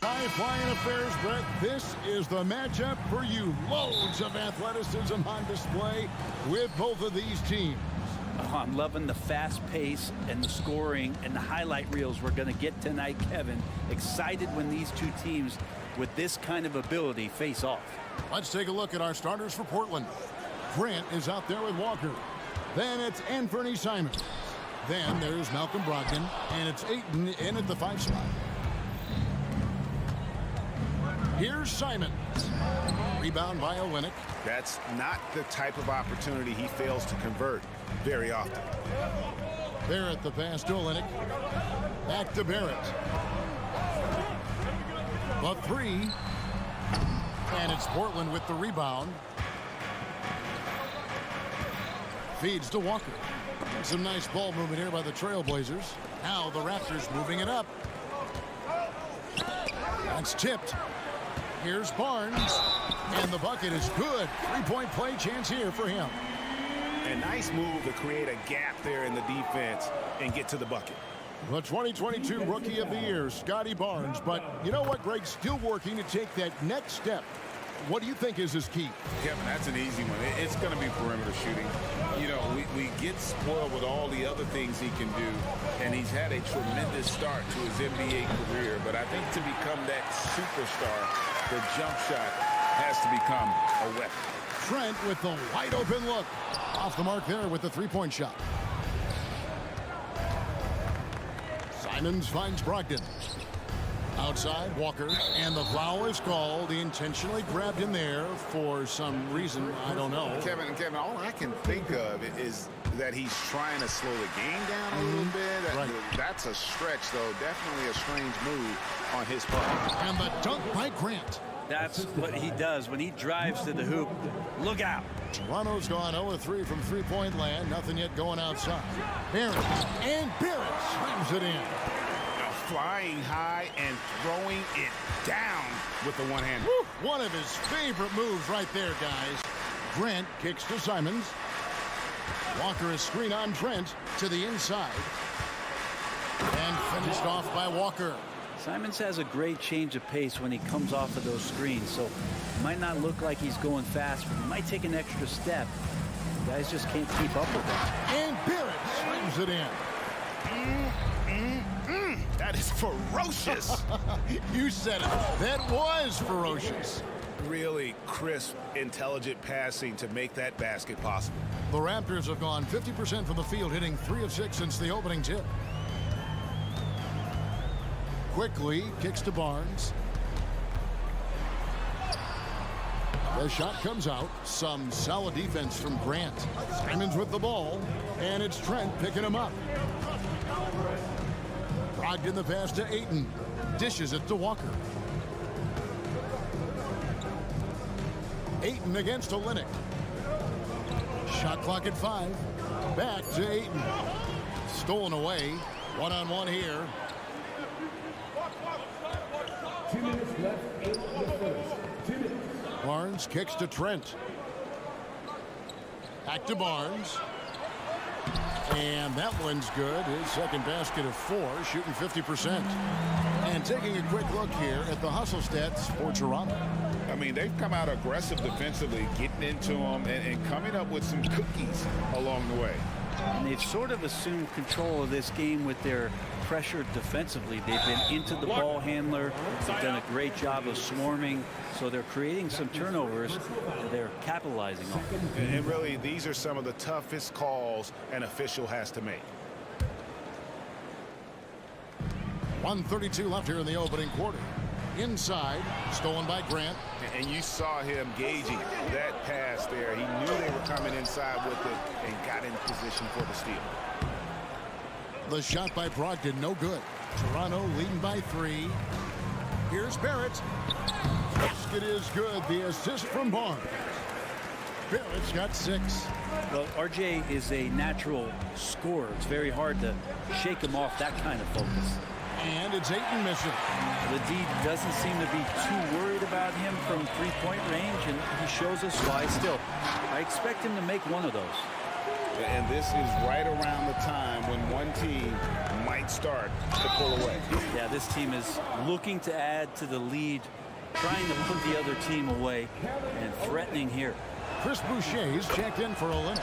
High-flying affairs, Brett. This is the matchup for you. Loads of athleticism on display with both of these teams. Oh, I'm loving the fast pace and the scoring and the highlight reels we're going to get tonight, Kevin. Excited when these two teams with this kind of ability face off. Let's take a look at our starters for Portland. Grant is out there with Walker. Then it's Anthony Simons. Then there's Malcolm Brogdon, and it's Ayton in at the 5 spot. Here's Simons. Rebound by Olynyk. That's not the type of opportunity he fails to convert very often. Barrett the pass to Olynyk. Back to Barrett. The 3. And it's Portland with the rebound. Feeds to Walker. Some nice ball movement here by the Trailblazers. Now the Raptors moving it up. That's tipped. Here's Barnes, and the bucket is good. Three-point play chance here for him. A nice move to create a gap there in the defense and get to the bucket. The 2022 Rookie of the Year, Scotty Barnes. But you know what, Greg? Still working to take that next step. What do you think is his key? Kevin, that's an easy one. It's going to be perimeter shooting. You know, we get spoiled with all the other things he can do, and he's had a tremendous start to his NBA career. But I think to become that superstar, the jump shot has to become a weapon. Trent with the wide open look. Off the mark there with the three-point shot. Simons finds Brogdon. Outside, Walker, and the foul is called. He intentionally grabbed him there for some reason, I don't know. Kevin, all I can think of is that he's trying to slow the game down a little bit. Right. That's a stretch, though. Definitely a strange move on his part. And the dunk by Grant. That's what he does when he drives to the hoop. Look out. Toronto's gone 0-3 from three-point land. Nothing yet going outside. Barrett, and Barrett slams it in. Flying high and throwing it down with the one hand. One of his favorite moves right there, guys. Grant kicks to Simons. Walker is screen on Trent to the inside. And finished off by Walker. Simons has a great change of pace when he comes off of those screens, so it might not look like he's going fast, but he might take an extra step. The guys just can't keep up with him. And Barrett slams it in. That is ferocious. You said it. That was ferocious. Really crisp, intelligent passing to make that basket possible. The Raptors have gone 50% from the field, hitting 3 of 6 since the opening tip. Quickly kicks to Barnes. The shot comes out. Some solid defense from Grant. Simons with the ball, and it's Trent picking him up. Brogdon the pass to Ayton. Dishes it to Walker. Ayton against Olynyk. Shot clock at 5. Back to Ayton. Stolen away. One-on-one here. 2 minutes left in the first. 2 minutes. Barnes kicks to Trent. Back to Barnes. And that one's good. His second basket of 4, shooting 50%. And taking a quick look here at the hustle stats for Toronto. I mean, they've come out aggressive defensively, getting into them and coming up with some cookies along the way. And they've sort of assumed control of this game with their pressure defensively. They've been into the ball handler. They've done a great job of swarming. So they're creating some turnovers. They're capitalizing on it. And really, these are some of the toughest calls an official has to make. 1:32 left here in the opening quarter. Inside, stolen by Grant. And you saw him gauging that pass there. He knew they were coming inside with it and got in position for the steal. The shot by Brogdon, no good. Toronto leading by 3. Here's Barrett. Basket is good. The assist from Barnes. Barrett's got 6. Well, RJ is a natural scorer. It's very hard to shake him off that kind of focus. And it's Ayton missing. Ledee doesn't seem to be too worried about him from three-point range, and he shows us why still. I expect him to make one of those. And this is right around the time when one team might start to pull away. Yeah, this team is looking to add to the lead, trying to put the other team away, and threatening here. Chris Boucher's checked in for a limit.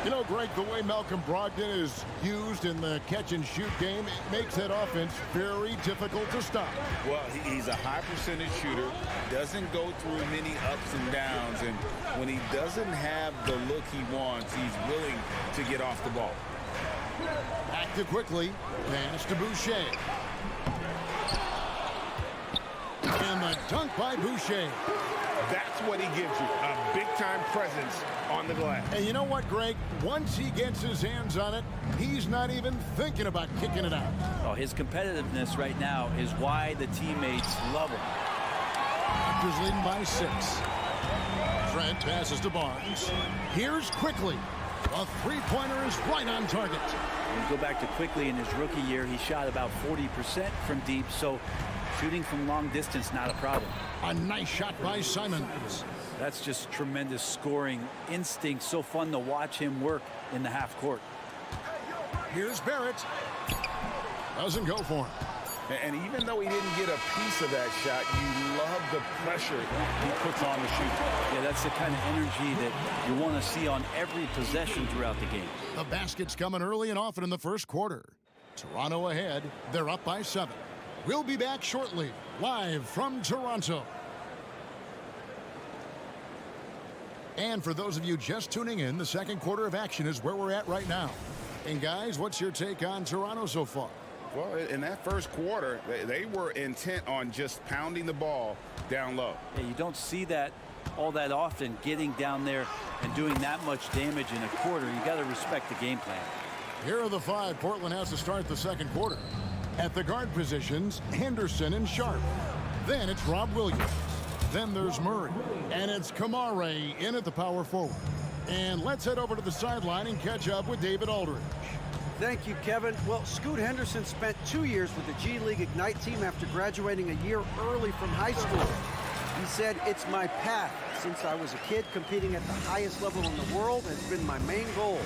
You know, Greg, the way Malcolm Brogdon is used in the catch-and-shoot game, it makes that offense very difficult to stop. Well, he's a high percentage shooter, doesn't go through many ups and downs, and when he doesn't have the look he wants, he's willing to get off the ball. Back to quickly, pass to Boucher. And the dunk by Boucher. That's what he gives you, a big-time presence on the glass. And you know what, Greg? Once he gets his hands on it, he's not even thinking about kicking it out. Oh, his competitiveness right now is why the teammates love him. Raptors leading by 6. Trent passes to Barnes. Here's quickly. A three-pointer is right on target. When you go back to quickly in his rookie year, he shot about 40% from deep, so shooting from long distance, not a problem. A nice shot by Simons. That's just tremendous scoring instinct. So fun to watch him work in the half court. Here's Barrett. Doesn't go for him. And even though he didn't get a piece of that shot, you love the pressure he puts on the shooter. Yeah, that's the kind of energy that you want to see on every possession throughout the game. The basket's coming early and often in the first quarter. Toronto ahead. They're up by 7. We'll be back shortly, live from Toronto. And for those of you just tuning in, the second quarter of action is where we're at right now. And guys, what's your take on Toronto so far? Well, in that first quarter, they were intent on just pounding the ball down low. Yeah, you don't see that all that often, getting down there and doing that much damage in a quarter. You got to respect the game plan. Here are the 5 Portland has to start the second quarter. At the guard positions, Henderson and Sharp. Then it's Rob Williams. Then there's Murray. And it's Kamare in at the power forward. And let's head over to the sideline and catch up with David Aldridge. Thank you, Kevin. Well, Scoot Henderson spent 2 years with the G League Ignite team after graduating a year early from high school. He said, "It's my path. Since I was a kid, competing at the highest level in the world has been my main goal.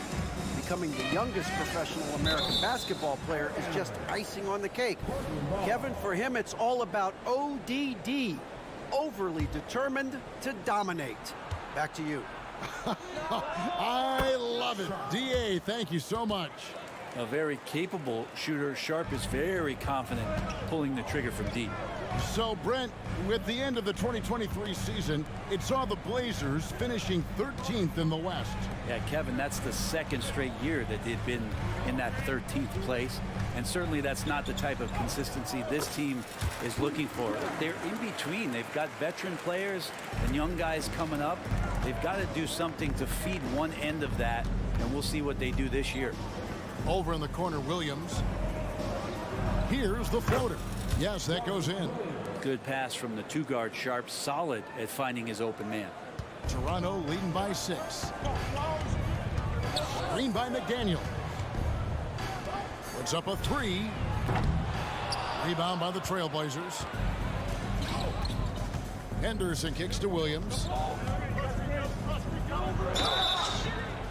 Becoming the youngest professional American basketball player is just icing on the cake." Kevin, for him, it's all about ODD, overly determined to dominate. Back to you. I love it. DA, thank you so much. A very capable shooter. Sharp is very confident pulling the trigger from deep. So, Brent, with the end of the 2023 season, it saw the Blazers finishing 13th in the West. Yeah, Kevin, that's the second straight year that they've been in that 13th place. And certainly that's not the type of consistency this team is looking for. They're in between. They've got veteran players and young guys coming up. They've got to do something to feed one end of that, and we'll see what they do this year. Over in the corner, Williams. Here's the floater. Yes, that goes in. Good pass from the 2-guard. Sharp, solid at finding his open man. Toronto leading by 6. Screen by McDaniel. Puts up a 3. Rebound by the Trailblazers. Henderson kicks to Williams.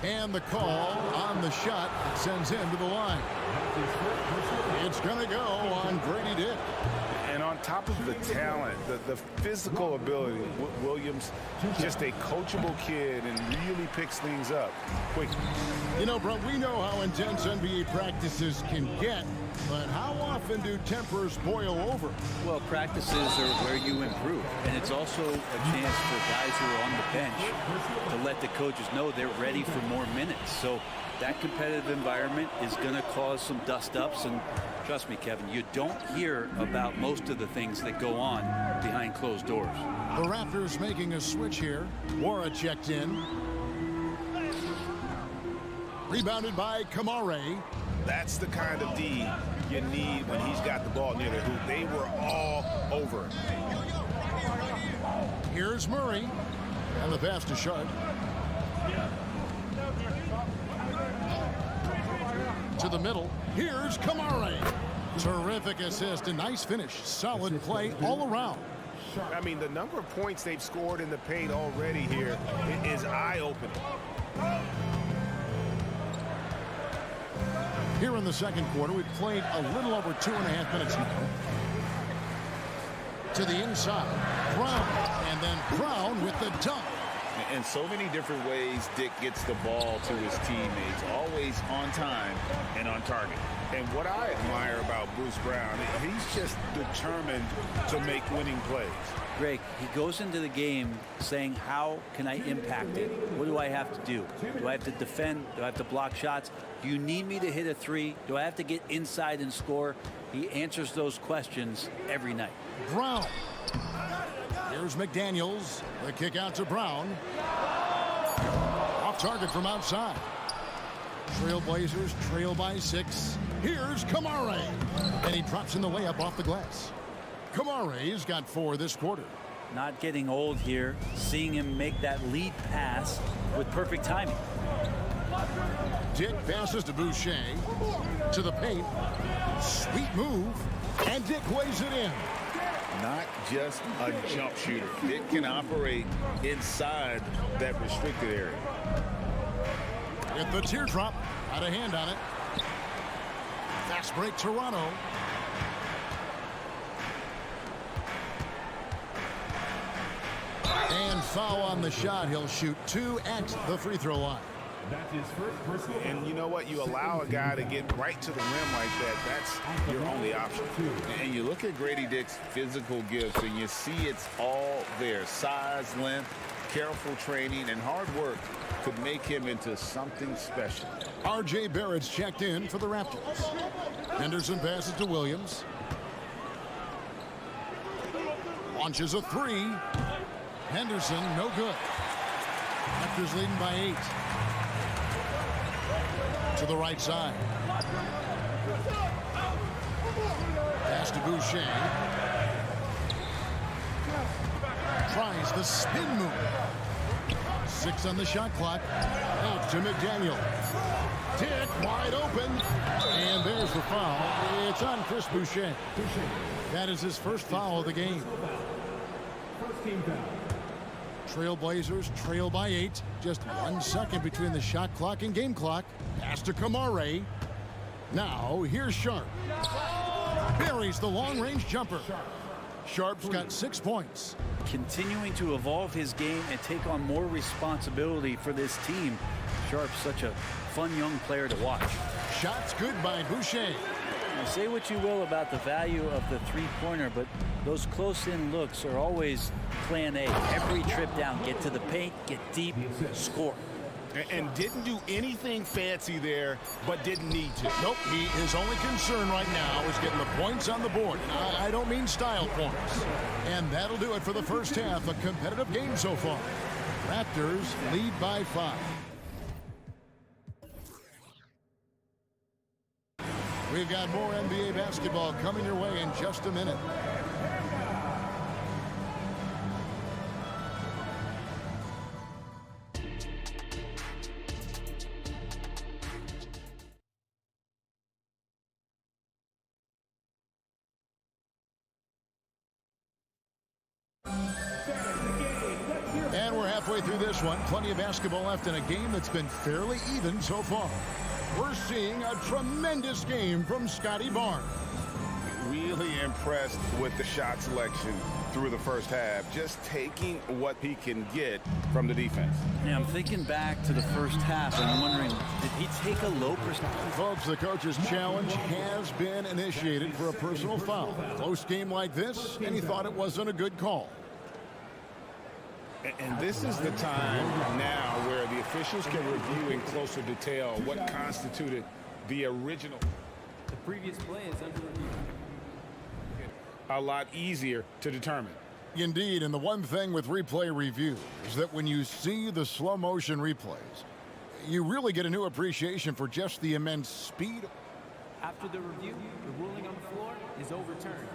And the call on the shot sends him to the line. It's going to go on Grady Dick. And on top of the talent, the physical ability, Williams, just a coachable kid and really picks things up quickly. You know, bro, we know how intense NBA practices can get, but how often do tempers boil over? Well, practices are where you improve, and it's also a chance for guys who are on the bench to let the coaches know they're ready for more minutes. So that competitive environment is going to cause some dust-ups, and trust me, Kevin, you don't hear about most of the things that go on behind closed doors. The Raptors making a switch here. Wara checked in. Rebounded by Kamare. That's the kind of D you need when he's got the ball near the hoop. They were all over it. Here's Murray. And the pass to Sharp. To the middle. Here's Kamare. Terrific assist and nice finish. Solid play all around. I mean, the number of points they've scored in the paint already here is eye-opening. Here in the second quarter, we've played a little over 2.5 minutes now. To the inside. Brown. And then Brown with the dunk. In so many different ways, Dick gets the ball to his teammates, always on time and on target. And what I admire about Bruce Brown, he's just determined to make winning plays. Greg, he goes into the game saying, how can I impact it? What do I have to do? Do I have to defend? Do I have to block shots? Do you need me to hit a three? Do I have to get inside and score? He answers those questions every night. Brown. Here's McDaniels. The kick out to Brown. Off target from outside. Trailblazers trail by 6. Here's Kamare. And he drops in the layup off the glass. Kamare's got 4 this quarter. Not getting old here. Seeing him make that lead pass with perfect timing. Dick passes to Boucher. To the paint. Sweet move. And Dick weighs it in. Not just a jump shooter. Dick can operate inside that restricted area. With the teardrop, out of hand on it. Fast break, Toronto. And foul on the shot. He'll shoot 2 at the free throw line. That's his first personal. And you know what? You allow a guy to get right to the rim like that. That's your only option. And you look at Grady Dick's physical gifts, and you see it's all there. Size, length, careful training, and hard work could make him into something special. R.J. Barrett's checked in for the Raptors. Henderson passes to Williams. Launches a 3. Henderson, no good. Raptors leading by 8. To the right side. Pass to Boucher. Tries the spin move. 6 on the shot clock. Out to McDaniel. Dick wide open. And there's the foul. It's on Chris Boucher. That is his first foul of the game. First team foul. Trailblazers trail by 8. Just 1 second between the shot clock and game clock. Pass to Kamare. Now here's Sharp. Buries the long-range jumper. Sharp's got 6 points. Continuing to evolve his game and take on more responsibility for this team. Sharp's such a fun young player to watch. Shots good by Boucher. Now, say what you will about the value of the three-pointer, but those close-in looks are always plan A. Every trip down, get to the paint, get deep, score. And didn't do anything fancy there, but didn't need to. Nope, his only concern right now is getting the points on the board. I don't mean style points. And that'll do it for the first half. A competitive game so far. Raptors lead by 5. We've got more NBA basketball coming your way in just a minute. And we're halfway through this one. Plenty of basketball left in a game that's been fairly even so far. We're seeing a tremendous game from Scotty Barnes. Really impressed with the shot selection through the first half. Just taking what he can get from the defense. Yeah, I'm thinking back to the first half and I'm wondering, did he take a low percentage? Folks, the coach's challenge has been initiated for a personal foul. Close game like this, and he thought it wasn't a good call. And this is the time now where the officials can review in closer detail what constituted the original. The previous play is under review. A lot easier to determine. Indeed, and the one thing with replay review is that when you see the slow motion replays, you really get a new appreciation for just the immense speed. After the review, the ruling on the floor is overturned.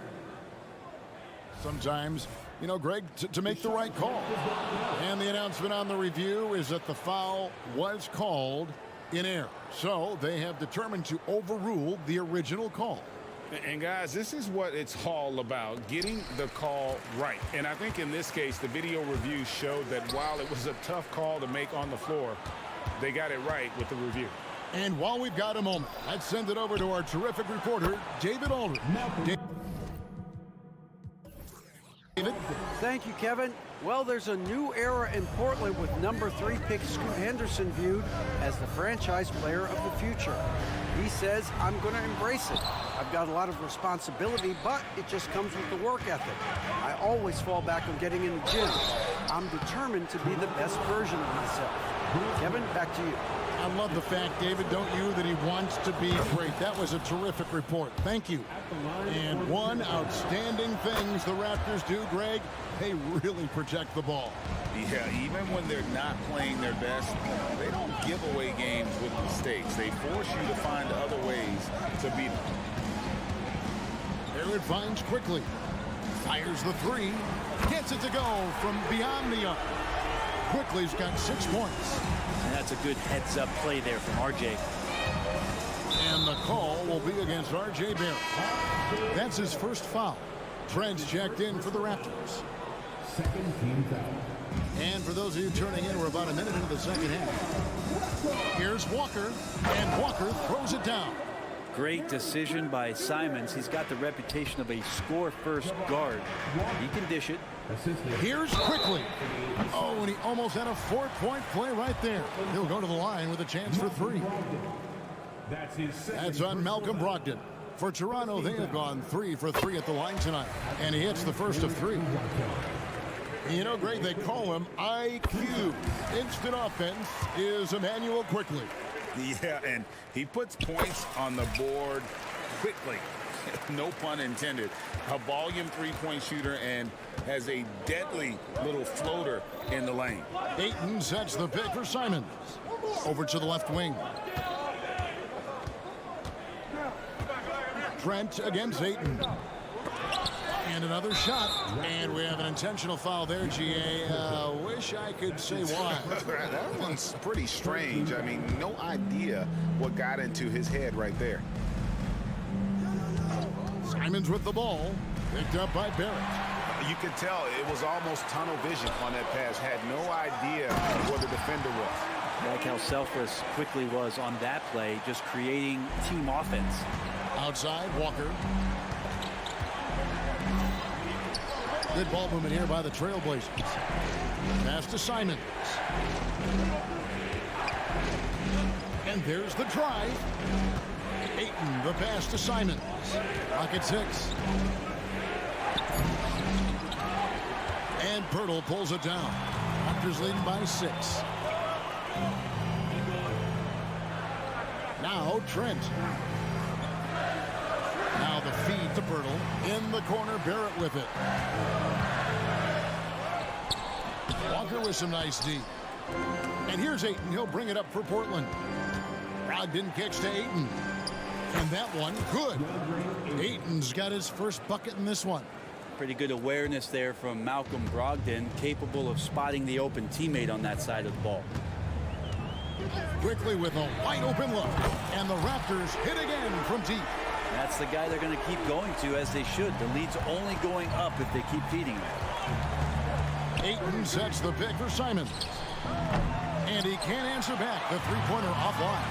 Sometimes, you know, Greg, to make the right call. And the announcement on the review is that the foul was called in error. So they have determined to overrule the original call. And guys, this is what it's all about, getting the call right. And I think in this case, the video review showed that while it was a tough call to make on the floor, they got it right with the review. And while we've got a moment, let's send it over to our terrific reporter, David Aldridge. David? Thank you, Kevin. Well, there's a new era in Portland with number 3 pick Scoot Henderson viewed as the franchise player of the future. He says, I'm going to embrace it. I've got a lot of responsibility, but it just comes with the work ethic. I always fall back on getting in the gym. I'm determined to be the best version of myself. Kevin, back to you. I love the fact, David, don't you, that he wants to be great. That was a terrific report. Thank you. And one outstanding things the Raptors do, Greg, they really protect the ball. Yeah, even when they're not playing their best, they don't give away games with mistakes. They force you to find other ways to beat them. There it finds quickly. Fires the 3. Gets it to go from beyond the arc. Quickly's got 6 points. And that's a good heads-up play there from R.J. And the call will be against R.J. Barrett. That's his first foul. Trent's checked in for the Raptors. Second team foul. And for those of you turning in, we're about a minute into the second half. Here's Walker, and Walker throws it down. Great decision by Simons. He's got the reputation of a score-first guard. He can dish it. Here's Quickly. Oh, and he almost had a 4-point play right there. He'll go to the line with a chance for 3. That's on Malcolm Brogdon. For Toronto, they have gone 3 for 3 at the line tonight. And he hits the first of 3. You know, Greg, they call him IQ. Instant offense is Emmanuel Quickly. Yeah, and he puts points on the board quickly. No pun intended. A volume 3-point shooter and has a deadly little floater in the lane. Ayton sets the pick for Simons. Over to the left wing. Trent against Ayton. And another shot. And we have an intentional foul there, GA. Wish I could say why. That one's pretty strange. I mean, no idea what got into his head right there. Simons with the ball. Picked up by Barrett. You could tell it was almost tunnel vision on that pass. Had no idea where the defender was. I like how selfless Quickly was on that play, just creating team offense. Outside, Walker. Good ball movement here by the Trailblazers. Pass to Simons. And there's the drive. Ayton, the pass to Simons. Rocket 6. And Pirtle pulls it down. Raptors leading by 6. Now Trent. Now the feed to Pirtle. In the corner, Barrett with it. Walker with some nice D. And here's Ayton. He'll bring it up for Portland. Brogdon kicks to Ayton. And that one, good. Ayton's got his first bucket in this one. Pretty good awareness there from Malcolm Brogdon, capable of spotting the open teammate on that side of the ball. Quickly with a wide open look. And the Raptors hit again from deep. That's the guy they're going to keep going to, as they should. The lead's only going up if they keep feeding him. Ayton sets the pick for Simons. And he can't answer back. The three-pointer offline.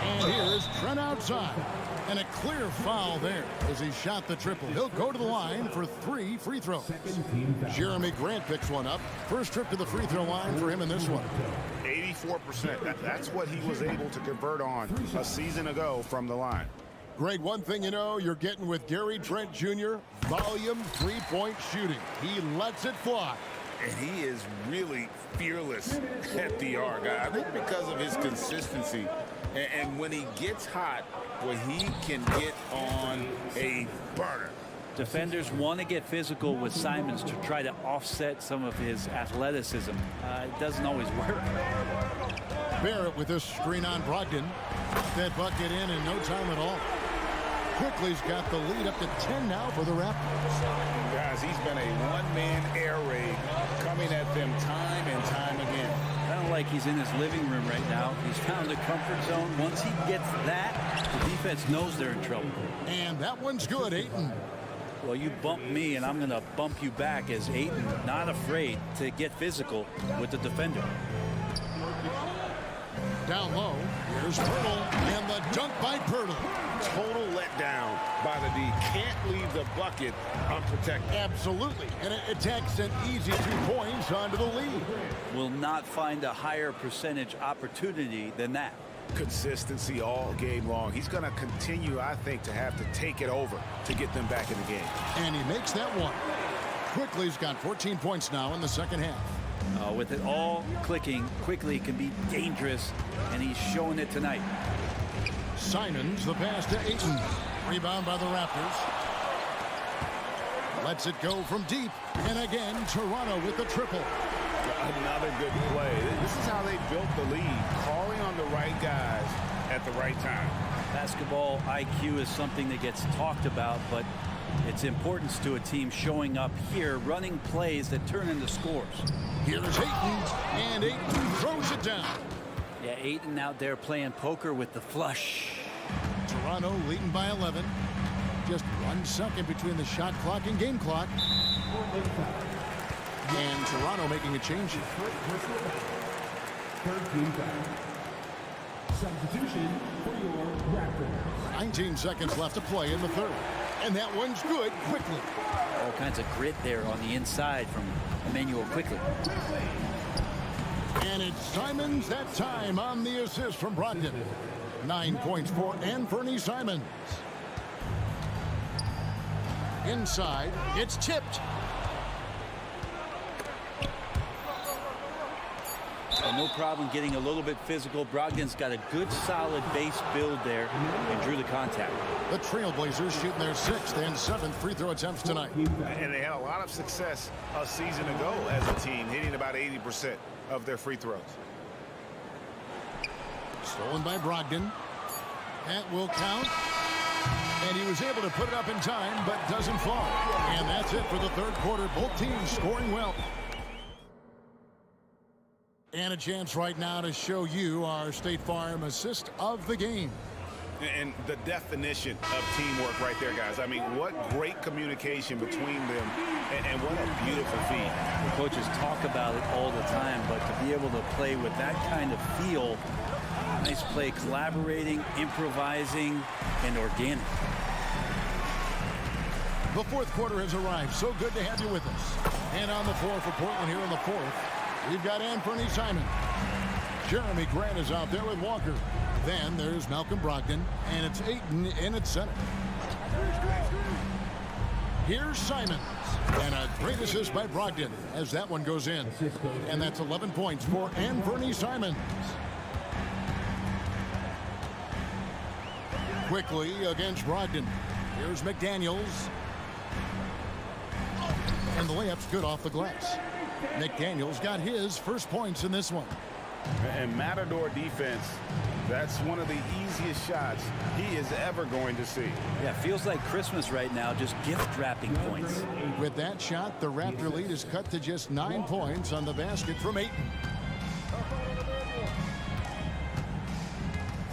And here's Trent outside. And a clear foul there as he shot the triple. He'll go to the line for 3 free throws. Jeremy Grant picks one up. First trip to the free throw line for him in this one. 84%. That's what he was able to convert on a season ago from the line. Greg, one thing you know you're getting with Gary Trent Jr., volume 3-point shooting. He lets it fly. And he is really fearless at the arc. I think because of his consistency. And when he gets hot, well, he can get on a burner. Defenders want to get physical with Simons to try to offset some of his athleticism. It doesn't always work. Barrett with this screen on Brogdon. That bucket in no time at all. Quickly's got the lead up to 10 now for the Raptors. Guys, he's been a one-man air raid coming at them time and time again. Kind of like he's in his living room right now. He's found a comfort zone. Once he gets that, the defense knows they're in trouble. And that one's good, Ayton. Well, you bump me, and I'm going to bump you back as Ayton, not afraid to get physical with the defender. Down low, here's Pirtle, and the dunk by Pirtle. Total letdown by the D. Can't leave the bucket unprotected. Absolutely, and it takes an easy 2 points onto the lead. Will not find a higher percentage opportunity than that. Consistency all game long. He's going to continue, I think, to have to take it over to get them back in the game. And he makes that one. Quickly's got 14 points now in the second half. With it all clicking, Quickly can be dangerous, and he's showing it tonight. Simons, the pass to Ayton. Rebound by the Raptors. Lets it go from deep. And again, Toronto with the triple. Another good play. This is how they built the lead, calling on the right guys at the right time. Basketball IQ is something that gets talked about, but its importance to a team showing up here, running plays that turn into scores. Here's Ayton, and Ayton throws it down. Yeah, Ayton out there playing poker with the flush. Toronto leading by 11. Just 1 second between the shot clock and game clock. And Toronto making a change. Third team foul. Substitution for your Raptors. 19 seconds left to play in the third. And that one's good quickly. All kinds of grit there on the inside from Emmanuel Quickly. And it's Simons that time on the assist from Brogdon. 9 points for Anthony Simons. Inside, it's tipped. No problem getting a little bit physical. Brogdon's got a good, solid base build there and drew the contact. The Trailblazers shooting their 6th and 7th free throw attempts tonight. And they had a lot of success a season ago as a team, hitting about 80% of their free throws. Stolen by Brogdon. That will count. And he was able to put it up in time, but doesn't fall. And that's it for the third quarter. Both teams scoring well. And a chance right now to show you our State Farm assist of the game. And the definition of teamwork right there, guys. I mean, what great communication between them, and what a beautiful feed. The coaches talk about it all the time, but to be able to play with that kind of feel, nice play, collaborating, improvising, and organic. The fourth quarter has arrived. So good to have you with us. And on the floor for Portland here in the fourth, we've got Anthony Simons. Jeremy Grant is out there with Walker. Then there's Malcolm Brogdon, and it's Ayton in at center. Here's Simons, and a great assist by Brogdon as that one goes in. And that's 11 points for Anthony Simons. Quickly against Brogdon. Here's McDaniels. And the layup's good off the glass. McDaniels got his first points in this one. And Matador defense, that's one of the easiest shots he is ever going to see. Yeah, feels like Christmas right now, just gift wrapping points. With that shot, the Raptor lead is cut to just 9 points on the basket from Ayton.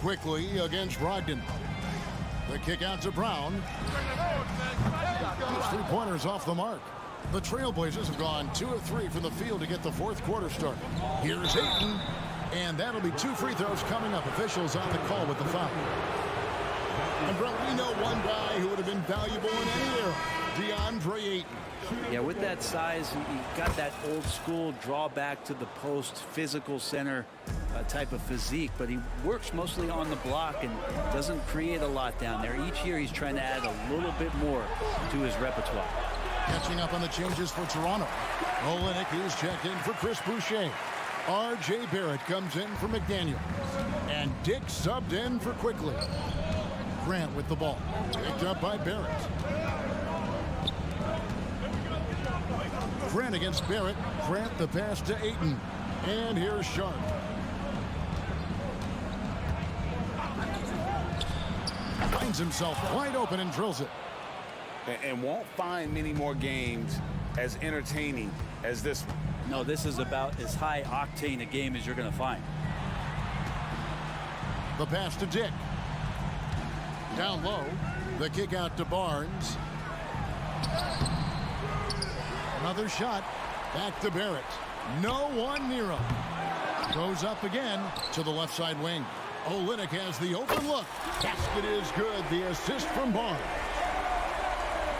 Quickly against Brogdon. The kick out to Brown. His three-pointers off the mark. The Trailblazers have gone 2 of 3 from the field to get the fourth quarter started. Here's Ayton, and that'll be 2 free throws coming up. Officials on the call with the foul. And Brett, we know one guy who would have been valuable in any era, DeAndre Ayton. Yeah, with that size, he got that old school drawback to the post, physical center type of physique, but he works mostly on the block and doesn't create a lot down there. Each year he's trying to add a little bit more to his repertoire. Catching up on the changes for Toronto. Olynyk is checked in for Chris Boucher. R.J. Barrett comes in for McDaniels. And Dick subbed in for Quickly. Grant with the ball. Picked up by Barrett. Grant against Barrett. Grant the pass to Ayton. And here's Sharp. finds himself wide open and drills it. And won't find many more games as entertaining as this one. No, this is about as high octane a game as you're going to find. The pass to Dick. Down low. The kick out to Barnes. Another shot. Back to Barrett. No one near him. Goes up again to the left side wing. Olynyk has the open look. Basket is good. The assist from Barnes.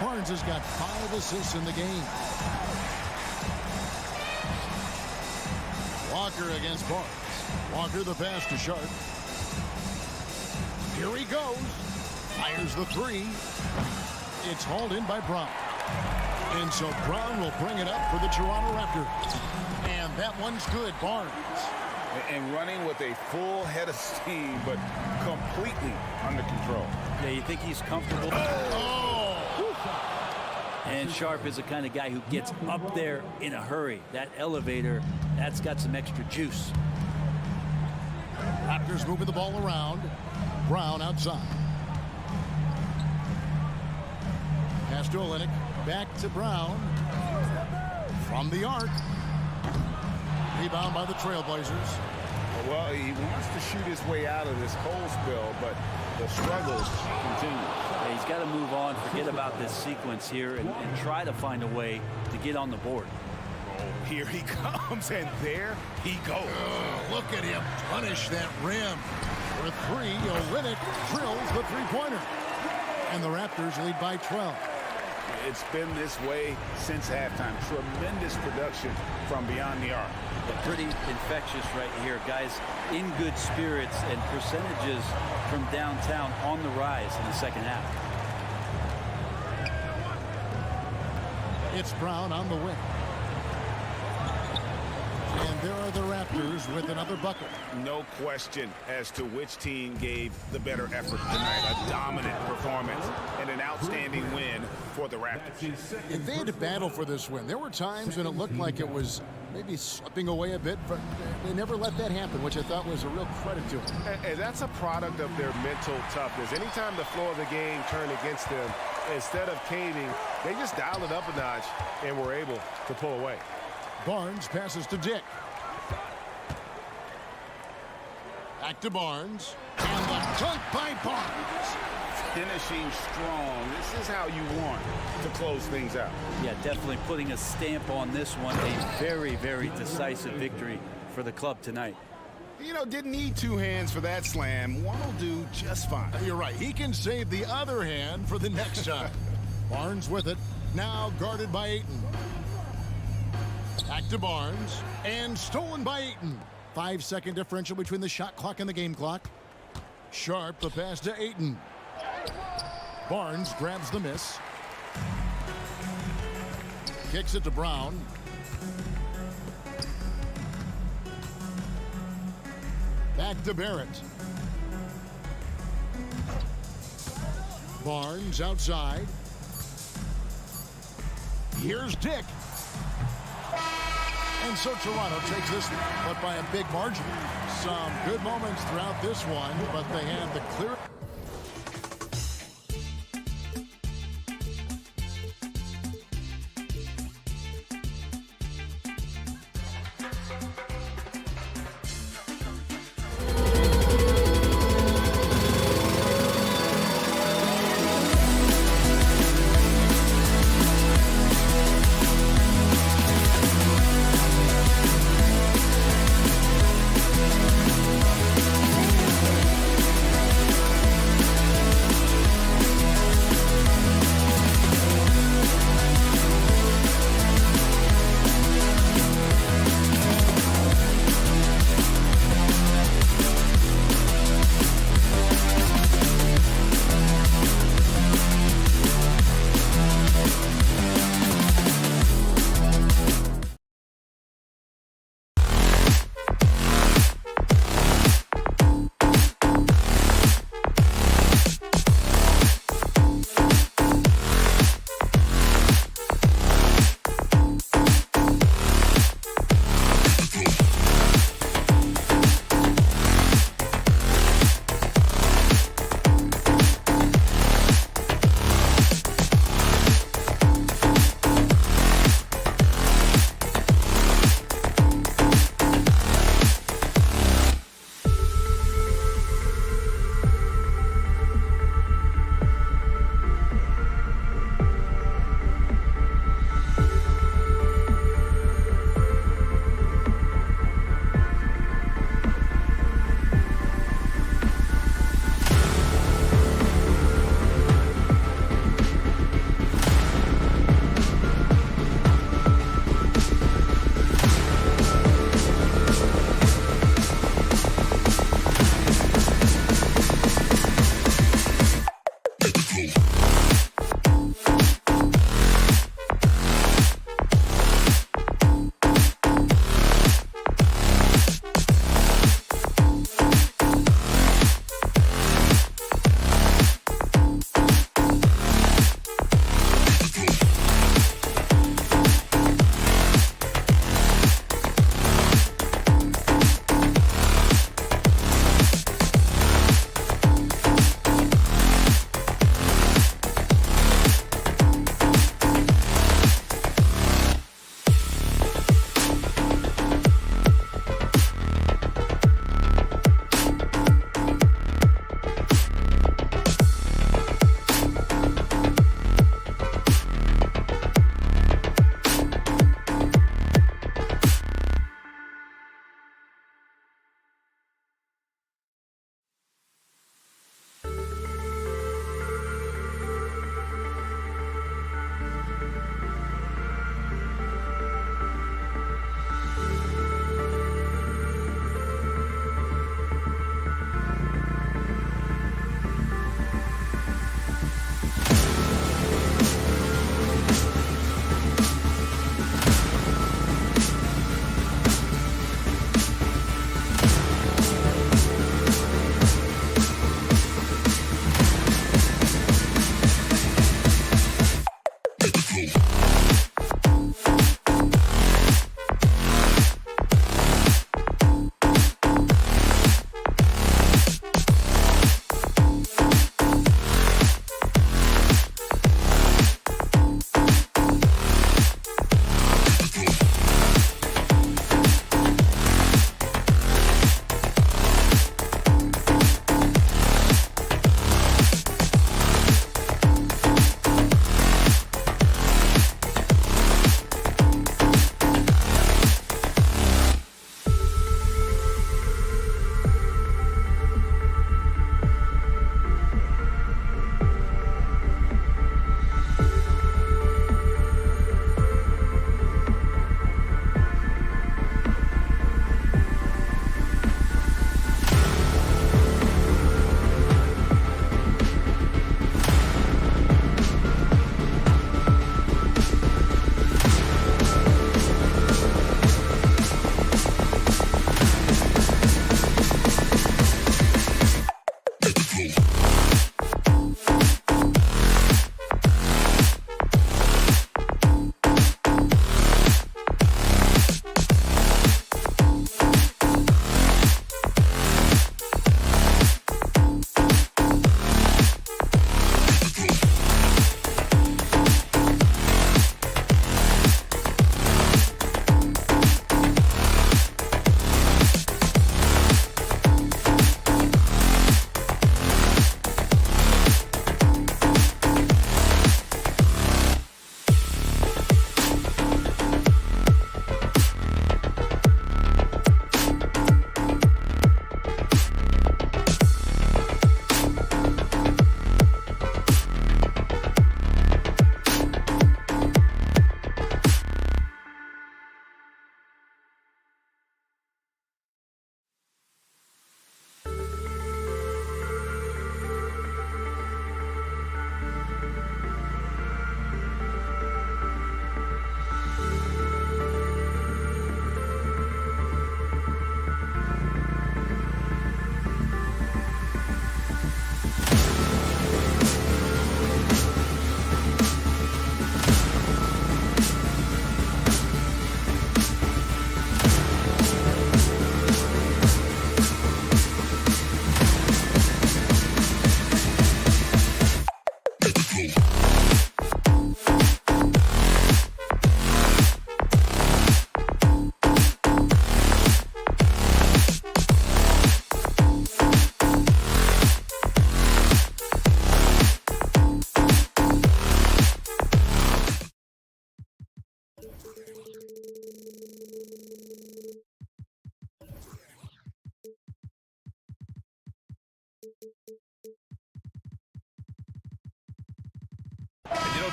Barnes has got 5 assists in the game. Walker against Barnes. Walker the pass to Sharp. Here he goes. Fires the 3. It's hauled in by Brown. And so Brown will bring it up for the Toronto Raptors. And that one's good. Barnes. And running with a full head of steam, but completely under control. Yeah, you think he's comfortable. And Sharp is the kind of guy who gets up there in a hurry. That elevator, that's got some extra juice. Raptors moving the ball around. Brown outside. Pass to Olynyk. Back to Brown. From the arc. Rebound by the Trailblazers. Well, he wants to shoot his way out of this cold spell, but the struggles continue. Yeah, he's got to move on, forget about this sequence here, and try to find a way to get on the board. Oh, here he comes, and there he goes. Look at him punish that rim. For 3, Olynyk drills the three-pointer. And the Raptors lead by 12. It's been this way since halftime. Tremendous production from beyond the arc. Pretty infectious right here. Guys in good spirits and percentages from downtown on the rise in the second half. It's Brown on the wing. And there are the Raptors with another bucket. No question as to which team gave the better effort tonight. A dominant performance and an outstanding win for the Raptors. And they had to battle for this win. There were times when it looked like it was maybe slipping away a bit, but they never let that happen, which I thought was a real credit to them. And that's a product of their mental toughness. Anytime the flow of the game turned against them, instead of caving, they just dialed it up a notch and were able to pull away. Barnes passes to Dick. Back to Barnes. And the dunk by Barnes. Finishing strong. This is how you want to close things out. Yeah, definitely putting a stamp on this one. A very, very decisive victory for the club tonight. You know, didn't need 2 hands for that slam. One will do just fine. You're right. He can save the other hand for the next time. Barnes with it. Now guarded by Ayton. Back to Barnes. And stolen by Ayton. 5-second differential between the shot clock and the game clock. Sharp, the pass to Ayton. Barnes grabs the miss. Kicks it to Brown. Back to Barrett. Barnes outside. Here's Dick. And so Toronto takes this, but by a big margin. Some good moments throughout this one, but they had the clear.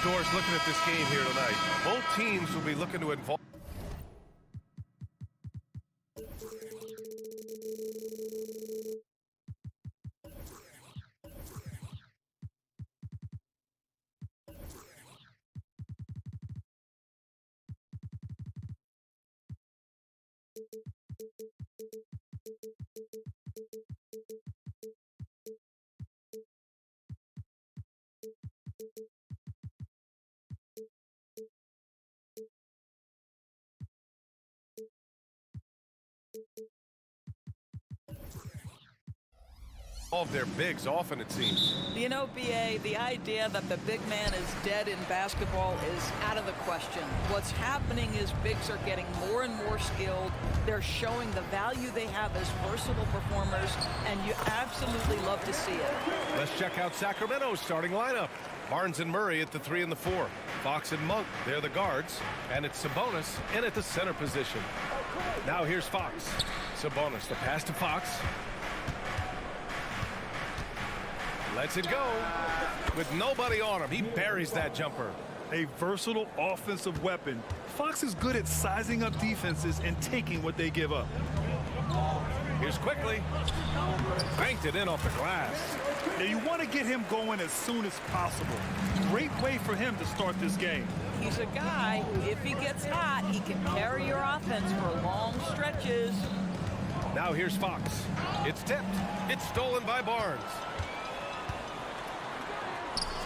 Doris, looking at this game here tonight, both teams will be looking to involve. All of their bigs often, it seems. You know, BA, the idea that the big man is dead in basketball is out of the question. What's happening is bigs are getting more and more skilled. They're showing the value they have as versatile performers, and you absolutely love to see it. Let's check out Sacramento's starting lineup. Barnes and Murray at the 3 and the 4. Fox and Monk, they're the guards. And it's Sabonis in at the center position. Now here's Fox. Sabonis, the pass to Fox. Lets it go. With nobody on him, he buries that jumper. A versatile offensive weapon. Fox is good at sizing up defenses and taking what they give up. Here's Quickly. Banked it in off the glass. Now you want to get him going as soon as possible. Great way for him to start this game. He's a guy who, if he gets hot, he can carry your offense for long stretches. Now here's Fox. It's tipped. It's stolen by Barnes.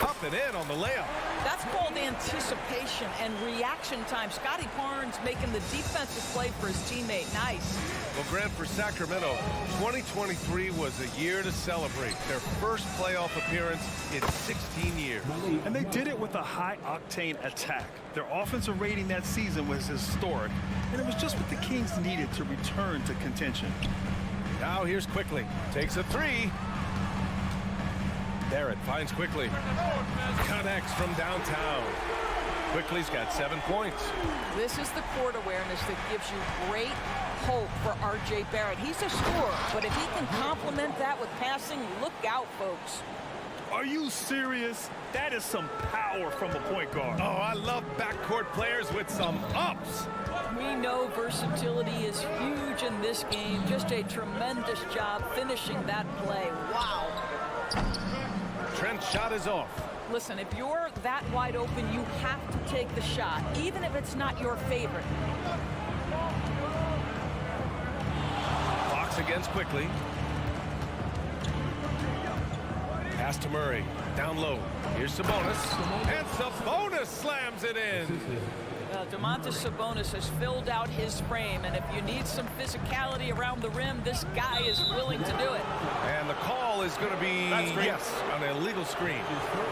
Up and in on the layup. That's called anticipation and reaction time. Scotty Barnes making the defensive play for his teammate. Nice. Well, Grant, for Sacramento, 2023 was a year to celebrate. Their first playoff appearance in 16 years. And they did it with a high-octane attack. Their offensive rating that season was historic, and it was just what the Kings needed to return to contention. Now here's Quickly. Takes a 3. Barrett finds Quickly. Connects from downtown. Quickly's got 7 points. This is the court awareness that gives you great hope for R.J. Barrett. He's a scorer, but if he can complement that with passing, look out, folks. Are you serious? That is some power from a point guard. Oh, I love backcourt players with some ups. We know versatility is huge in this game. Just a tremendous job finishing that play. Wow. Trent's shot is off. Listen, if you're that wide open, you have to take the shot, even if it's not your favorite. Fox against Quickly. Pass to Murray. Down low. Here's Sabonis. And Sabonis slams it in. Domantas Sabonis has filled out his frame, and if you need some physicality around the rim, this guy is willing to do it. And the call is going to be, yes, an illegal screen.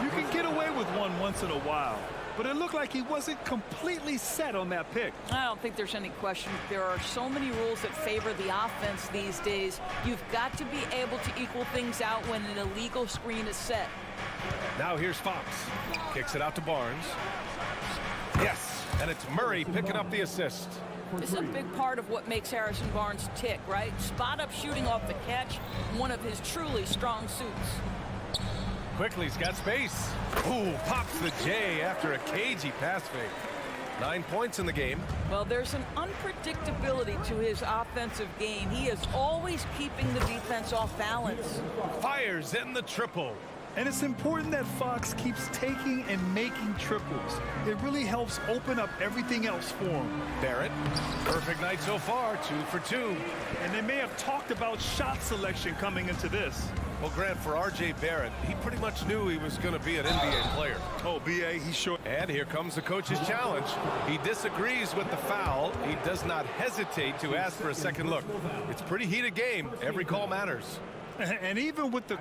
You can get away with one once in a while, but it looked like he wasn't completely set on that pick. I don't think there's any question. There are so many rules that favor the offense these days. You've got to be able to equal things out when an illegal screen is set. Now here's Fox. Kicks it out to Barnes. Yes. And it's Murray picking up the assist. This is a big part of what makes Harrison Barnes tick, right? Spot-up shooting off the catch, one of his truly strong suits. Quickly's got space. Ooh, pops the J after a cagey pass fake. 9 points in the game. Well, there's an unpredictability to his offensive game. He is always keeping the defense off balance. Fires in the triple. And it's important that Fox keeps taking and making triples. It really helps open up everything else for him. Barrett, perfect night so far, 2 for 2. And they may have talked about shot selection coming into this. Well, Grant, for R.J. Barrett, he pretty much knew he was going to be an NBA player. Oh, B.A., he's sure. And here comes the coach's challenge. He disagrees with the foul. He does not hesitate to ask for a second look. It's a pretty heated game. Every call matters. And even with the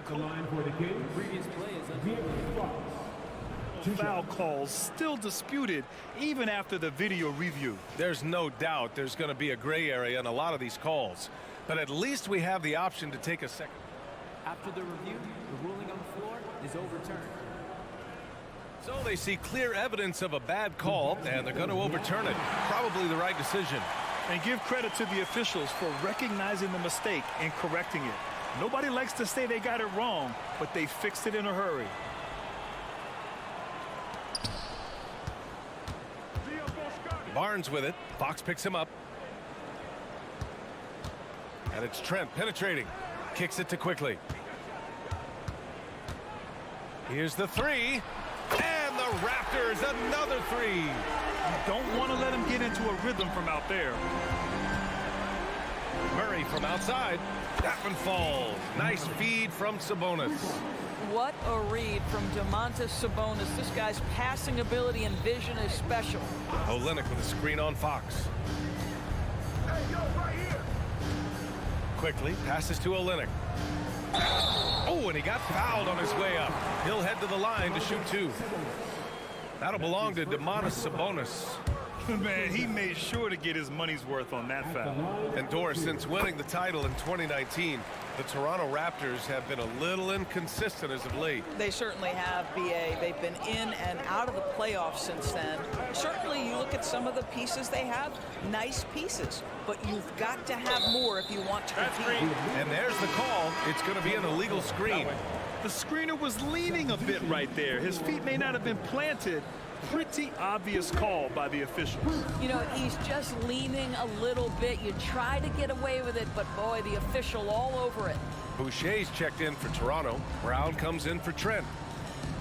foul calls still disputed even after the video review. There's no doubt there's going to be a gray area in a lot of these calls. But at least we have the option to take a second. After the review, the ruling on the floor is overturned. So they see clear evidence of a bad call, and they're going to overturn it. Probably the right decision. And give credit to the officials for recognizing the mistake and correcting it. Nobody likes to say they got it wrong, but they fixed it in a hurry. Barnes with it. Fox picks him up. And it's Trent penetrating. Kicks it to Quickly. Here's the three. And the Raptors, another three. You don't want to let him get into a rhythm from out there. Murray from outside. That one falls. Nice feed from Sabonis. What a read from Domantas Sabonis. This guy's passing ability and vision is special. Olynyk with a screen on Fox. Quickly passes to Olynyk. Oh, and he got fouled on his way up. He'll head to the line to shoot two. That'll belong to Domantas Sabonis. Man, he made sure to get his money's worth on that foul. And Doris, since winning the title in 2019, the Toronto Raptors have been a little inconsistent as of late. They certainly have, BA. They've been in and out of the playoffs since then. Certainly, you look at some of the pieces they have, nice pieces, but you've got to have more if you want to compete. And there's the call. It's going to be an illegal screen. The screener was leaning a bit right there. His feet may not have been planted. Pretty obvious call by the officials. You know, he's just leaning a little bit. You try to get away with it, but boy, the official all over it. Boucher's checked in for Toronto. Brown comes in for Trent.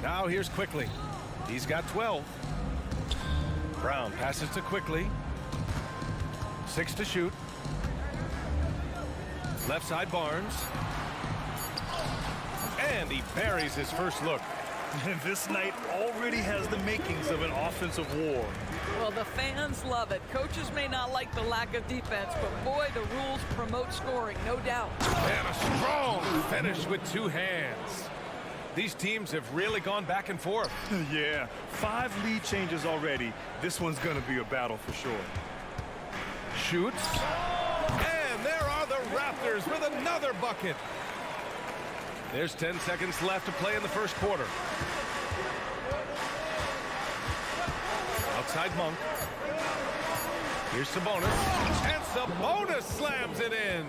Now here's Quickly. He's got 12. Brown passes to Quickly. 6 to shoot. Left side Barnes. And he buries his first look. This night already has the makings of an offensive war. Well, the fans love it. Coaches may not like the lack of defense, but boy, the rules promote scoring, no doubt. And a strong finish with two hands. These teams have really gone back and forth. Yeah, 5 lead changes already. This one's going to be a battle for sure. Shoots. And there are the Raptors with another bucket. There's 10 seconds left to play in the first quarter. Outside Monk. Here's Sabonis. And Sabonis slams it in.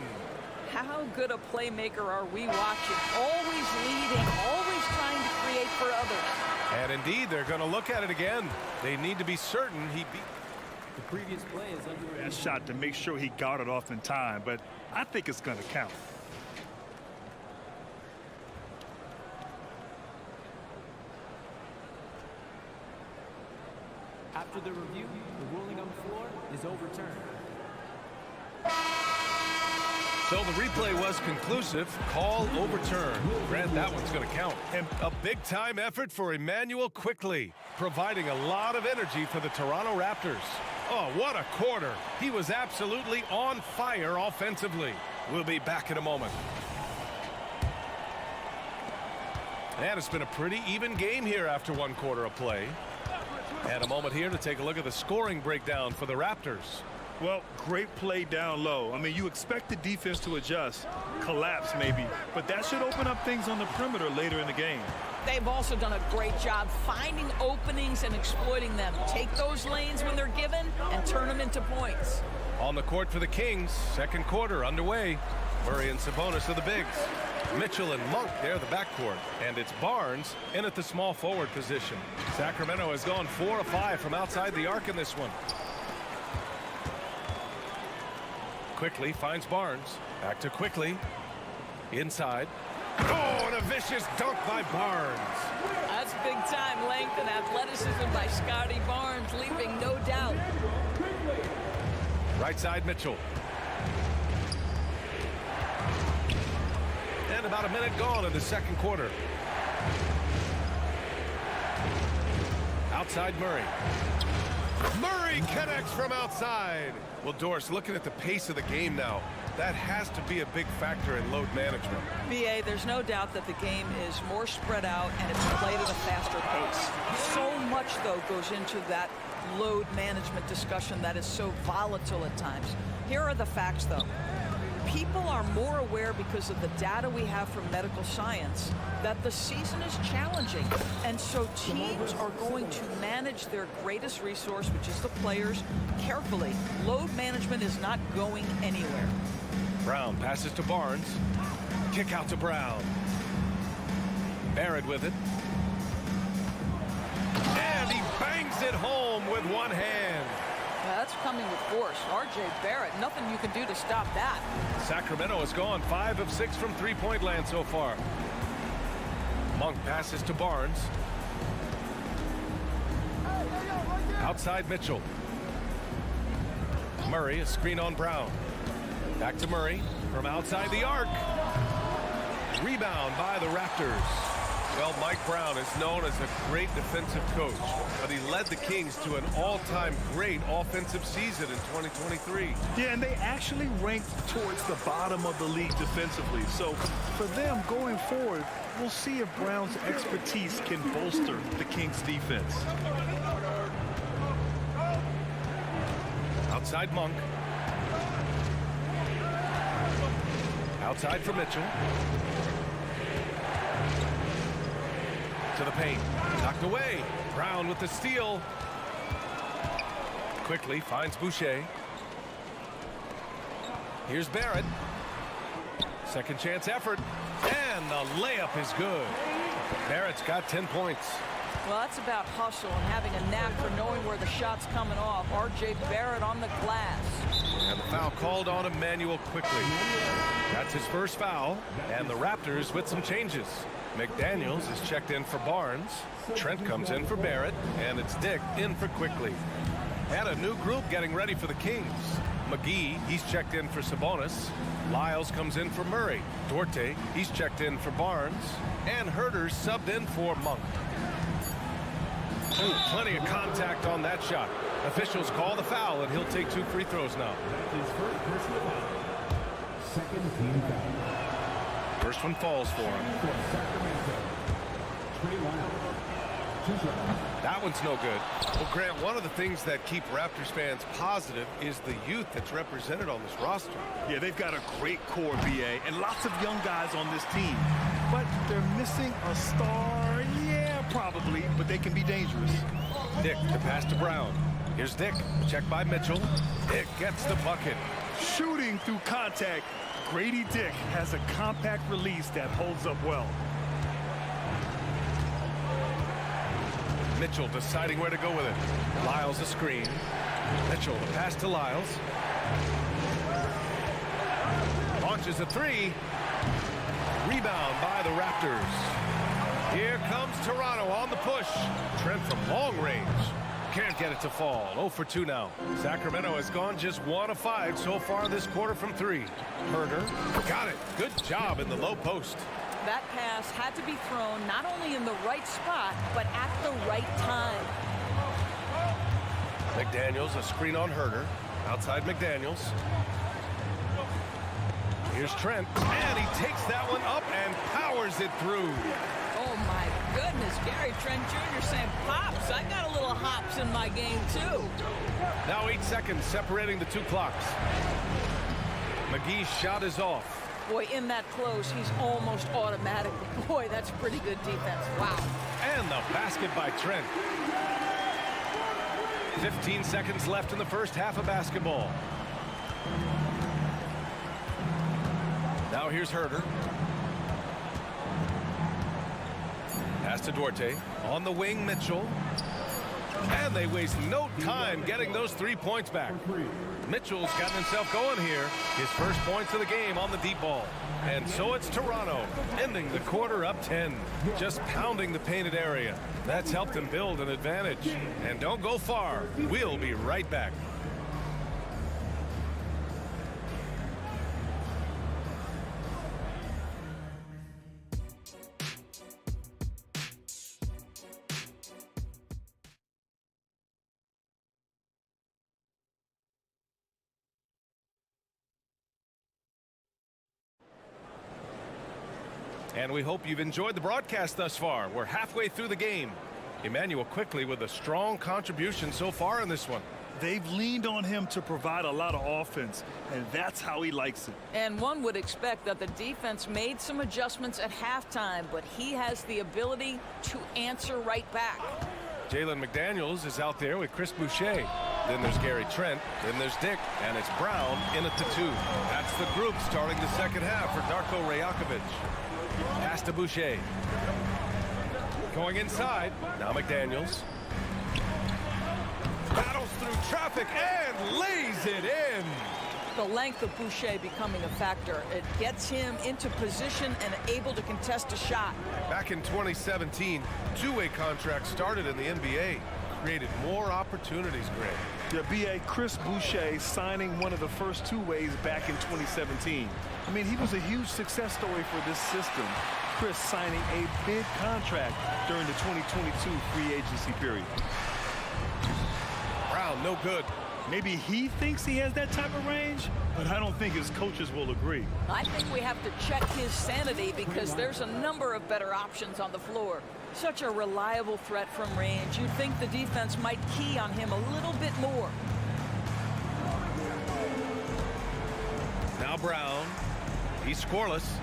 How good a playmaker are we watching? Always leading, always trying to create for others. And indeed, they're going to look at it again. They need to be certain he beat. The previous play is under That shot to make sure he got it off in time, but I think it's going to count. After the review, the ruling on the floor is overturned. So the replay was conclusive. Call overturned. Grant, that one's going to count. And a big-time effort for Emmanuel Quickly, providing a lot of energy for the Toronto Raptors. Oh, what a quarter. He was absolutely on fire offensively. We'll be back in a moment. And it's been a pretty even game here after one quarter of play. And a moment here to take a look at the scoring breakdown for the Raptors. Well, great play down low. I mean, you expect the defense to adjust, collapse maybe, but that should open up things on the perimeter later in the game. They've also done a great job finding openings and exploiting them. Take those lanes when they're given and turn them into points. On the court for the Kings, second quarter underway. Murray and Sabonis are the bigs. Mitchell and Monk, they're the backcourt. And it's Barnes in at the small forward position. Sacramento has gone 4 of 5 from outside the arc in this one. Quickly finds Barnes. Back to Quickly. Inside. Oh, and a vicious dunk by Barnes. That's big-time length and athleticism by Scotty Barnes, leaving no doubt. Right side Mitchell. And about a minute gone in the second quarter. Outside Murray. Murray connects from outside. Well, Doris, looking at the pace of the game now, that has to be a big factor in load management. BA, there's no doubt that the game is more spread out and it's played at a faster pace. So much, though, goes into that load management discussion that is so volatile at times. Here are the facts, though. People are more aware because of the data we have from medical science that the season is challenging. And so teams are going to manage their greatest resource, which is the players, carefully. Load management is not going anywhere. Brown passes to Barnes. Kick out to Brown. Barrett with it. And he bangs it home with one hand. That's coming with force. R.J. Barrett, nothing you can do to stop that. Sacramento has gone 5 of 6 from three-point land so far. Monk passes to Barnes. Outside Mitchell. Murray, a screen on Brown. Back to Murray from outside the arc. Rebound by the Raptors. Well, Mike Brown is known as a great defensive coach, but he led the Kings to an all-time great offensive season in 2023. Yeah, and they actually ranked towards the bottom of the league defensively. So for them going forward, we'll see if Brown's expertise can bolster the Kings defense. Outside Monk. Outside for Mitchell. To the paint. Knocked away. Brown with the steal. Quickly finds Boucher. Here's Barrett. Second chance effort. And the layup is good. Barrett's got 10 points. Well, that's about hustle and having a knack for knowing where the shot's coming off. R.J. Barrett on the glass. And the foul called on Emmanuel quickly. That's his first foul. And the Raptors with some changes. McDaniels is checked in for Barnes. Trent comes in for Barrett. And it's Dick in for Quickly. And a new group getting ready for the Kings. McGee, he's checked in for Sabonis. Lyles comes in for Murray. Duarte, he's checked in for Barnes. And Herter's subbed in for Monk. Ooh, plenty of contact on that shot. Officials call the foul, and he'll take 2 free throws now. Second team foul. First one falls for him. That one's no good. Well, Grant, one of the things that keep Raptors fans positive is the youth that's represented on this roster. Yeah, they've got a great core, BA, and lots of young guys on this team. But they're missing a star. Yeah, probably, but they can be dangerous. Dick, the pass to Brown. Here's Dick, checked by Mitchell. Dick gets the bucket. Shooting through contact, Grady Dick has a compact release that holds up well. Mitchell deciding where to go with it. Lyles a screen. Mitchell, the pass to Lyles. Launches a 3. Rebound by the Raptors. Here comes Toronto on the push. Trent from long range. Can't get it to fall. 0 for 2 now. Sacramento has gone just 1 of 5 so far this quarter from 3. Herter got it. Good job in the low post. That pass had to be thrown not only in the right spot, but at the right time. McDaniels, a screen on Herter. Outside McDaniels. Here's Trent, and he takes that one up and powers it through. Oh, my goodness. Gary Trent Jr. saying, Pops, I got a little hops in my game, too. Now 8 seconds separating the 2 clocks. McGee's shot is off. Boy, in that close, he's almost automatic. Boy, that's pretty good defense. Wow. And the basket by Trent. 15 seconds left in the first half of basketball. Now here's Herter. Pass to Duarte. On the wing, Mitchell. And they waste no time getting those 3 points back. Mitchell's gotten himself going here. His first points of the game on the deep ball. And so it's Toronto, ending the quarter up 10. Just pounding the painted area. That's helped him build an advantage. And don't go far. We'll be right back. And we hope you've enjoyed the broadcast thus far. We're halfway through the game. Emmanuel Quickly with a strong contribution so far in this one. They've leaned on him to provide a lot of offense, and that's how he likes it. And one would expect that the defense made some adjustments at halftime, but he has the ability to answer right back. Jalen McDaniels is out there with Chris Boucher. Then there's Gary Trent. Then there's Dick. And it's Brown in at the 2. That's the group starting the second half for Darko Rajakovic. Pass to Boucher. Going inside. Now McDaniels. Battles through traffic and lays it in. The length of Boucher becoming a factor. It gets him into position and able to contest a shot. Back in 2017, two-way contracts started in the NBA. Created more opportunities, Greg. Yeah, B.A. Chris Boucher signing one of the first two-ways back in 2017. I mean, he was a huge success story for this system. Chris signing a big contract during the 2022 free agency period. Brown, no good. Maybe he thinks he has that type of range, but I don't think his coaches will agree. I think we have to check his sanity because there's a number of better options on the floor. Such a reliable threat from range. You'd think the defense might key on him a little bit more. Now Brown. He's scoreless.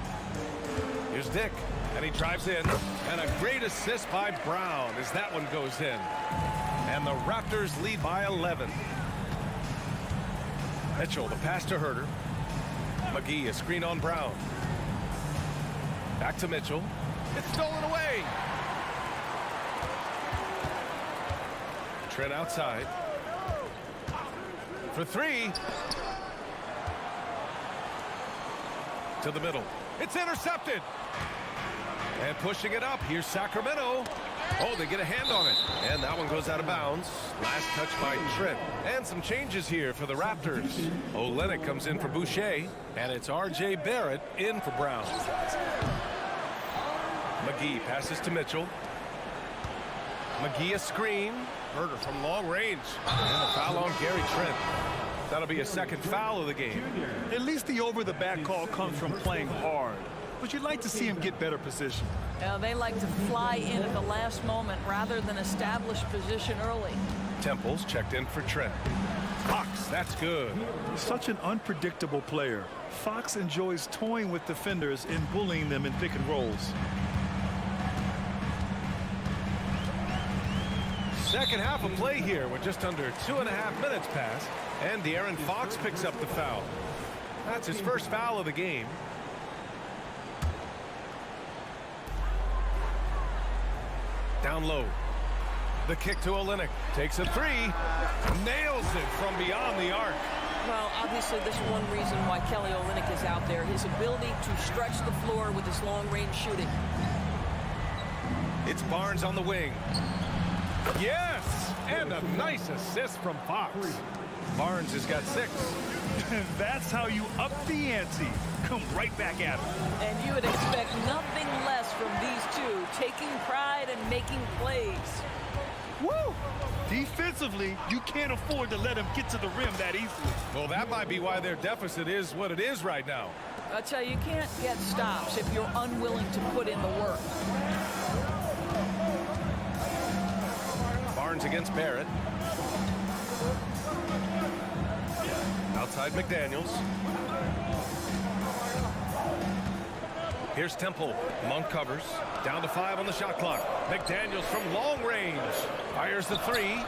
Here's Dick. And he drives in. And a great assist by Brown as that one goes in. And the Raptors lead by 11. Mitchell, the pass to Herter. McGee, a screen on Brown. Back to Mitchell. It's stolen away. Trent outside. For three. To the middle. It's intercepted. And pushing it up. Here's Sacramento. Oh, they get a hand on it. And that one goes out of bounds. Last touch by Trent. And some changes here for the Raptors. Olynyk comes in for Boucher. And it's R.J. Barrett in for Brown. McGee passes to Mitchell. McGee a screen. Herter from long range. And a foul on Gary Trent. That'll be a second foul of the game. At least the over-the-back call comes from playing hard. But you'd like to see him get better position. They like to fly in at the last moment rather than establish position early. Temples checked in for Trent. Fox, that's good. Such an unpredictable player. Fox enjoys toying with defenders and bullying them in pick and rolls. Second half of play here with just under 2.5 minutes passed. And De'Aaron Fox picks up the foul. That's his first foul of the game. Down low. The kick to Olynyk. Takes a three. Nails it from beyond the arc. Well, obviously, this is one reason why Kelly Olynyk is out there. His ability to stretch the floor with his long-range shooting. It's Barnes on the wing. Yes! And a nice assist from Fox. Barnes has got 6. That's how you up the ante. Come right back at him. And you would expect nothing less from these two, taking pride and making plays. Woo! Defensively, you can't afford to let him get to the rim that easily. Well, that might be why their deficit is what it is right now. I tell you, you can't get stops if you're unwilling to put in the work. Barnes against Barrett. Outside McDaniels. Here's Temple. Monk covers. Down to 5 on the shot clock. McDaniels from long range. Fires the 3.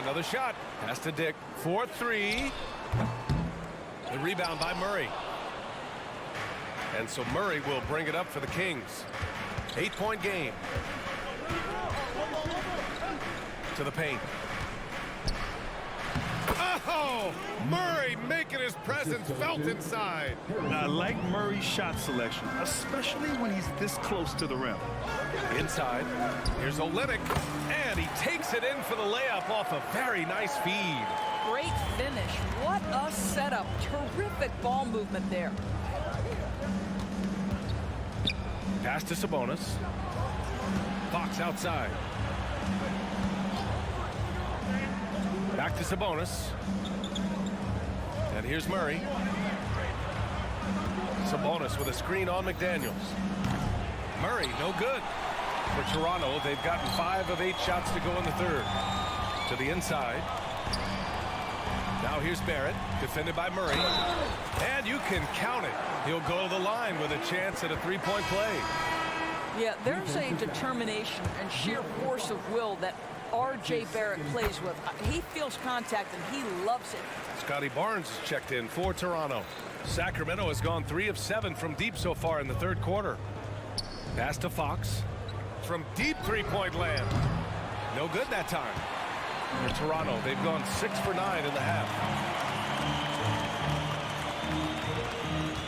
Another shot. Pass to Dick. 4-3. The rebound by Murray. And so Murray will bring it up for the Kings. 8-point game. To the paint. Oh! Murray making his presence felt inside. I like Murray's shot selection, especially when he's this close to the rim. Inside. Here's Olynyk. And he takes it in for the layup off a very nice feed. Great finish. What a setup. Terrific ball movement there. Pass to Sabonis. Fox outside. Back to Sabonis. And here's Murray. Sabonis with a screen on McDaniels. Murray, no good. For Toronto, they've gotten 5 of 8 shots to go in the third. To the inside. Now here's Barrett, defended by Murray. And you can count it. He'll go to the line with a chance at a 3-point play. Yeah, there's a determination and sheer force of will that R.J. Barrett plays with. He feels contact and he loves it. Scotty Barnes is checked in for Toronto. Sacramento has gone 3 of 7 from deep so far in the third quarter. Pass to Fox. From deep 3-point land. No good that time. For Toronto, they've gone 6 for 9 in the half.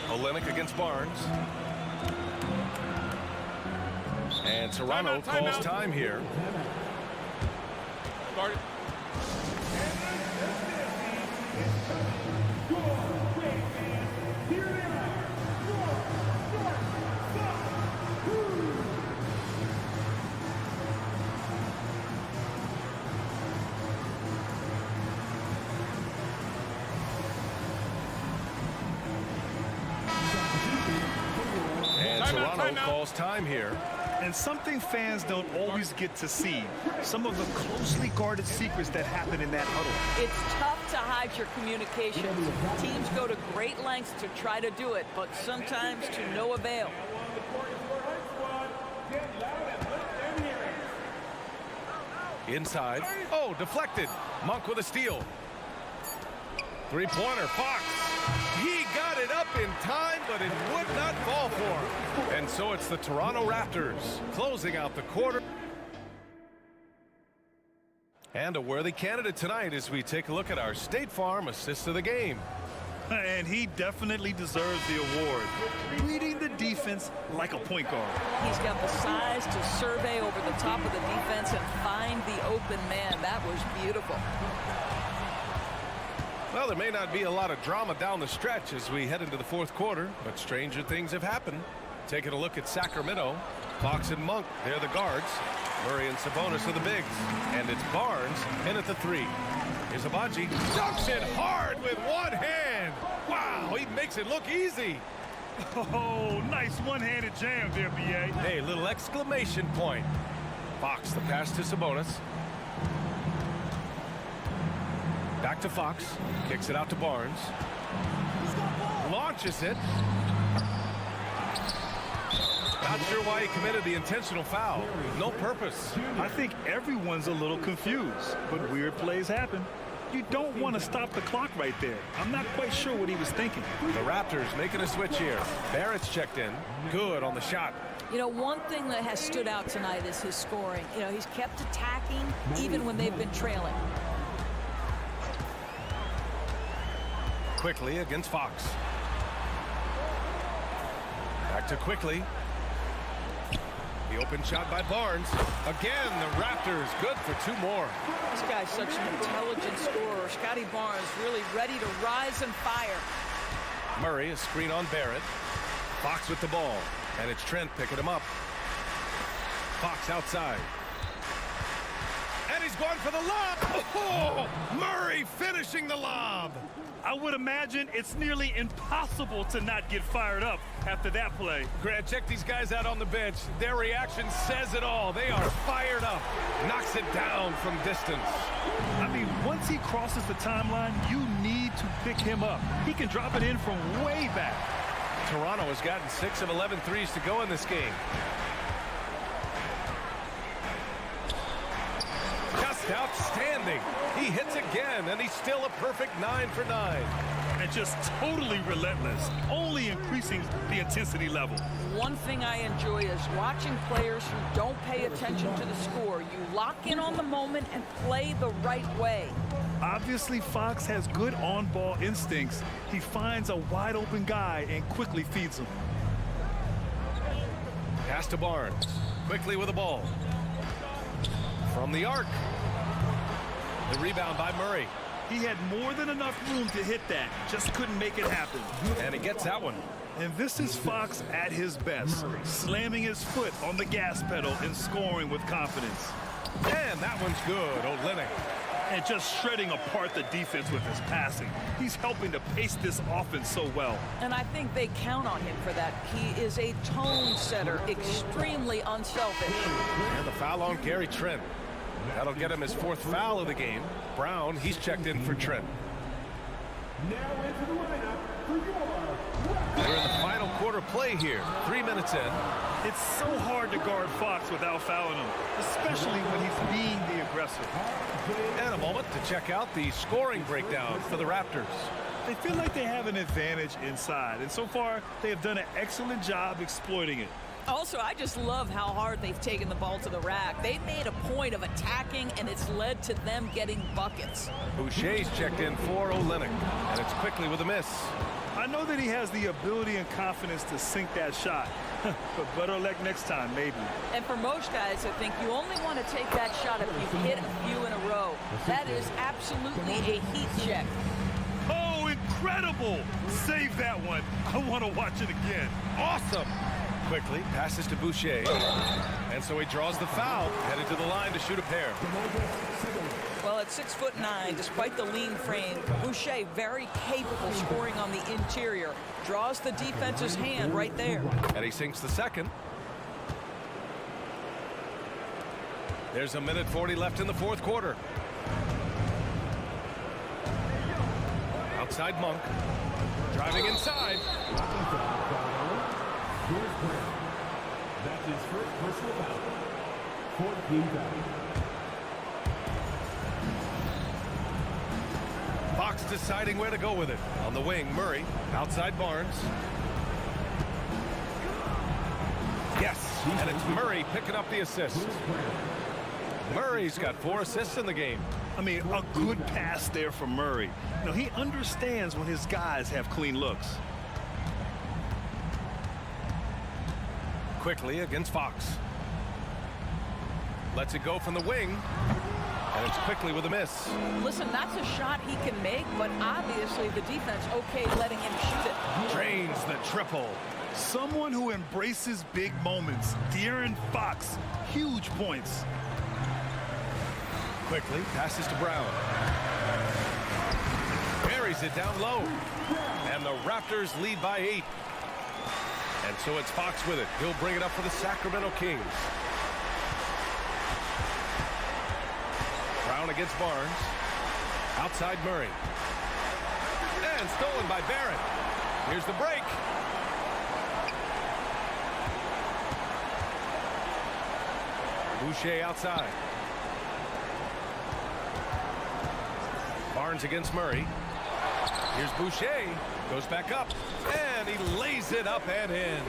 Olynyk against Barnes. And Toronto calls time here. Guard it. And Toronto calls time here. And something fans don't always get to see. Some of the closely guarded secrets that happen in that huddle. It's tough to hide your communications. Teams go to great lengths to try to do it, but sometimes to no avail. Inside. Oh, deflected. Monk with a steal. Three-pointer. Fox. He got it up in time, but it would not fall for him. And so it's the Toronto Raptors closing out the quarter. And a worthy candidate tonight as we take a look at our State Farm assist of the game. And he definitely deserves the award. Reading the defense like a point guard. He's got the size to survey over the top of the defense and find the open man. That was beautiful. Well, there may not be a lot of drama down the stretch as we head into the fourth quarter, but stranger things have happened. Taking a look at Sacramento, Fox and Monk, they're the guards. Murray and Sabonis are the bigs. And it's Barnes in at the three. Here's Abaji. Dunks it hard with one hand. Wow, he makes it look easy. Oh, nice one-handed jam there, B.A. Hey, little exclamation point. Fox, the pass to Sabonis. Back to Fox. Kicks it out to Barnes. Launches it. Not sure why he committed the intentional foul. No purpose. I think everyone's a little confused, but weird plays happen. You don't want to stop the clock right there. I'm not quite sure what he was thinking. The Raptors making a switch here. Barrett's checked in. Good on the shot. You know, one thing that has stood out tonight is his scoring. You know, he's kept attacking even when they've been trailing. Quickly against Fox. Back to Quickly. The open shot by Barnes. Again, the Raptors good for two more. This guy's such an intelligent scorer. Scotty Barnes really ready to rise and fire. Murray, a screen on Barrett. Fox with the ball. And it's Trent picking him up. Fox outside. And he's going for the lob. Oh, Murray finishing the lob. I would imagine it's nearly impossible to not get fired up after that play. Grant, check these guys out on the bench. Their reaction says it all. They are fired up. Knocks it down from distance. I mean, once he crosses the timeline, you need to pick him up. He can drop it in from way back. Toronto has gotten 6 of 11 threes to go in this game. Just outstanding. He hits again, and he's still a perfect 9 for 9. And just totally relentless, only increasing the intensity level. One thing I enjoy is watching players who don't pay attention to the score. You lock in on the moment and play the right way. Obviously, Fox has good on-ball instincts. He finds a wide-open guy and quickly feeds him. Pass to Barnes. Quickly with the ball. From the arc. The rebound by Murray. He had more than enough room to hit that. Just couldn't make it happen. And he gets that one. And this is Fox at his best. Slamming his foot on the gas pedal and scoring with confidence. And that one's good. Olynyk. And just shredding apart the defense with his passing. He's helping to pace this offense so well. And I think they count on him for that. He is a tone setter, extremely unselfish. And the foul on Gary Trent. That'll get him his 4th foul of the game. Brown, he's checked in for Trent. Now into the lineup for your We're in the final quarter play here. 3 minutes in. It's so hard to guard Fox without fouling him, especially when he's being the aggressor. And a moment to check out the scoring breakdown for the Raptors. They feel like they have an advantage inside, and so far they have done an excellent job exploiting it. Also, I just love how hard they've taken the ball to the rack. They've made a point of attacking, and it's led to them getting buckets. Boucher's checked in for Olynyk, and it's quickly with a miss. I know that he has the ability and confidence to sink that shot, but better luck next time, maybe. And for most guys, I think you only want to take that shot if you've hit a few in a row. That is absolutely a heat check. Oh, incredible! Save that one. I want to watch it again. Awesome! Quickly passes to Boucher, and so he draws the foul, headed to the line to shoot a pair. Well, at 6'9", despite the lean frame, Boucher very capable scoring on the interior. Draws the defense's hand right there. And he sinks the second. There's 1:40 left in the fourth quarter. Outside Monk. Driving inside. That's his first personal foul. 14 foul. Fox deciding where to go with it. On the wing, Murray. Outside Barnes. Yes, and it's Murray picking up the assist. Murray's got 4 assists in the game. I mean, a good pass there from Murray. You know, he understands when his guys have clean looks. Quickly against Fox. Lets it go from the wing. And it's quickly with a miss. Listen, that's a shot he can make, but obviously the defense okay letting him shoot it. Drains the triple. Someone who embraces big moments. De'Aaron Fox, huge points. Quickly passes to Brown. Buries it down low. And the Raptors lead by 8. And so it's Fox with it. He'll bring it up for the Sacramento Kings. Brown against Barnes. Outside Murray. And stolen by Barrett. Here's the break. Boucher outside. Barnes against Murray. Here's Boucher. Goes back up. And he lays it up and in.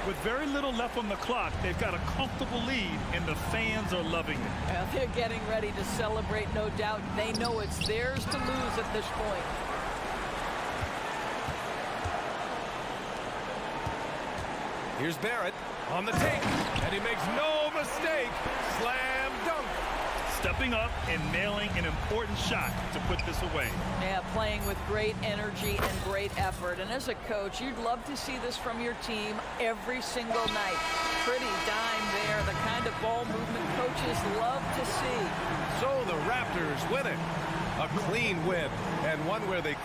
With very little left on the clock, they've got a comfortable lead, and the fans are loving it. Well, they're getting ready to celebrate, no doubt. They know it's theirs to lose at this point. Here's Barrett on the take, and he makes no mistake. Slam dunk. Stepping up and nailing an important shot to put this away. Yeah, playing with great energy and great effort. And as a coach, you'd love to see this from your team every single night. Pretty dime there, the kind of ball movement coaches love to see. So the Raptors win it. A clean win, and one where they...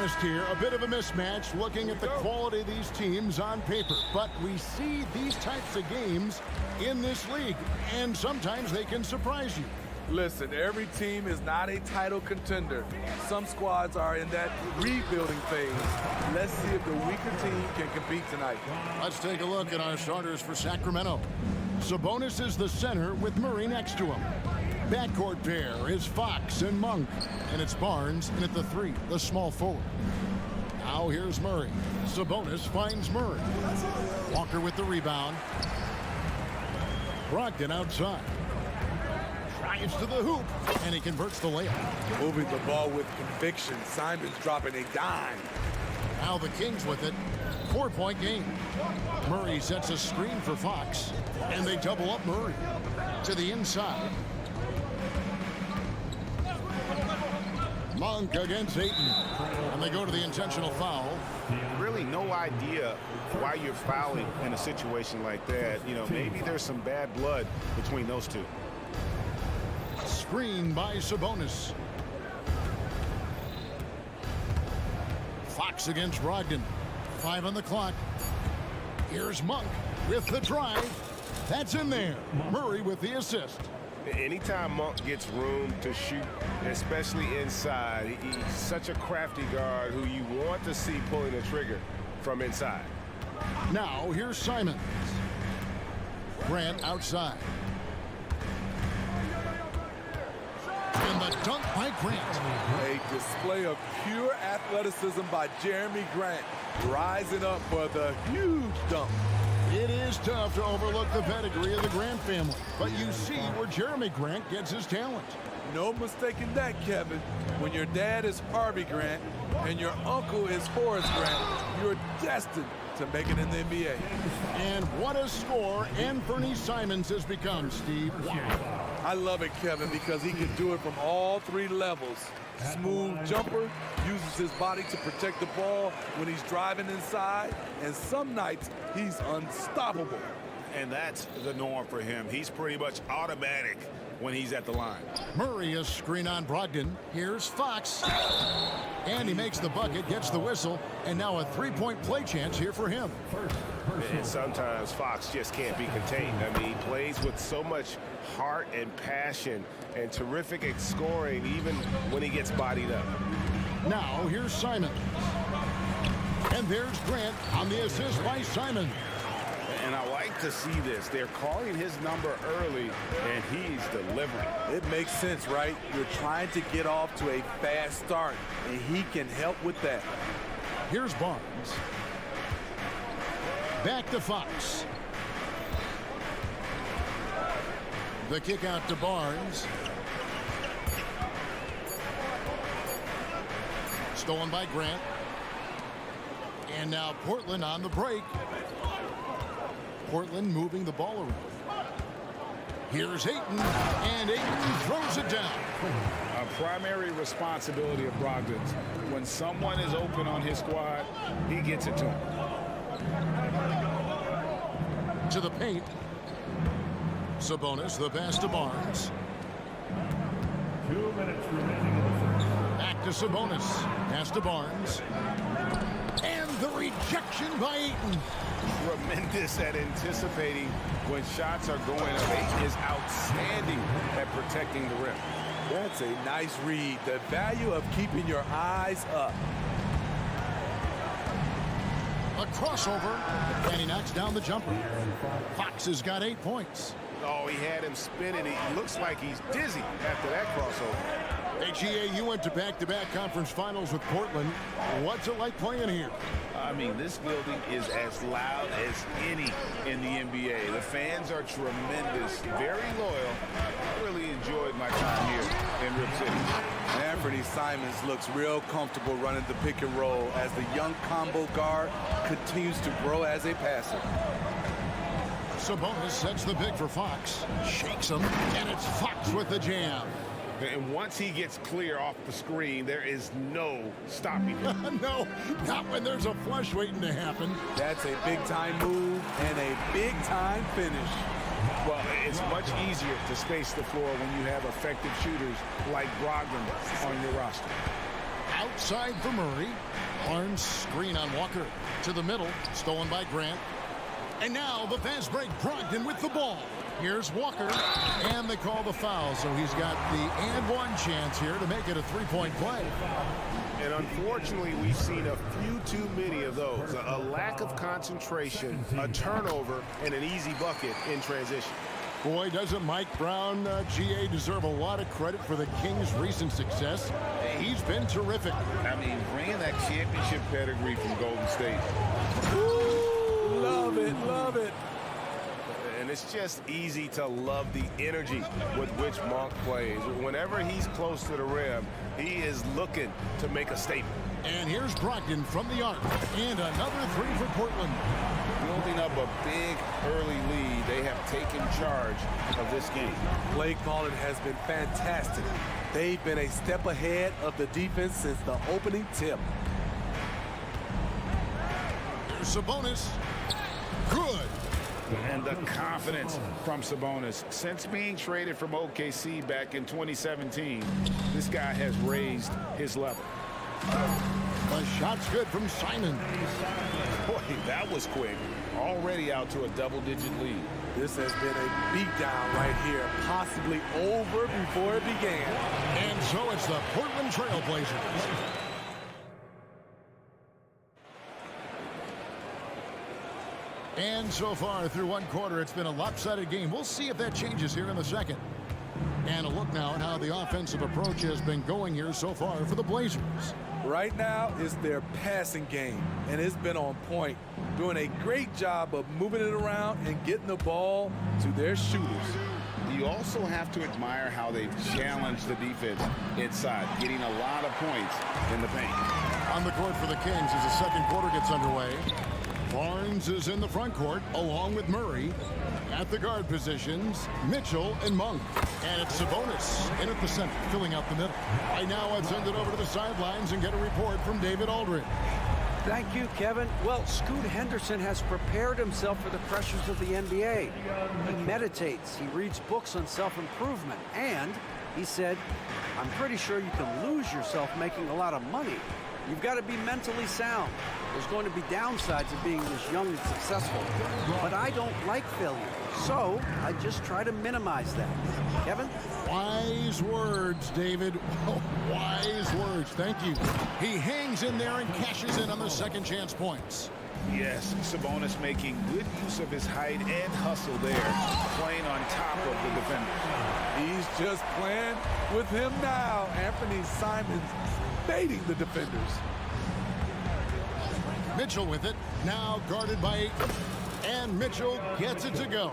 honest here, a bit of a mismatch looking at the quality of these teams on paper. But we see these types of games in this league, and sometimes they can surprise you. Listen, every team is not a title contender. Some squads are in that rebuilding phase. Let's see if the weaker team can compete tonight. Let's take a look at our starters for Sacramento. Sabonis is the center with Murray next to him. Backcourt pair is Fox and Monk, and it's Barnes, and at the 3, the small forward. Now here's Murray. Sabonis finds Murray. Walker with the rebound. Brogdon outside. Drives to the hoop, and he converts the layup. Moving the ball with conviction. Simon's dropping a dime. Now the Kings with it. 4-point game. Murray sets a screen for Fox, and they double up Murray. To the inside. Monk against Ayton, and they go to the intentional foul. Really no idea why you're fouling in a situation like that. You know, maybe there's some bad blood between those two. Screen by Sabonis. Fox against Brogdon. 5 on the clock. Here's Monk with the drive. That's in there. Murray with the assist. Anytime Monk gets room to shoot, especially inside, he's such a crafty guard who you want to see pulling the trigger from inside. Now here's Simons. Grant outside. And the dunk by Grant. A display of pure athleticism by Jeremy Grant, rising up for the huge dunk. It is tough to overlook the pedigree of the Grant family, but you see where Jeremy Grant gets his talent. No mistaking that, Kevin. When your dad is Harvey Grant and your uncle is Horace Grant, you're destined to make it in the NBA. And what a score Anthony Simons has become, Steve. Wow. I love it, Kevin, because he can do it from all 3 levels. Smooth jumper, uses his body to protect the ball when he's driving inside, and some nights he's unstoppable. And that's the norm for him. He's pretty much automatic when he's at the line. Murray is screen on Brogdon. Here's Fox. And he makes the bucket, gets the whistle, and now a 3-point play chance here for him. And sometimes Fox just can't be contained. I mean, he plays with so much heart and passion and terrific at scoring even when he gets bodied up. Now here's Simon. And there's Grant on the assist by Simon. And I like to see this. They're calling his number early, and he's delivering. It makes sense, right? You're trying to get off to a fast start, and he can help with that. Here's Barnes. Back to Fox. The kick out to Barnes. Stolen by Grant. And now Portland on the break. Portland moving the ball around. Here's Ayton, and Ayton throws it down. A primary responsibility of Brogdon's. When someone is open on his squad, he gets it to him. To the paint. Sabonis, the pass to Barnes. 2 minutes remaining in the first. Back to Sabonis. Pass to Barnes. And the rejection by Ayton. Tremendous at anticipating when shots are going up. Ayton is outstanding at protecting the rim. That's a nice read. The value of keeping your eyes up. A crossover, and he knocks down the jumper. Fox has got 8 points. Oh, he had him spinning. He looks like he's dizzy after that crossover. Hey, GA, you went to back-to-back conference finals with Portland. What's it like playing here? I mean, this building is as loud as any in the NBA. The fans are tremendous, very loyal. I really enjoyed my time here in Rip City. Anthony Simons looks real comfortable running the pick and roll as the young combo guard continues to grow as a passer. Sabonis sets the pick for Fox. Shakes him, and it's Fox with the jam. And once he gets clear off the screen, there is no stopping him. No, not when there's a flush waiting to happen. That's a big-time move and a big-time finish. Well, it's much easier to space the floor when you have effective shooters like Brogdon on your roster. Outside for Murray. Barnes screen on Walker. To the middle. Stolen by Grant. And now the fast break. Brogdon with the ball. Here's Walker. And they call the foul. So he's got the and one chance here to make it a three-point play. And unfortunately, we've seen a few too many of those. A lack of concentration, a turnover, and an easy bucket in transition. Boy, doesn't Mike Brown, GA, deserve a lot of credit for the Kings' recent success. He's been terrific. I mean, bringing that championship pedigree from Golden State. Woo! Love it, love it. And it's just easy to love the energy with which Monk plays. Whenever he's close to the rim, he is looking to make a statement. And here's Brogdon from the arc. And another three for Portland. Building up a big early lead, they have taken charge of this game. Play calling has been fantastic. They've been a step ahead of the defense since the opening tip. Here's Sabonis. Good. And the confidence from Sabonis. Since being traded from OKC back in 2017, this guy has raised his level. The shot's good from Simon. Boy, that was quick. Already out to a double-digit lead. This has been a beatdown right here, possibly over before it began. And so it's the Portland Trail Blazers. And so far through one quarter, it's been a lopsided game. We'll see if that changes here in the second. And a look now at how the offensive approach has been going here so far for the Blazers. Right now, it's their passing game, and it's been on point. Doing a great job of moving it around and getting the ball to their shooters. You also have to admire how they've challenged the defense inside, getting a lot of points in the paint. On the court for the Kings as the second quarter gets underway. Barnes is in the front court along with Murray. At the guard positions, Mitchell and Monk. And it's Sabonis in at the center, filling out the middle. Right now, I'd send it over to the sidelines and get a report from David Aldridge. Thank you, Kevin. Well, Scoot Henderson has prepared himself for the pressures of the NBA. He meditates, he reads books on self-improvement, and he said, I'm pretty sure you can lose yourself making a lot of money. You've got to be mentally sound. There's going to be downsides of being this young and successful. But I don't like failure, so I just try to minimize that. Kevin? Wise words, David. Oh, wise words. Thank you. He hangs in there and cashes in on the second chance points. Yes, Sabonis making good use of his height and hustle there, playing on top of the defender. He's just playing with him now. Anthony Simons baiting the defenders. Mitchell with it, now guarded by 8. And Mitchell gets it to go.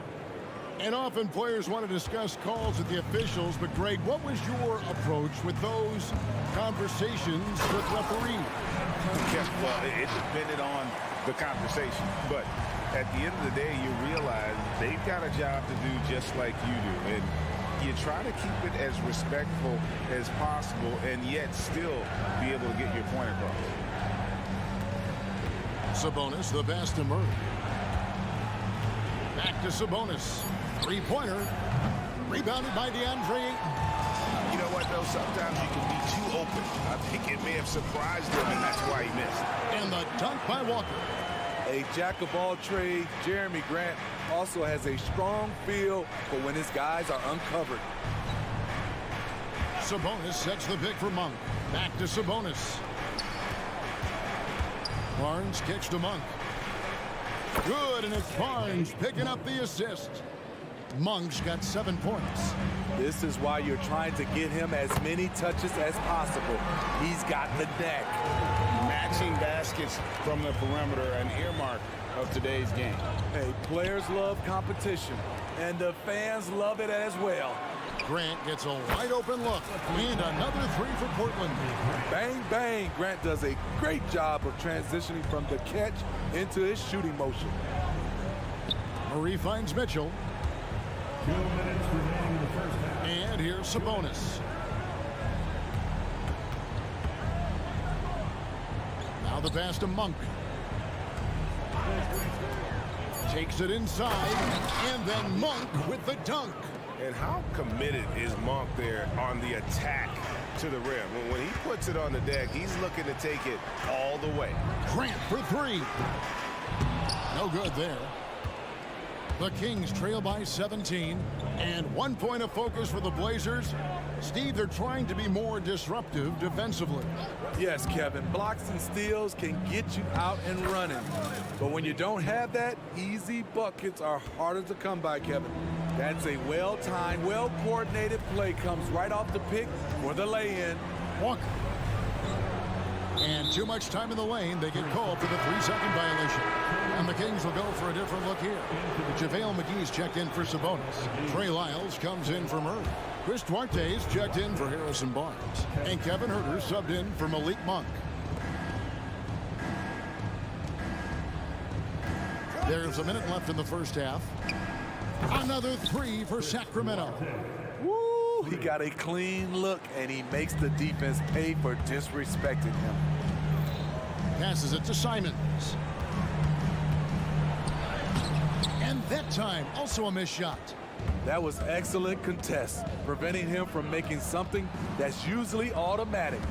And often players want to discuss calls with the officials, but Greg, what was your approach with those conversations with referees? Yes, well, it depended on the conversation, but at the end of the day, you realize they've got a job to do just like you do, and you try to keep it as respectful as possible and yet still be able to get your point across. Sabonis, the pass to Murray. Back to Sabonis. Three-pointer. Rebounded by DeAndre Ayton. You know what, though? Sometimes you can be too open. I think it may have surprised him, and that's why he missed. And the dunk by Walker. A jack-of-all-trades, Jeremy Grant also has a strong feel for when his guys are uncovered. Sabonis sets the pick for Monk. Back to Sabonis. Barnes kicks to Monk. Good, and it's Barnes picking up the assist. Monk's got 7 points. This is why you're trying to get him as many touches as possible. He's got the neck. Matching baskets from the perimeter, an earmark of today's game. Hey, players love competition, and the fans love it as well. Grant gets a wide open look, and another 3 for Portland. Bang, bang. Grant does a great job of transitioning from the catch into his shooting motion. Murray finds Mitchell. 2 minutes remaining in the first half. And here's Sabonis. Now the pass to Monk. Takes it inside, and then Monk with the dunk. And how committed is Monk there on the attack? to the rim. When he puts it on the deck, he's looking to take it all the way. Grant for three. No good there. The Kings trail by 17, and 1 point of focus for the Blazers. Steve, they're trying to be more disruptive defensively. Yes, Kevin, blocks and steals can get you out and running. But when you don't have that, easy buckets are harder to come by, Kevin. That's a well-timed, well-coordinated play, comes right off the pick for the lay-in. Walker. And too much time in the lane. They get called for the 3-second violation. And the Kings will go for a different look here. JaVale McGee's checked in for Sabonis. Trey Lyles comes in for Murray. Chris Duarte's checked in for Harrison Barnes. And Kevin Huerter subbed in for Malik Monk. There's a minute left in the first half. Another three for Sacramento. Woo! He got a clean look, and he makes the defense pay for disrespecting him. Passes it to Simons. And that time, also a missed shot. That was excellent contest, preventing him from making something that's usually automatic.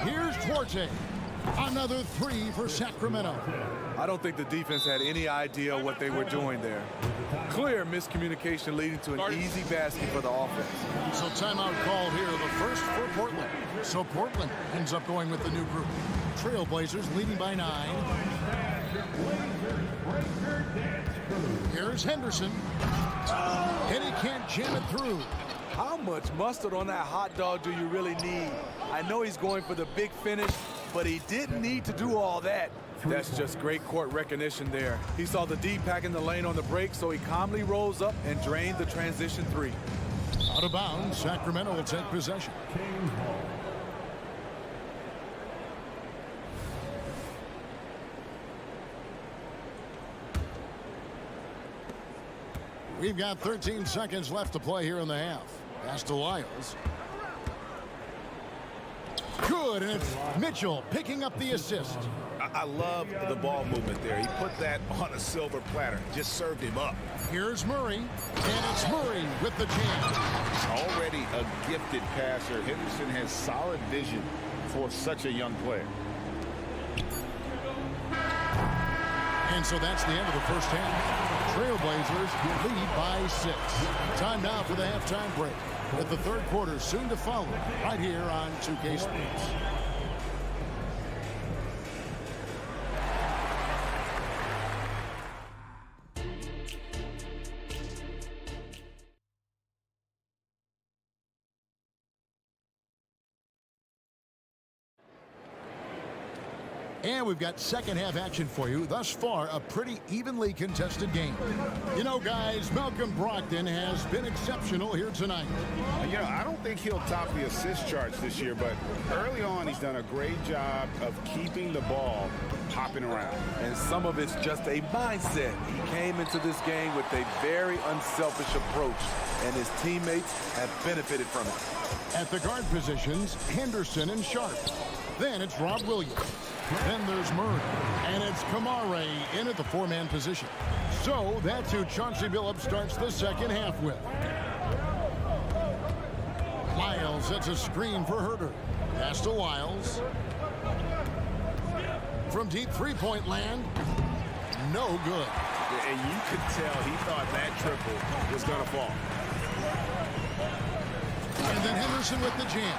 Here's Duarte. Another three for Sacramento. I don't think the defense had any idea what they were doing there. Clear miscommunication leading to an easy basket for the offense. So timeout called here, the first for Portland. So Portland ends up going with the new group. Trailblazers leading by 9. Here's Henderson. And he can't jam it through. How much mustard on that hot dog do you really need? I know he's going for the big finish, but he didn't need to do all that. That's just great court recognition there. He saw the D pack in the lane on the break, so he calmly rose up and drained the transition three. Out of bounds, Sacramento will take possession. We've got 13 seconds left to play here in the half. Pass to Lyles. Good, and it's Mitchell picking up the assist. I love the ball movement there. He put that on a silver platter. Just served him up. Here's Murray, and it's Murray with the jam. Already a gifted passer. Henderson has solid vision for such a young player. And so that's the end of the first half. Trailblazers lead by 6. Time now for the halftime break, with the third quarter soon to follow right here on 2K Sports. And we've got second half action for you. Thus far, a pretty evenly contested game. You know, guys, Malcolm Brogdon has been exceptional here tonight. You know, I don't think he'll top the assist charts this year, but early on, he's done a great job of keeping the ball hopping around. And some of it's just a mindset. He came into this game with a very unselfish approach, and his teammates have benefited from it. At the guard positions, Henderson and Sharp. Then it's Rob Williams. Then there's Murray. And it's Kamare in at the 4-man position. So that's who Chauncey Billups starts the second half with. Lyles sets a screen for Huerter. Pass to Lyles. From deep three-point land. No good. And you could tell he thought that triple was going to fall. And then Henderson with the jam.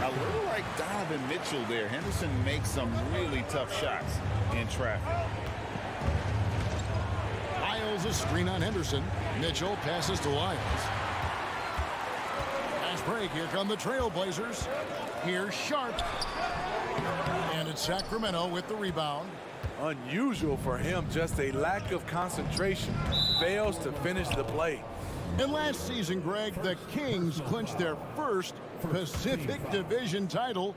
A little like Donovan Mitchell there. Henderson makes some really tough shots in traffic. Lyles a screen on Henderson. Mitchell passes to Lyles. Nice break. Here come the Trailblazers. Here's Sharp. And it's Sacramento with the rebound. Unusual for him, just a lack of concentration. Fails to finish the play. And last season, Greg, the Kings clinched their first Pacific Division title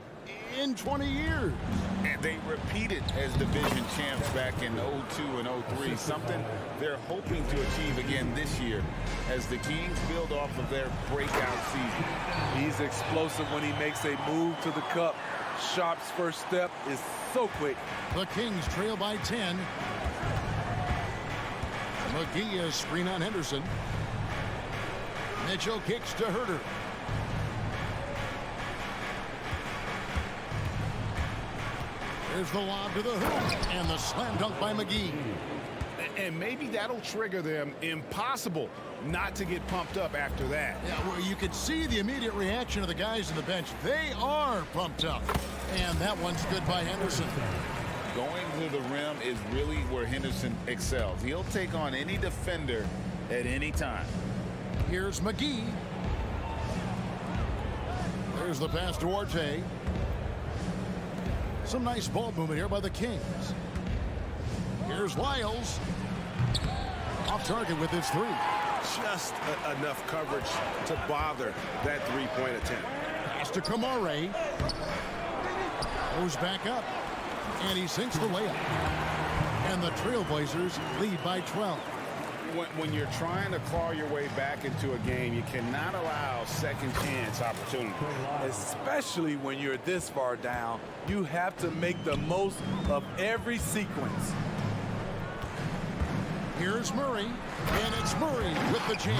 in 20 years. And they repeated as division champs back in 02 and 03, something they're hoping to achieve again this year as the Kings build off of their breakout season. He's explosive when he makes a move to the cup. Sharp's first step is so quick. The Kings trail by 10. McGee is screen on Henderson. Mitchell kicks to Huerter. Here's the lob to the hoop, and the slam dunk by McGee. And maybe that'll trigger them. Impossible not to get pumped up after that. Yeah, well, you could see the immediate reaction of the guys on the bench. They are pumped up. And that one's good by Henderson. Going to the rim is really where Henderson excels. He'll take on any defender at any time. Here's McGee. There's the pass to Arte. Some nice ball movement here by the Kings. Here's Lyles. Off target with his three. Just enough coverage to bother that three-point attempt. Pass to Kamare. Goes back up. And he sinks the layup. And the Trailblazers lead by 12. When you're trying to claw your way back into a game, you cannot allow second chance opportunity. Especially when you're this far down, you have to make the most of every sequence. Here's Murray, and it's Murray with the jam.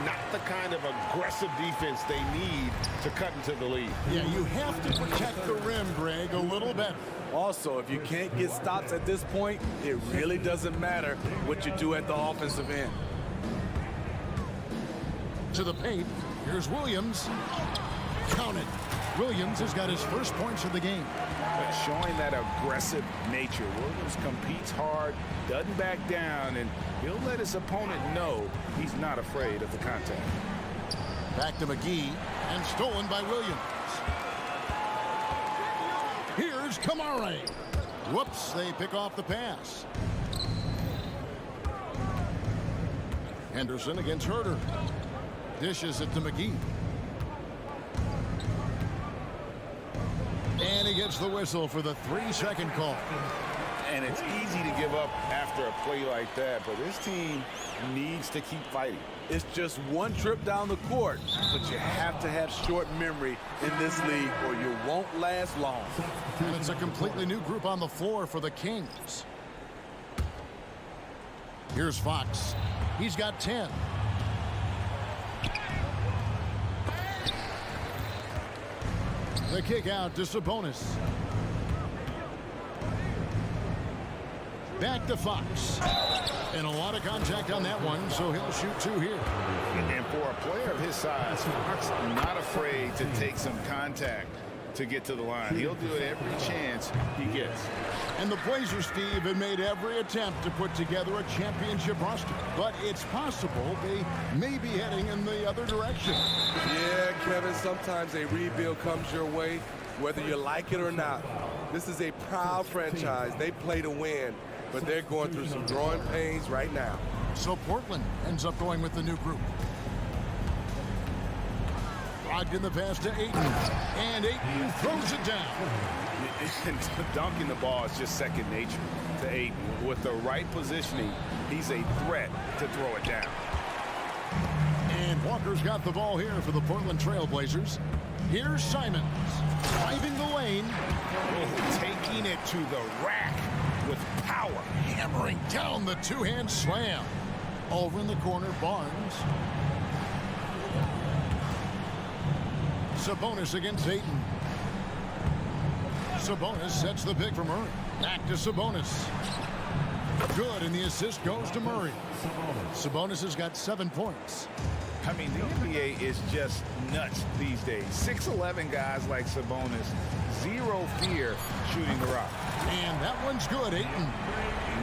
Not the kind of aggressive defense they need to cut into the lead. Yeah, you have to protect the rim, Greg, a little better. Also, if you can't get stops at this point, it really doesn't matter what you do at the offensive end. To the paint, here's Williams. Count it. Williams has got his first points of the game. But showing that aggressive nature, Williams competes hard, doesn't back down, and he'll let his opponent know he's not afraid of the contact. Back to McGee, and stolen by Williams. Here's Kamare. Whoops, they pick off the pass. Henderson against Herter. Dishes it to McGee. And he gets the whistle for the 3-second call. And it's easy to give up after a play like that, but this team needs to keep fighting. It's just one trip down the court, but you have to have short memory in this league or you won't last long. And it's a completely new group on the floor for the Kings. Here's Fox. He's got 10. The kick out to Sabonis. Back to Fox. And a lot of contact on that one, so he'll shoot 2 here. And for a player of his size, Fox not afraid to take some contact to get to the line. He'll do it every chance he gets. And the Blazers, Steve, have made every attempt to put together a championship roster. But it's possible they may be heading in the other direction. Yeah, Kevin, sometimes a rebuild comes your way, whether you like it or not. This is a proud franchise. They play to win, but they're going through some growing pains right now. So Portland ends up going with the new group. Logged in the pass to Ayton. And Ayton throws it down. Dunking the ball is just second nature to Ayton. With the right positioning, he's a threat to throw it down. And Walker's got the ball here for the Portland Trailblazers. Here's Simons. Driving the lane. Oh, taking it to the rack with power. Hammering down the two-hand slam. Over in the corner, Barnes. Sabonis against Ayton. Sabonis sets the pick for Murray. Back to Sabonis. Good, and the assist goes to Murray. Sabonis has got 7 points. I mean, the NBA is just nuts these days. 6'11" guys like Sabonis, zero fear shooting the rock. And that one's good, Ayton.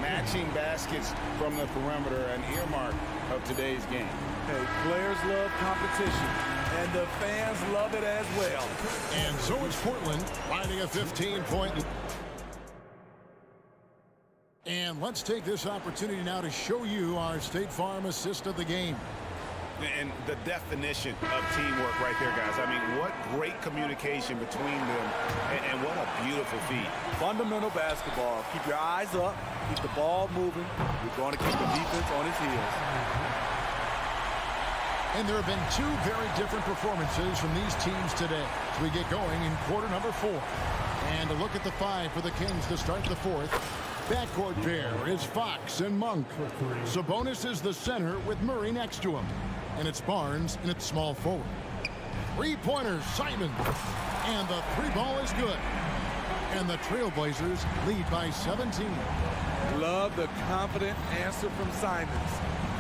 Matching baskets from the perimeter, an earmark of today's game. Hey, players love competition, and the fans love it as well. And so it's Portland finding a 15-point lead. And let's take this opportunity now to show you our State Farm assist of the game. And the definition of teamwork right there, guys. I mean, what great communication between them, and what a beautiful feat. Fundamental basketball. Keep your eyes up. Keep the ball moving. You're going to keep the defense on its heels. And there have been 2 very different performances from these teams today as we get going in quarter number 4. And a look at the 5 for the Kings to start the 4th. Backcourt pair is Fox and Monk. Sabonis is the center with Murray next to him. And it's Barnes and it's small forward. 3-pointers, Simon. And the 3 ball is good. And the Trailblazers lead by 17. Love the confident answer from Simons.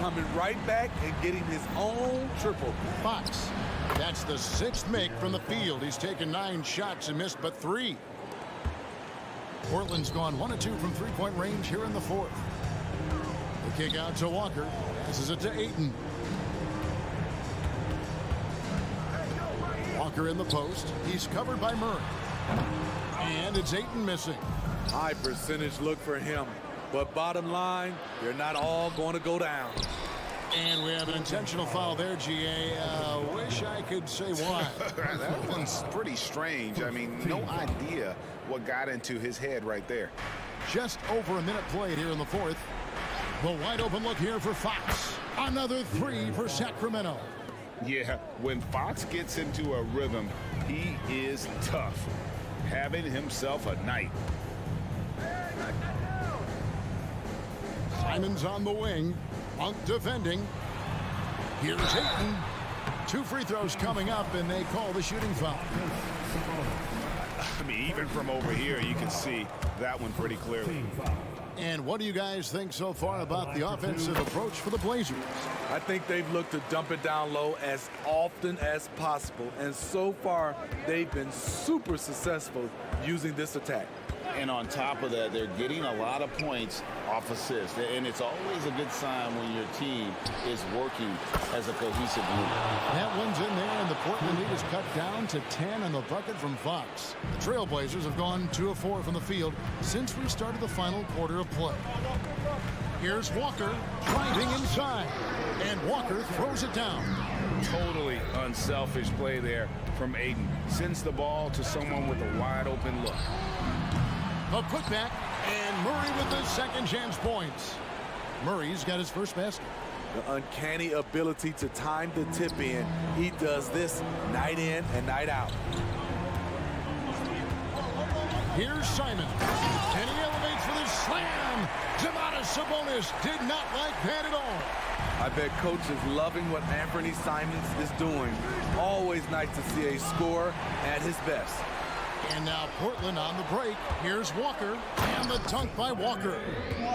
Coming right back and getting his own triple. Fox. That's the 6th make from the field. He's taken 9 shots and missed but 3. Portland's gone 1 of 2 from three-point range here in the 4th. The kick out to Walker. Passes it to Ayton. Walker in the post. He's covered by Murray. And it's Ayton missing. High percentage look for him. But bottom line, they're not all going to go down. And we have an intentional foul there, GA. Wish I could say why. That one's pretty strange. I mean, no idea what got into his head right there. Just over a minute played here in the 4th. The wide open look here for Fox. Another 3 for Sacramento. Yeah, when Fox gets into a rhythm, he is tough. Having himself a night. Simons on the wing. Monk defending. Here's Ayton. 2 free throws coming up, and they call the shooting foul. I mean, even from over here, you can see that one pretty clearly. And what do you guys think so far about the offensive approach for the Blazers? I think they've looked to dump it down low as often as possible. And so far, they've been super successful using this attack. And on top of that, they're getting a lot of points off assists. And it's always a good sign when your team is working as a cohesive group. That one's in there, and the Portland lead is cut down to 10 on the bucket from Fox. The Trailblazers have gone 2 of 4 from the field since we started the final quarter of play. Here's Walker driving inside, and Walker throws it down. Totally unselfish play there from Ayton. Sends the ball to someone with a wide open look. A putback, and Murray with the second chance points. Murray's got his first basket. The uncanny ability to time the tip in. He does this night in and night out. Here's Simon, and he elevates for the slam. Domantas Sabonis did not like that at all. I bet coach is loving what Anthony Simons is doing. Always nice to see a scorer at his best. And now Portland on the break. Here's Walker, and the dunk by Walker.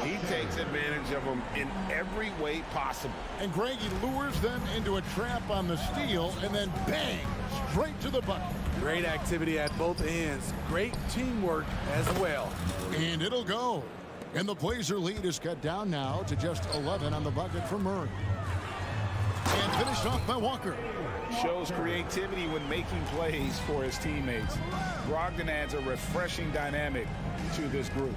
He takes advantage of them in every way possible. And Greg, he lures them into a trap on the steal, and then bang, straight to the bucket. Great activity at both ends. Great teamwork as well. And it'll go. And the Blazer lead is cut down now to just 11 on the bucket for Murray. And finished off by Walker. Shows creativity when making plays for his teammates. Brogdon adds a refreshing dynamic to this group.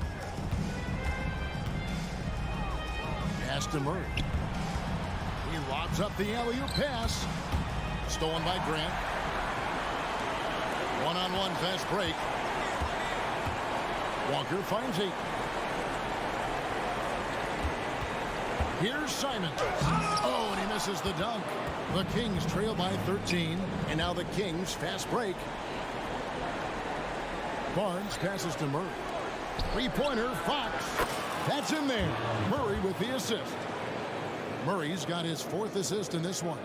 Pass to Murray. He lobs up the alley-oop pass. Stolen by Grant. One-on-one fast break. Walker finds it. Here's Simon. Oh, and he misses the dunk. The Kings trail by 13, and now the Kings fast break. Barnes passes to Murray. Three-pointer, Fox. That's in there. Murray with the assist. Murray's got his 4th assist in this one.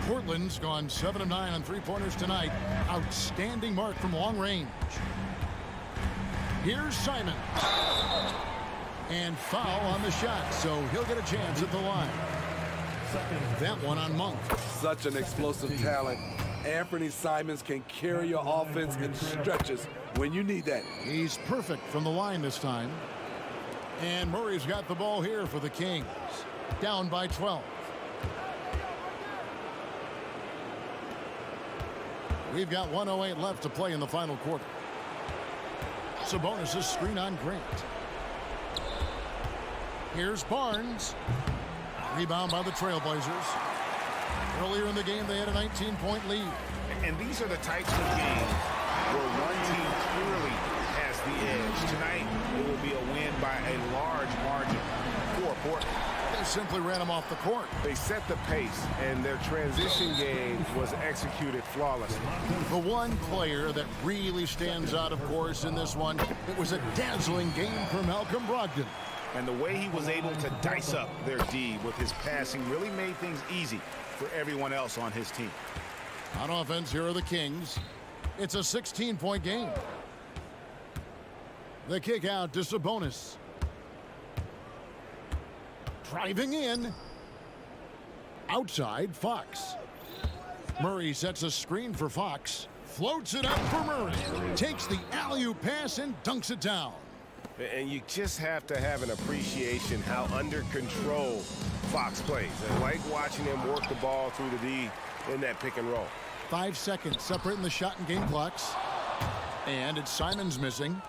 Portland's gone 7 of 9 on three-pointers tonight. Outstanding mark from long range. Here's Simon. And foul on the shot, so he'll get a chance at the line. That one on Monk. Such an explosive talent. Anthony Simons can carry your offense in stretches when you need that. He's perfect from the line this time. And Murray's got the ball here for the Kings. Down by 12. We've got 1:08 left to play in the final quarter. Sabonis' screen on Grant. Here's Barnes. Rebound by the Trailblazers. Earlier in the game, they had a 19-point lead. And these are the types of games where one team clearly has the edge. Tonight, it will be a win by a large margin for Portland. They simply ran them off the court. They set the pace, and their transition game was executed flawlessly. The one player that really stands out, of course, in this one, it was a dazzling game from Malcolm Brogdon. And the way he was able to dice up their D with his passing really made things easy for everyone else on his team. On offense, here are the Kings. It's a 16-point game. The kick out to Sabonis. Driving in. Outside, Fox. Murray sets a screen for Fox. Floats it up for Murray. Takes the alley-oop pass and dunks it down. And you just have to have an appreciation how under control Fox plays. I like watching him work the ball through the D in that pick and roll. 5 seconds separating the shot and game clocks. And it's Simons missing.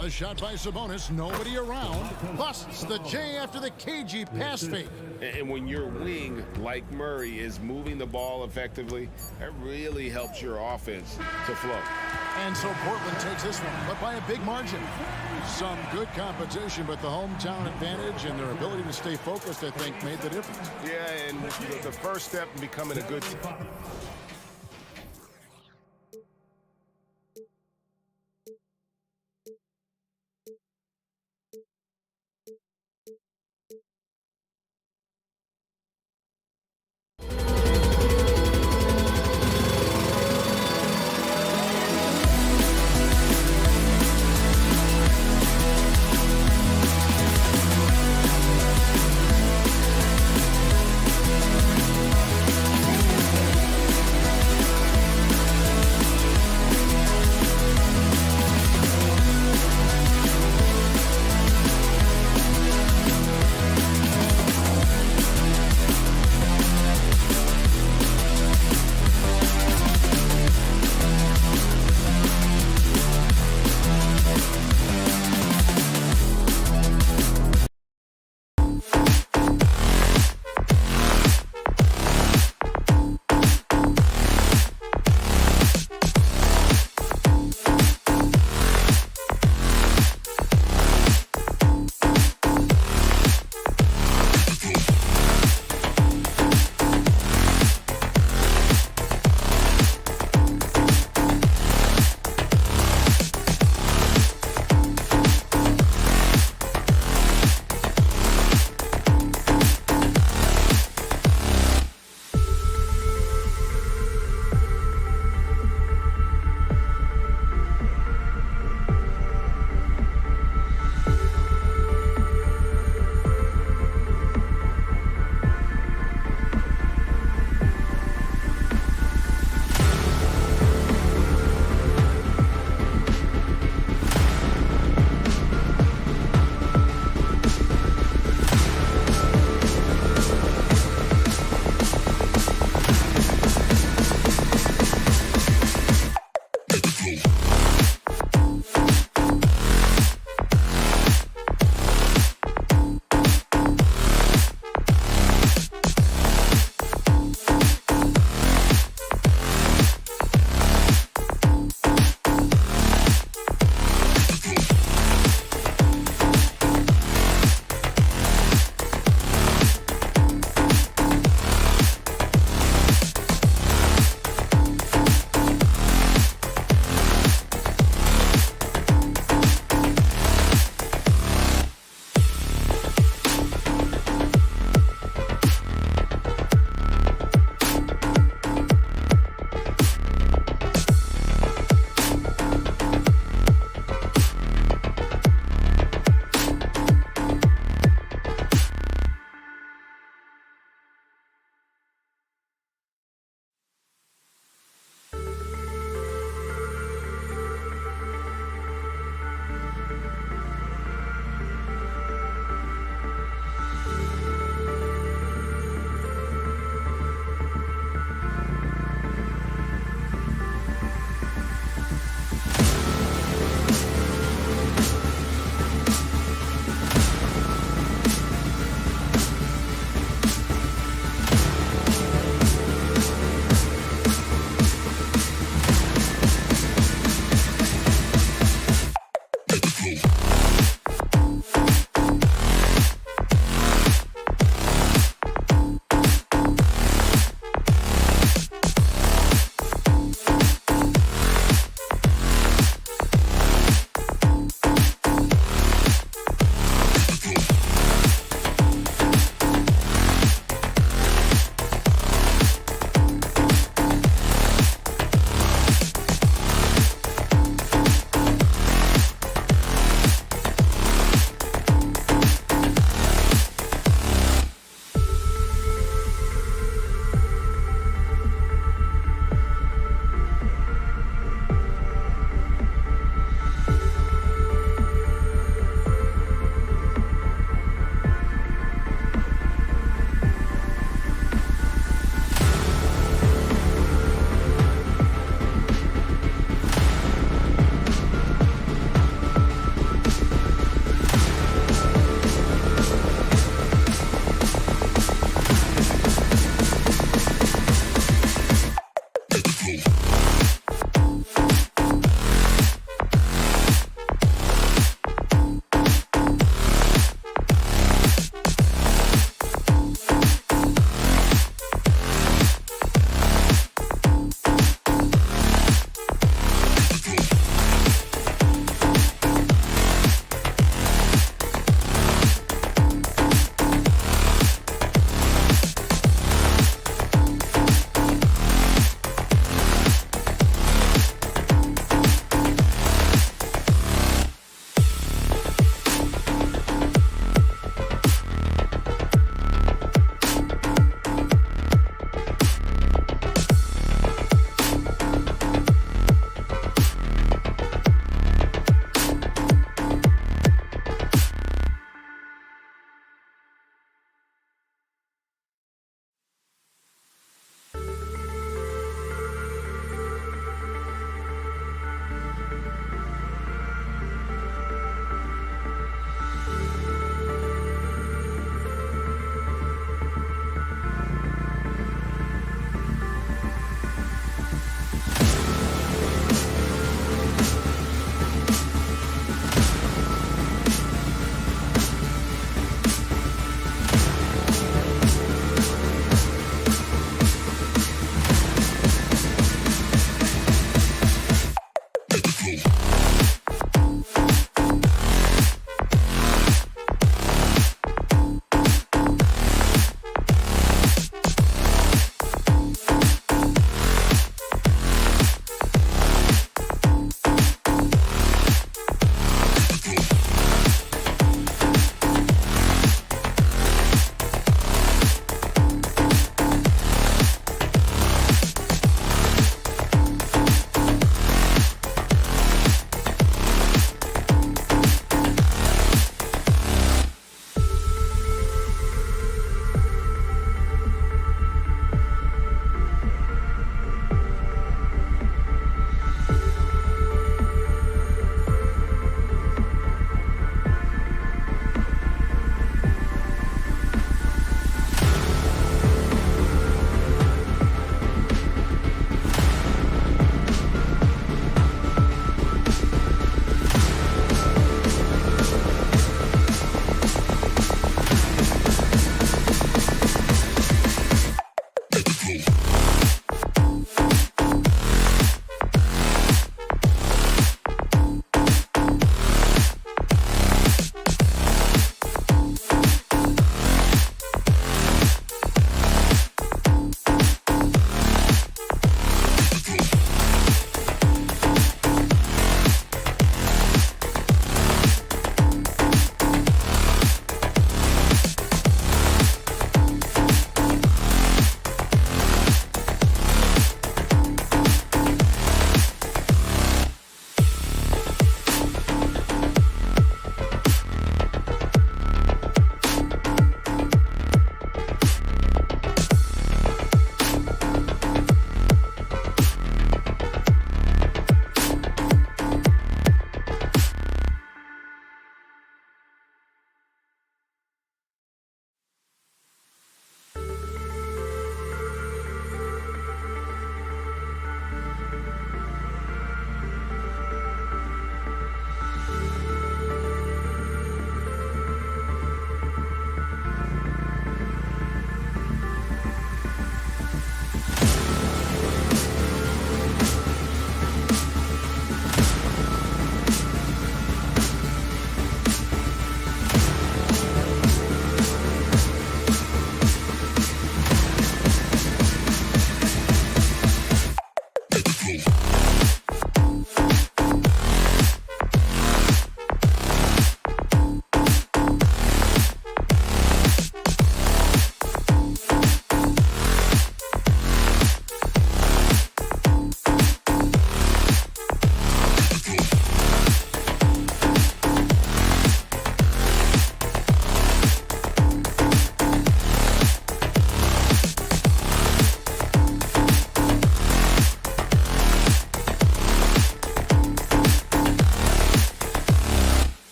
A shot by Sabonis, nobody around. Busts the J after the cagey pass fake. And when your wing, like Murray, is moving the ball effectively, that really helps your offense to flow. And so Portland takes this one, but by a big margin. Some good competition, but the hometown advantage and their ability to stay focused, I think, made the difference. Yeah, and the first step in becoming a good team.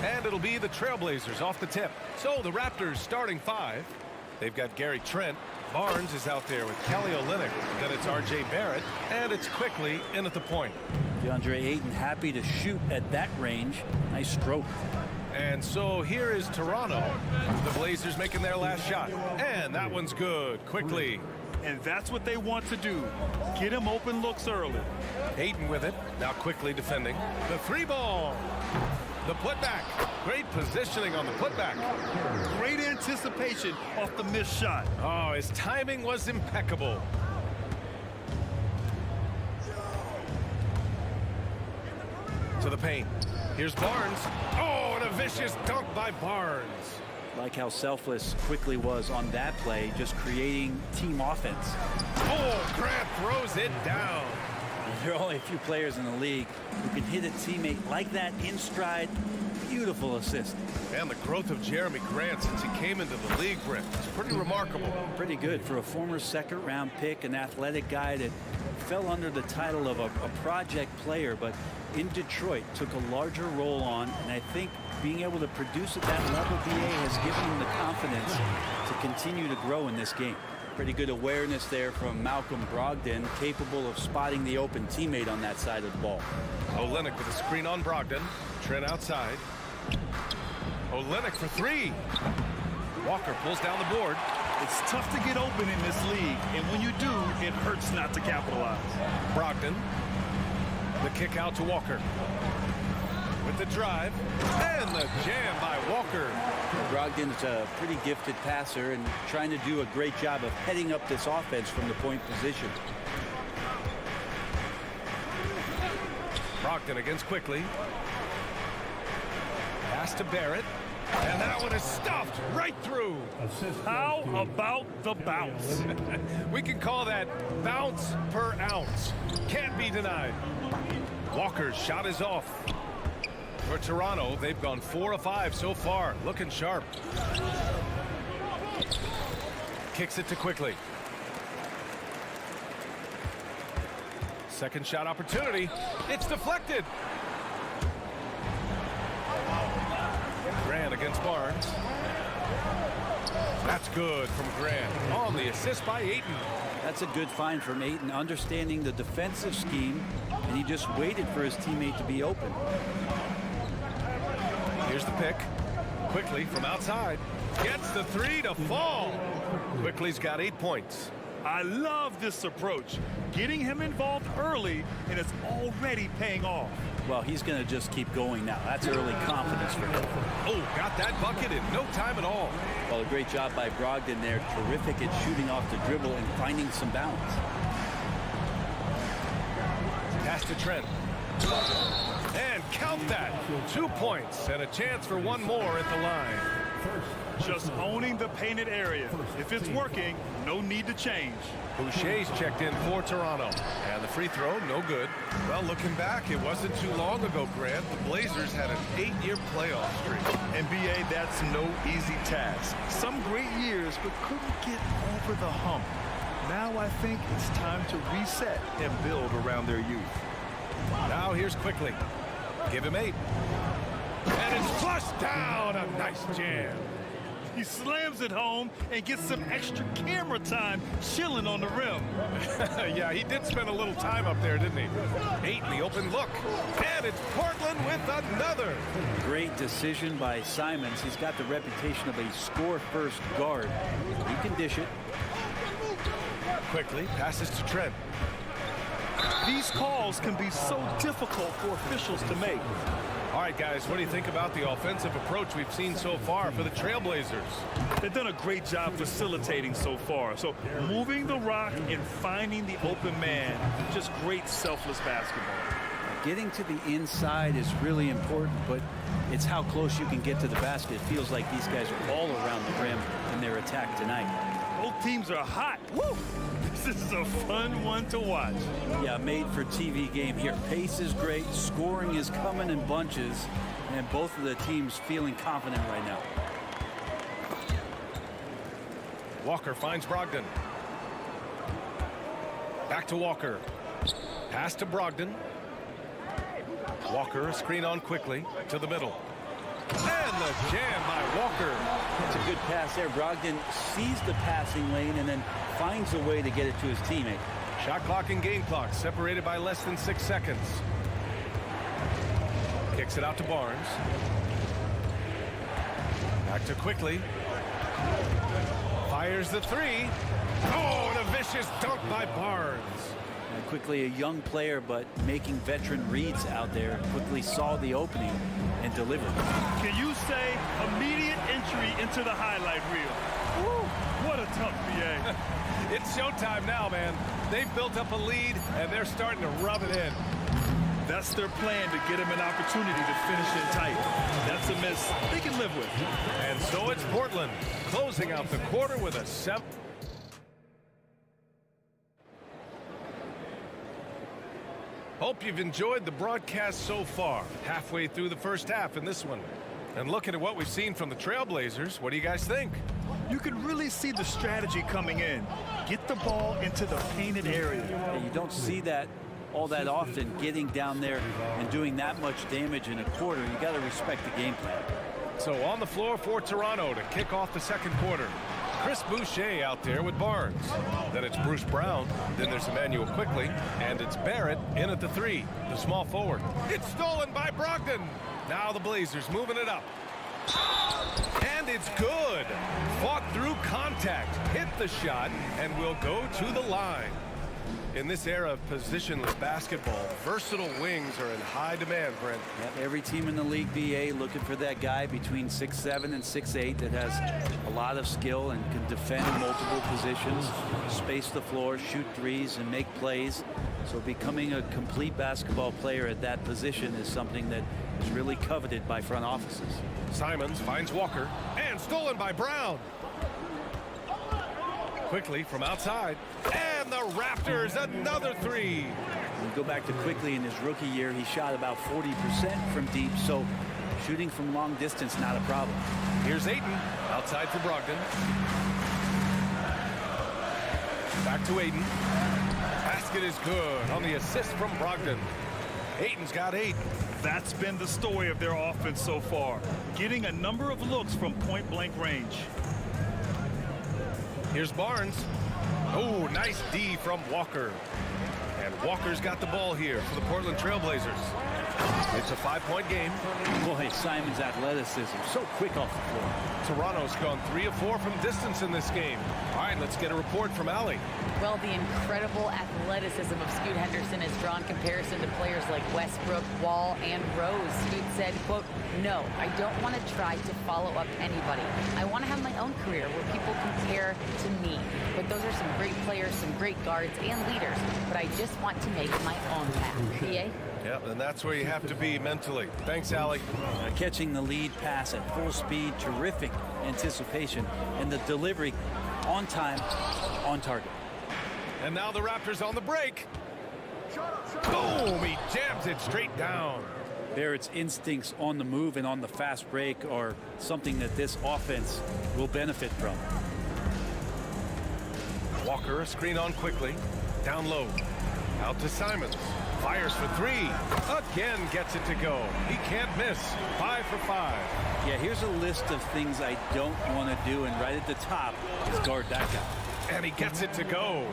And it'll be the Trailblazers off the tip. So the Raptors starting 5. They've got Gary Trent. Barnes is out there with Kelly Olynyk. Then it's R.J. Barrett. And it's quickly in at the point. DeAndre Ayton happy to shoot at that range. Nice stroke. And so here is Toronto. The Blazers making their last shot. And that one's good. Quickly. And that's what they want to do. Get him open looks early. Ayton with it. Now quickly defending. The 3-ball. The putback. Great positioning on the putback. Great anticipation off the missed shot. Oh, his timing was impeccable. To the paint. Here's Barnes. Oh, and a vicious dunk by Barnes. Like how selfless Quickly was on that play, just creating team offense. Oh, Grant throws it down. There are only a few players in the league who can hit a teammate like that in stride. Beautiful assist. And the growth of Jeremy Grant since he came into the league, Brent, it's pretty remarkable. Pretty good for a former second-round pick, an athletic guy that fell under the title of a project player, but in Detroit took a larger role on, and I think being able to produce at that level, BA, has given him the confidence to continue to grow in this game. Pretty good awareness there from Malcolm Brogdon, capable of spotting the open teammate on that side of the ball. Olynyk with a screen on Brogdon. Trent outside. Olynyk for 3. Walker pulls down the board. It's tough to get open in this league, and when you do, it hurts not to capitalize. Brogdon. The kick out to Walker. With the drive. And the jam by Walker. Brogdon's a pretty gifted passer and trying to do a great job of heading up this offense from the point position. Brogdon against Quickly. Pass to Barrett. And that one is stuffed right through. How about the bounce? We can call that bounce per ounce. Can't be denied. Walker's shot is off. For Toronto, they've gone 4 of 5 so far. Looking sharp. Kicks it to Quickly. Second shot opportunity. It's deflected. Grant against Barnes. That's good from Grant. On the assist by Ayton. That's a good find from Ayton, understanding the defensive scheme, and he just waited for his teammate to be open. Here's the pick. Quickly from outside. Gets the 3 to fall. Quickly's got 8 points. I love this approach. Getting him involved early, and it's already paying off. Well, he's going to just keep going now. That's early confidence for him. Oh, got that bucket in no time at all. Well, a great job by Brogdon there. Terrific at shooting off the dribble and finding some balance. Pass to Trent. And count that. 2 points and a chance for one more at the line. Just owning the painted area. If it's working, no need to change. Boucher's checked in for Toronto. And the free throw, no good. Well, looking back, it wasn't too long ago, Grant. The Blazers had an 8-year playoff streak. NBA, that's no easy task. Some great years, but couldn't get over the hump. Now I think it's time to reset and build around their youth. Now here's Quickly. Give him 8. And it's flushed down. A nice jam. He slams it home and gets some extra camera time chilling on the rim. Yeah, he did spend a little time up there, didn't he? 8 in the open look. And it's Portland with another. Great decision by Simons. He's got the reputation of a score-first guard. He can dish it. Quickly passes to Trent. These calls can be so difficult for officials to make. All right, guys, what do you think about the offensive approach we've seen so far for the Trailblazers? They've done a great job facilitating so far. So moving the rock and finding the open man, just great selfless basketball. getting to the inside is really important, but it's how close you can get to the basket. It feels like these guys are all around the rim in their attack tonight. Both teams are hot. Woo! This is a fun one to watch. Yeah, made for TV game here. Pace is great, scoring is coming in bunches, and both of the teams feeling confident right now. Walker finds Brogdon. Back to Walker. Pass to Brogdon. Walker, a screen on quickly to the middle. And the jam by Walker. It's a good pass there. Brogdon sees the passing lane and then finds a way to get it to his teammate. Shot clock and game clock separated by less than 6 seconds. Kicks it out to Barnes. Back to Quickly. Fires the three. Oh, and a vicious dunk by Barnes. And Quickly, a young player, but making veteran reads out there. Quickly saw the opening and delivered. Can you say immediate entry into the highlight reel? Woo! What a tough BA. It's showtime now, man. They've built up a lead, and they're starting to rub it in. That's their plan, to get him an opportunity to finish it tight. That's a miss they can live with. And so it's Portland closing out the quarter with a 7. Hope you've enjoyed the broadcast so far. Halfway through the first half in this one. And looking at what we've seen from the Trailblazers, what do you guys think? You can really see the strategy coming in. Get the ball into the painted area. And you don't see that all that often, getting down there and doing that much damage in a quarter. You got to respect the game plan. So on the floor for Toronto to kick off the second quarter. Chris Boucher out there with Barnes. Then it's Bruce Brown. Then there's Emmanuel Quickly. And it's Barrett in at the 3, the small forward. It's stolen by Brogdon. Now the Blazers moving it up. And it's good. Fought through contact. Hit the shot and will go to the line. In this era of positionless basketball, versatile wings are in high demand, Brent. Yep, every team in the league, BA, looking for that guy between 6'7" and 6'8" that has a lot of skill and can defend multiple positions, space the floor, shoot threes, and make plays. So becoming a complete basketball player at that position is something that is really coveted by front offices. Simons finds Walker, and stolen by Brown. Quickly from outside, and the Raptors another 3. You go back to Quickly in his rookie year, he shot about 40% from deep, so shooting from long distance, not a problem. Here's Ayton, outside for Brogdon. Back to Ayton. Basket is good on the assist from Brogdon. Ayton's got 8. That's been the story of their offense so far, getting a number of looks from point-blank range. Here's Barnes. Oh, nice D from Walker. And Walker's got the ball here for the Portland Trailblazers. It's a 5-point game. Boy, Simon's athleticism, so quick off the floor. Toronto's gone 3 of 4 from distance in this game. All right, let's get a report from Allie. Well, the incredible athleticism of Scoot Henderson has drawn comparison to players like Westbrook, Wall, and Rose. Scoot said, quote, "No, I don't want to try to follow up anybody. I want to have my own career where people compare to me. But those are some great players, some great guards, and leaders. But I just want to make my own path." BA? Yep, and that's where you have to be mentally. Thanks, Allie. Catching the lead pass at full speed, terrific anticipation, and the delivery on time, on target. And now the Raptors on the break. Boom! He jams it straight down. Barrett's instincts on the move and on the fast break are something that this offense will benefit from. Walker, a screen on Quickly. Down low. Out to Simons. Fires for 3. Again gets it to go. He can't miss. 5 for 5. Yeah, here's a list of things I don't want to do, and right at the top is guard that guy. And he gets it to go.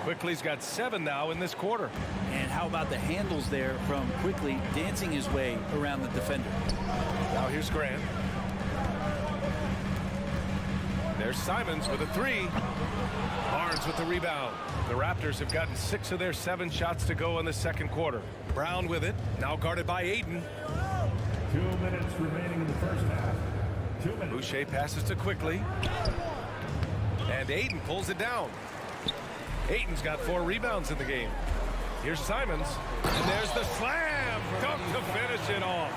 Quickly's got 7 now in this quarter. And how about the handles there from Quickly dancing his way around the defender. Now here's Grant. There's Simons with a 3. Barnes with the rebound. The Raptors have gotten 6 of their 7 shots to go in the second quarter. Brown with it, now guarded by Ayton. 2 minutes remaining in the first half. 2 minutes. Boucher passes to Quickly. And Ayton pulls it down. Ayton's got 4 rebounds in the game. Here's Simons, and there's the slam dunk to finish it off.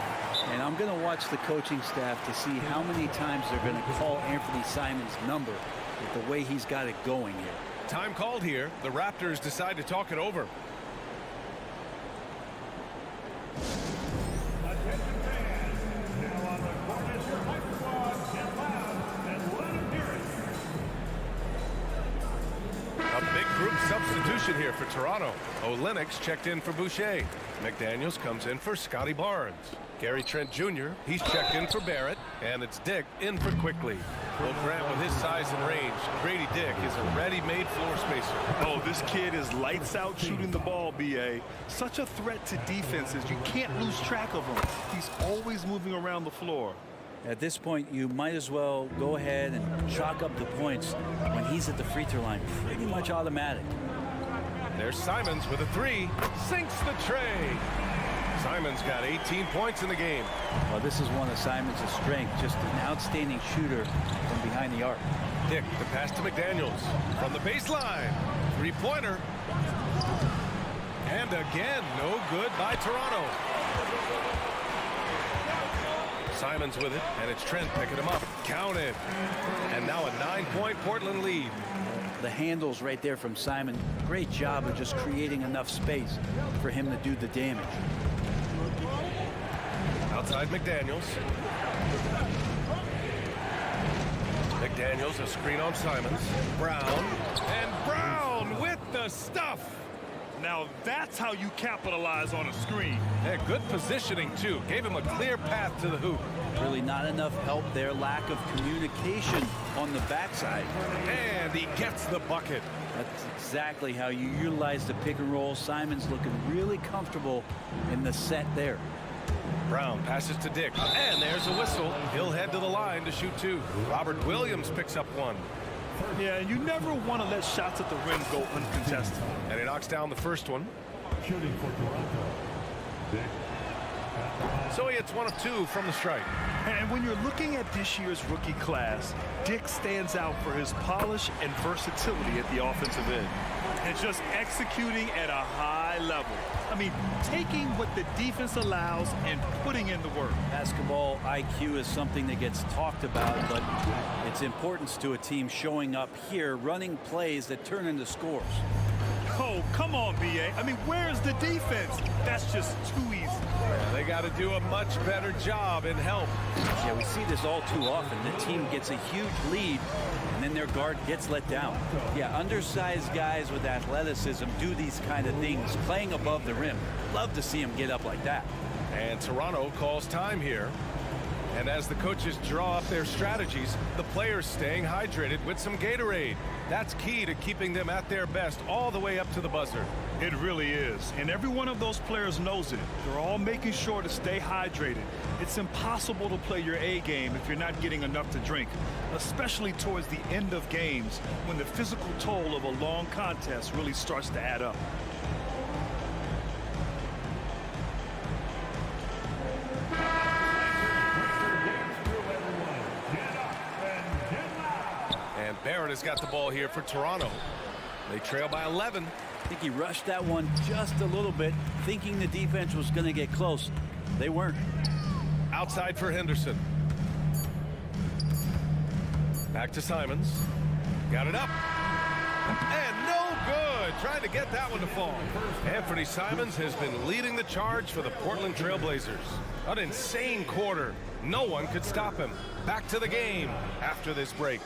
And I'm going to watch the coaching staff to see how many times they're going to call Anthony Simons' number with the way he's got it going here. Time called here. The Raptors decide to talk it over. A big group substitution here for Toronto. Olenek's checked in for Boucher. McDaniels comes in for Scotty Barnes. Gary Trent Jr., he's checked in for Barrett. And it's Dick in for Quickly. Well, Grant, with his size and range, Grady Dick is a ready-made floor spacer. Oh, this kid is lights out shooting the ball, B.A. Such a threat to defenses. You can't lose track of him. He's always moving around the floor. At this point, you might as well go ahead and chalk up the points when he's at the free throw line. Pretty much automatic. There's Simons with a three. Sinks the tray. Simons got 18 points in the game. Well, this is one of Simons' strengths. Just an outstanding shooter from behind the arc. Dick, the pass to McDaniels. From the baseline. Three-pointer. And again, no good by Toronto. Simons with it, and it's Trent picking him up. Counted. And now a 9-point Portland lead. The handles right there from Simon. Great job of just creating enough space for him to do the damage. Outside McDaniels. McDaniels, a screen on Simons. Brown. And Brown with the stuff. Now that's how you capitalize on a screen. Yeah, good positioning, too. Gave him a clear path to the hoop. Really not enough help there. Lack of communication on the backside. And he gets the bucket. That's exactly how you utilize the pick and roll. Simons looking really comfortable in the set there. Brown passes to Dick. And there's a whistle. He'll head to the line to shoot two. Robert Williams picks up one. Yeah, you never want to let shots at the rim go uncontested. And he knocks down the first one. Shooting for Toronto. Dick. So he hits one of two from the stripe. And when you're looking at this year's rookie class, Dick stands out for his polish and versatility at the offensive end. And just executing at a high level. I mean, taking what the defense allows and putting in the work. Basketball IQ is something that gets talked about, but its importance to a team showing up here, running plays that turn into scores. Oh, come on, B.A. I mean, where's the defense? That's just too easy. Yeah, they got to do a much better job in help. Yeah, we see this all too often. The team gets a huge lead, and then their guard gets let down. Yeah, undersized guys with athleticism do these kind of things, playing above the rim. Love to see them get up like that. And Toronto calls time here. And as the coaches draw up their strategies, the players staying hydrated with some Gatorade. That's key to keeping them at their best all the way up to the buzzer. It really is. And every one of those players knows it. They're all making sure to stay hydrated. It's impossible to play your A game if you're not getting enough to drink, especially towards the end of games when the physical toll of a long contest really starts to add up. Barrett has got the ball here for Toronto. They trail by 11. I think he rushed that one just a little bit, thinking the defense was going to get close. They weren't. Outside for Henderson. Back to Simons. Got it up. And no good. Trying to get that one to fall. Anthony Simons has been leading the charge for the Portland Trail Blazers. An insane quarter. No one could stop him. Back to the game after this break.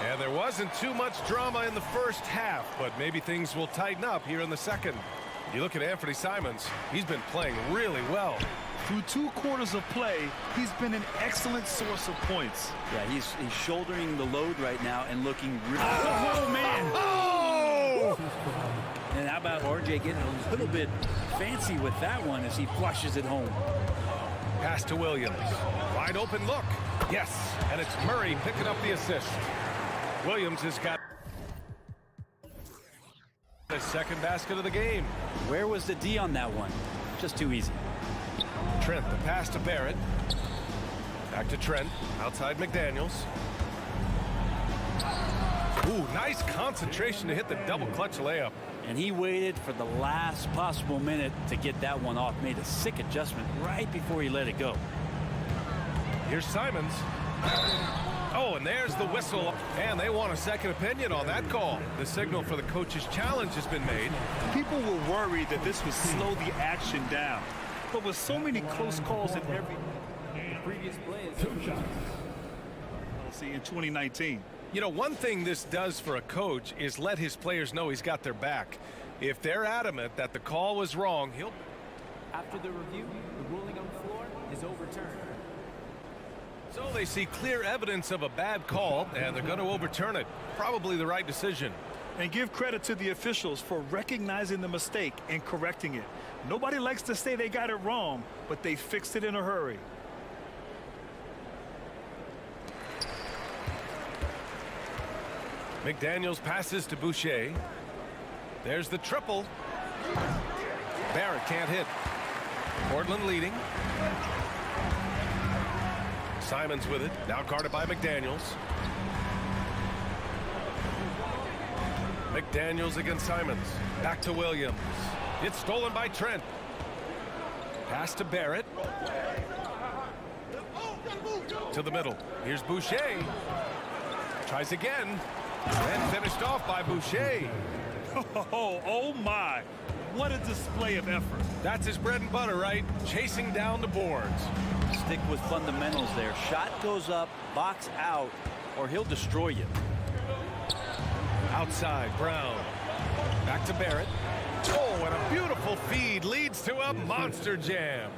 And there wasn't too much drama in the first half, but maybe things will tighten up here in the second. You look at Anthony Simons, he's been playing really well. Through 2 quarters of play, he's been an excellent source of points. Yeah, he's shouldering the load right now and looking really Oh, man! Oh! And how about RJ getting a little bit fancy with that one as he flushes it home. Pass to Williams. Wide open look. Yes, and it's Murray picking up the assist. Williams has got the second basket of the game. Where was the D on that one? Just too easy. Trent, the pass to Barrett. Back to Trent. Outside McDaniels. Ooh, nice concentration to hit the double clutch layup. And he waited for the last possible minute to get that one off. Made a sick adjustment right before he let it go. Here's Simons. Oh, and there's the whistle. And they want a second opinion on that call. The signal for the coach's challenge has been made. People were worried that this would slow the action down. But with so many close calls in every Previous play is see in 2019. You know, one thing this does for a coach is let his players know he's got their back. If they're adamant that the call was wrong, he'll... After the review, the ruling on the floor is overturned. So they see clear evidence of a bad call, and they're going to overturn it. Probably the right decision. And give credit to the officials for recognizing the mistake and correcting it. Nobody likes to say they got it wrong, but they fixed it in a hurry. McDaniels passes to Boucher. There's the triple. Barrett can't hit. Portland leading. Simons with it. Now guarded by McDaniels. McDaniels against Simons. Back to Williams. It's stolen by Trent. Pass to Barrett. To the middle. Here's Boucher. Tries again. And finished off by Boucher. Oh my. What a display of effort. That's his bread and butter, right? Chasing down the boards. Stick with fundamentals there. Shot goes up, box out, or he'll destroy you. Outside, Brown. Back to Barrett. Oh, and a beautiful feed leads to a monster jam.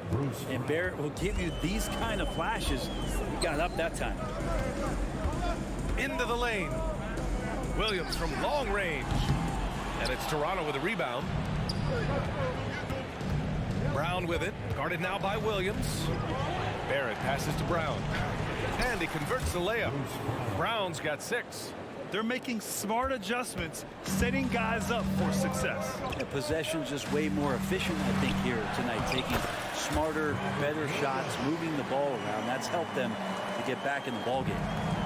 And Barrett will give you these kind of flashes. He got up that time. Into the lane. Williams from long range. And it's Toronto with a rebound. Brown with it. Guarded now by Williams. Barrett passes to Brown. And he converts the layup. Brown's got 6. They're making smart adjustments, setting guys up for success. The possession's just way more efficient, I think, here tonight. Taking smarter, better shots, moving the ball around. That's helped them to get back in the ballgame.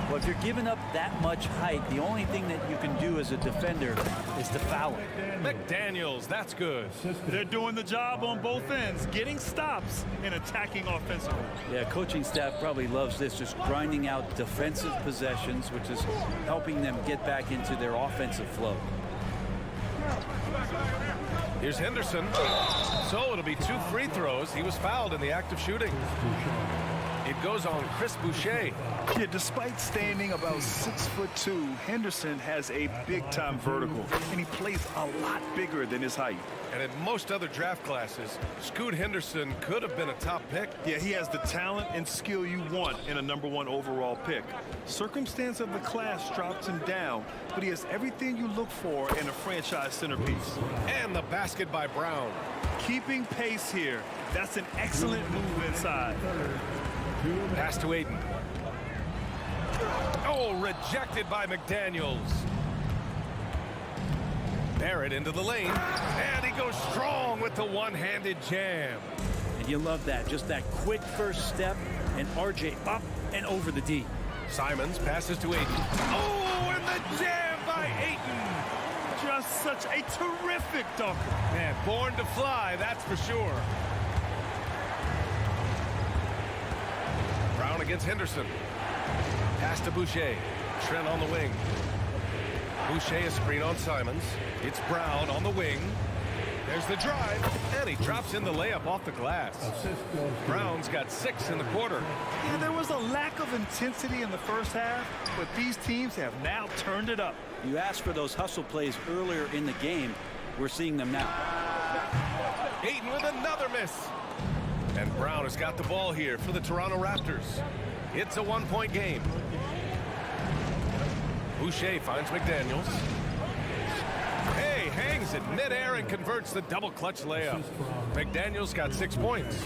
Well, if you're giving up that much height, the only thing that you can do as a defender is to foul it. McDaniels, that's good. They're doing the job on both ends, getting stops and attacking offensively. Yeah, coaching staff probably loves this, just grinding out defensive possessions, which is helping them get back into their offensive flow. Here's Henderson. So it'll be 2 free throws. He was fouled in the act of shooting. It goes on Chris Boucher. Yeah, despite standing about 6'2", Henderson has a big-time vertical, and he plays a lot bigger than his height. And in most other draft classes, Scoot Henderson could have been a top pick. Yeah, he has the talent and skill you want in a #1 overall pick. Circumstance of the class drops him down, but he has everything you look for in a franchise centerpiece. And the basket by Brown. Keeping pace here. That's an excellent move inside. Pass to Aiden. Oh, rejected by McDaniels. Barrett into the lane. And he goes strong with the one-handed jam. And you love that. Just that quick first step, and RJ up and over the D. Simons passes to Aiden. Oh, and the jam by Aiden. Just such a terrific dunker. Man, born to fly, that's for sure. Brown against Henderson. Pass to Boucher. Trent on the wing. Boucher a screen on Simons. It's Brown on the wing. There's the drive, and he drops in the layup off the glass. Brown's got 6 in the quarter. Yeah, there was a lack of intensity in the first half, but these teams have now turned it up. You asked for those hustle plays earlier in the game. We're seeing them now. Aiden with another miss. And Brown has got the ball here for the Toronto Raptors. It's a 1-point game. Boucher finds McDaniels. Hey, hangs it midair and converts the double clutch layup. McDaniels got 6 points.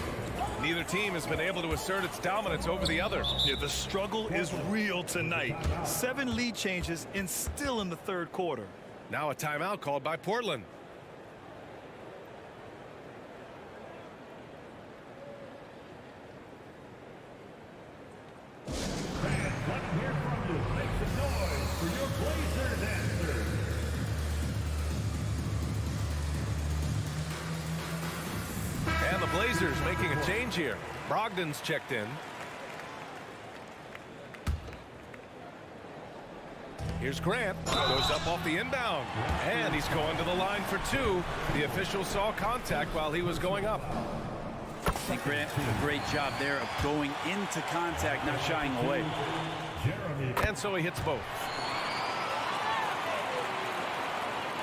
Neither team has been able to assert its dominance over the other. Yeah, the struggle is real tonight. 7 lead changes and still in the third quarter. Now a timeout called by Portland. And the Blazers making a change here. Brogdon's checked in. Here's Grant. Goes up off the inbound. And he's going to the line for 2. The official saw contact while he was going up. And Grant did a great job there of going into contact, not shying away. And so he hits both.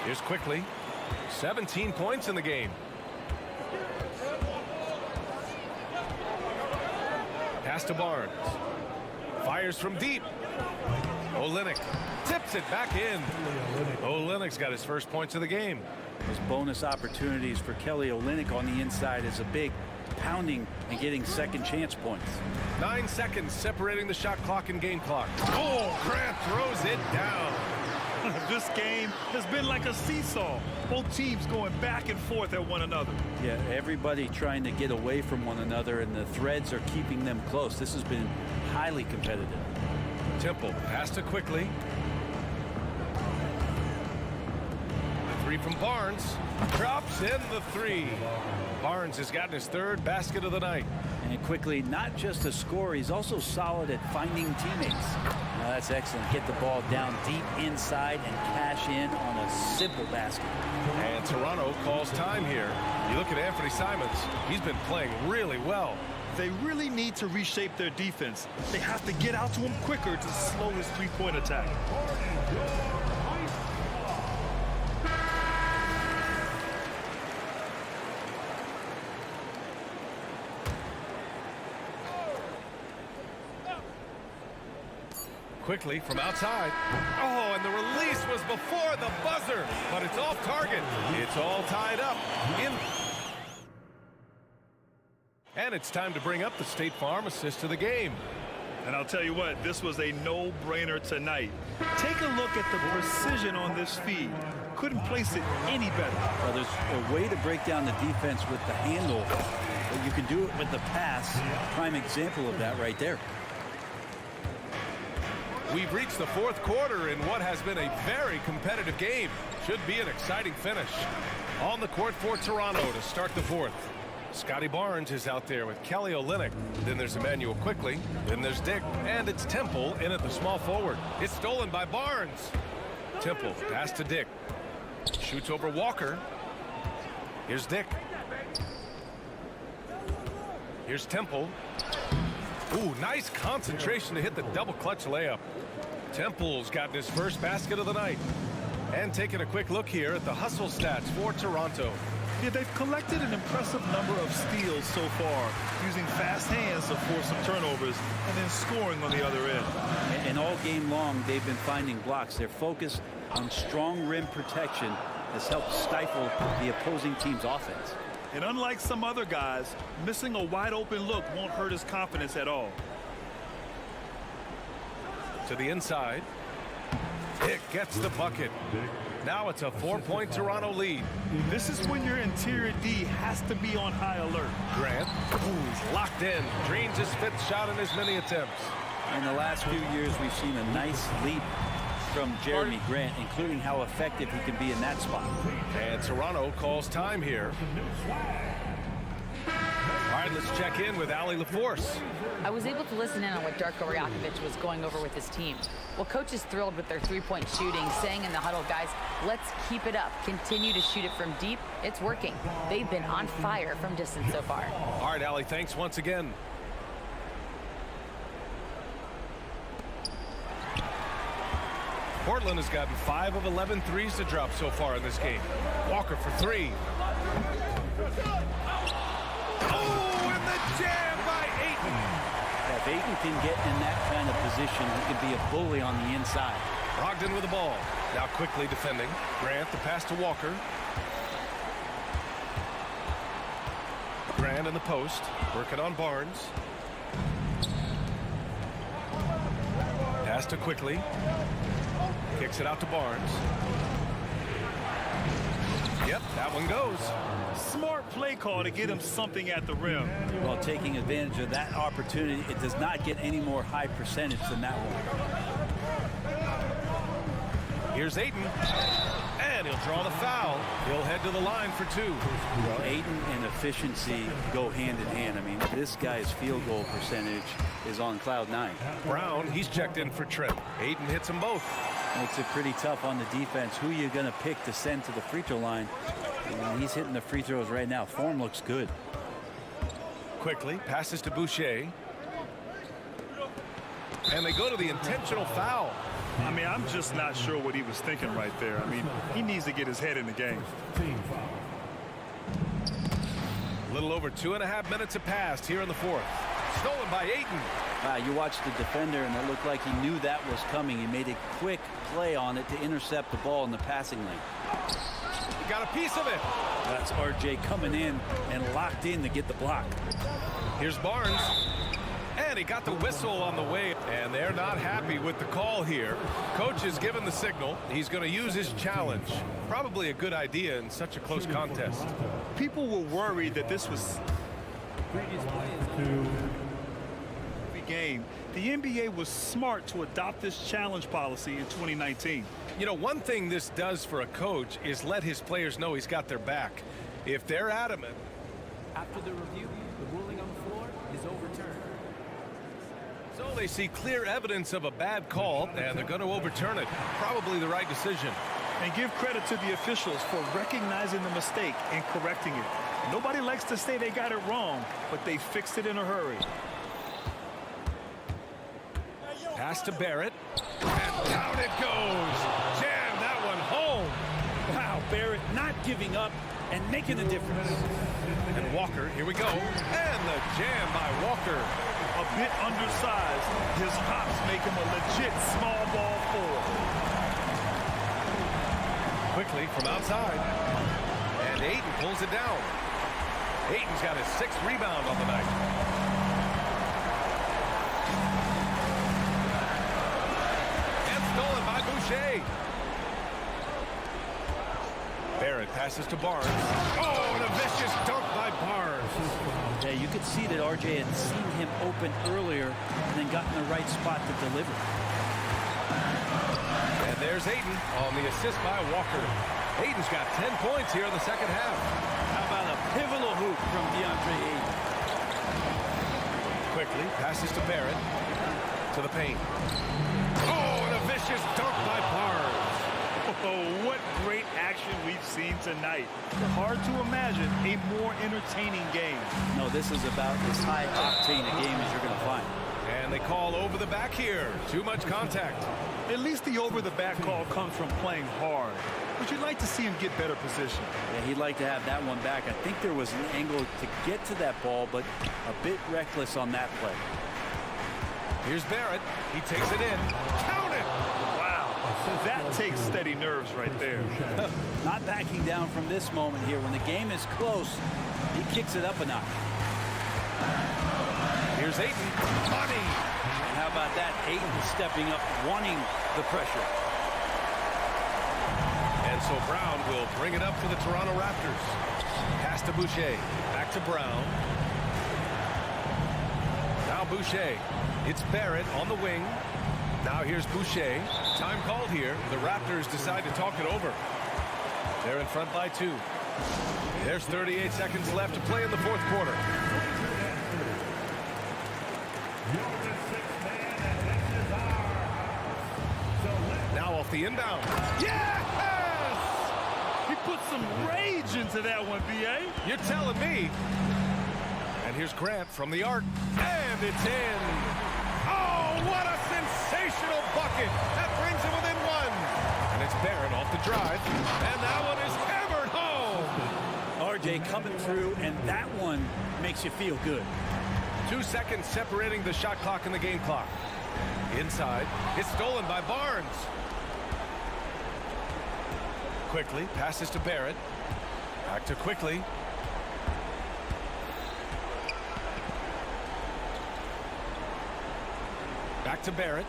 Here's quickly. 17 points in the game. Pass to Barnes. Fires from deep. Olynyk tips it back in. Olynyk's got his first points of the game. Those bonus opportunities for Kelly Olynyk on the inside is a big pounding and getting second chance points. 9 seconds separating the shot clock and game clock. Oh, Grant throws it down. This game has been like a seesaw. Both teams going back and forth at one another. Yeah, everybody trying to get away from one another, and the threads are keeping them close. This has been highly competitive. Temple pass to quickly. The 3 from Barnes. Drops in the 3. Barnes has gotten his 3rd basket of the night. And quickly, not just a scorer, he's also solid at finding teammates. Now that's excellent. Get the ball down deep inside and cash in on a simple basket. And Toronto calls time here. You look at Anthony Simons. He's been playing really well. They really need to reshape their defense. They have to get out to him quicker to slow his three-point attack. Quickly from outside. Oh, and the release was before the buzzer, but it's off target. It's all tied up. And it's time to bring up the State Farm assist to the game. And I'll tell you what, this was a no-brainer tonight. Take a look at the precision on this feed. Couldn't place it any better. Well, there's a way to break down the defense with the handle, but you can do it with the pass. Prime example of that right there. We've reached the 4th quarter in what has been a very competitive game. Should be an exciting finish. On the court for Toronto to start the 4th. Scotty Barnes is out there with Kelly Olynyk. Then there's Emmanuel Quickly. Then there's Dick. And it's Temple in at the small forward. It's stolen by Barnes. Temple pass to Dick. Shoots over Walker. Here's Dick. Here's Temple. Ooh, nice concentration to hit the double clutch layup. Temple's gotten his first basket of the night. And taking a quick look here at the hustle stats for Toronto. Yeah, they've collected an impressive number of steals so far, using fast hands to force some turnovers and then scoring on the other end. And all game long, they've been finding blocks. Their focus on strong rim protection has helped stifle the opposing team's offense. And unlike some other guys, missing a wide-open look won't hurt his confidence at all. To the inside. Dick gets the bucket. Now it's a 4-point Toronto lead. This is when your interior D has to be on high alert. Grant, who's locked in, drains his 5th shot in as many attempts. In the last few years, we've seen a nice leap from Jeremy Grant, including how effective he can be in that spot. And Toronto calls time here. All right, let's check in with Allie LaForce. I was able to listen in on what Darko Rajakovic was going over with his team. Well, coach is thrilled with their three-point shooting, saying in the huddle, guys, let's keep it up. Continue to shoot it from deep. It's working. They've been on fire from distance so far. All right, Allie, thanks once again. Portland has gotten 5 of 11 threes to drop so far in this game. Walker for 3. Oh, and the jam by Ayton. Yeah, if Ayton can get in that kind of position, he can be a bully on the inside. Brogdon with the ball. Now quickly defending. Grant the pass to Walker. Grant in the post, working on Barnes. Pass to Quickly. Kicks it out to Barnes. Yep, that one goes. Smart play call to get him something at the rim. Well, taking advantage of that opportunity, it does not get any more high percentage than that one. Here's Ayton. And he'll draw the foul. He'll head to the line for 2. Well, Ayton and efficiency go hand in hand. I mean, this guy's field goal percentage is on cloud 9. Brown, he's checked in for Trent. Ayton hits them both. Makes it pretty tough on the defense. Who are you going to pick to send to the free throw line? And he's hitting the free throws right now. Form looks good. Quickly passes to Boucher. And they go to the intentional foul. I mean, I'm just not sure what he was thinking right there. I mean, he needs to get his head in the game. A little over 2.5 minutes have passed here in the 4th. Stolen by Ayton. You watched the defender, and it looked like he knew that was coming. He made a quick play on it to intercept the ball in the passing lane. He got a piece of it. That's RJ coming in and locked in to get the block. Here's Barnes. And he got the whistle on the way. And they're not happy with the call here. Coach has given the signal. He's going to use his challenge. Probably a good idea in such a close contest. People were worried that this was game. The NBA was smart to adopt this challenge policy in 2019. You know, one thing this does for a coach is let his players know he's got their back. If they're adamant. After the review, the ruling on the floor is overturned. So they see clear evidence of a bad call, and they're going to overturn it. Probably the right decision. And give credit to the officials for recognizing the mistake and correcting it. Nobody likes to say they got it wrong, but they fixed it in a hurry. Pass to Barrett. And down it goes. Jam that one home. Wow, Barrett not giving up and making a difference. And Walker, here we go. And the jam by Walker. A bit undersized. His hops make him a legit small ball forward. Quickly from outside. And Ayton pulls it down. Ayton's got his 6th rebound on the night. Stolen by Boucher. Barrett passes to Barnes. Oh, and a vicious dunk by Barnes. Yeah, you could see that RJ had seen him open earlier and then got in the right spot to deliver. And there's Ayton on the assist by Walker. Ayton's got 10 points here in the second half. How about a pivotal hoop from DeAndre Ayton? Quickly passes to Barrett. To the paint. Oh, and a vicious dunk by Barnes. Oh, what great action we've seen tonight. Hard to imagine a more entertaining game. No, this is about as high octane a game as you're going to find. And they call over the back here. Too much contact. At least the over the back call comes from playing hard. But you'd like to see him get better position. Yeah, he'd like to have that one back. I think there was an angle to get to that ball, but a bit reckless on that play. Here's Barrett. He takes it in. Count it! Wow. That takes steady nerves right there. Not backing down from this moment here. When the game is close, he kicks it up a notch. Here's Ayton. Money! And how about that? Ayton stepping up, wanting the pressure. And so Brown will bring it up for the Toronto Raptors. Pass to Boucher. Back to Brown. Now Boucher. It's Barrett on the wing. Now here's Boucher. Time called here. The Raptors decide to talk it over. They're in front by 2. There's 38 seconds left to play in the 4th quarter. Now off the inbound. Yes! He put some rage into that one, B.A. You're telling me. And here's Grant from the arc. And it's in. Oh, what a sensational bucket. That brings him within 1. And it's Barrett off the drive. And that one is hammered home. RJ coming through, and that one makes you feel good. 2 seconds separating the shot clock and the game clock. Inside. It's stolen by Barnes. Quickly passes to Barrett. Back to Quickly. to Barrett.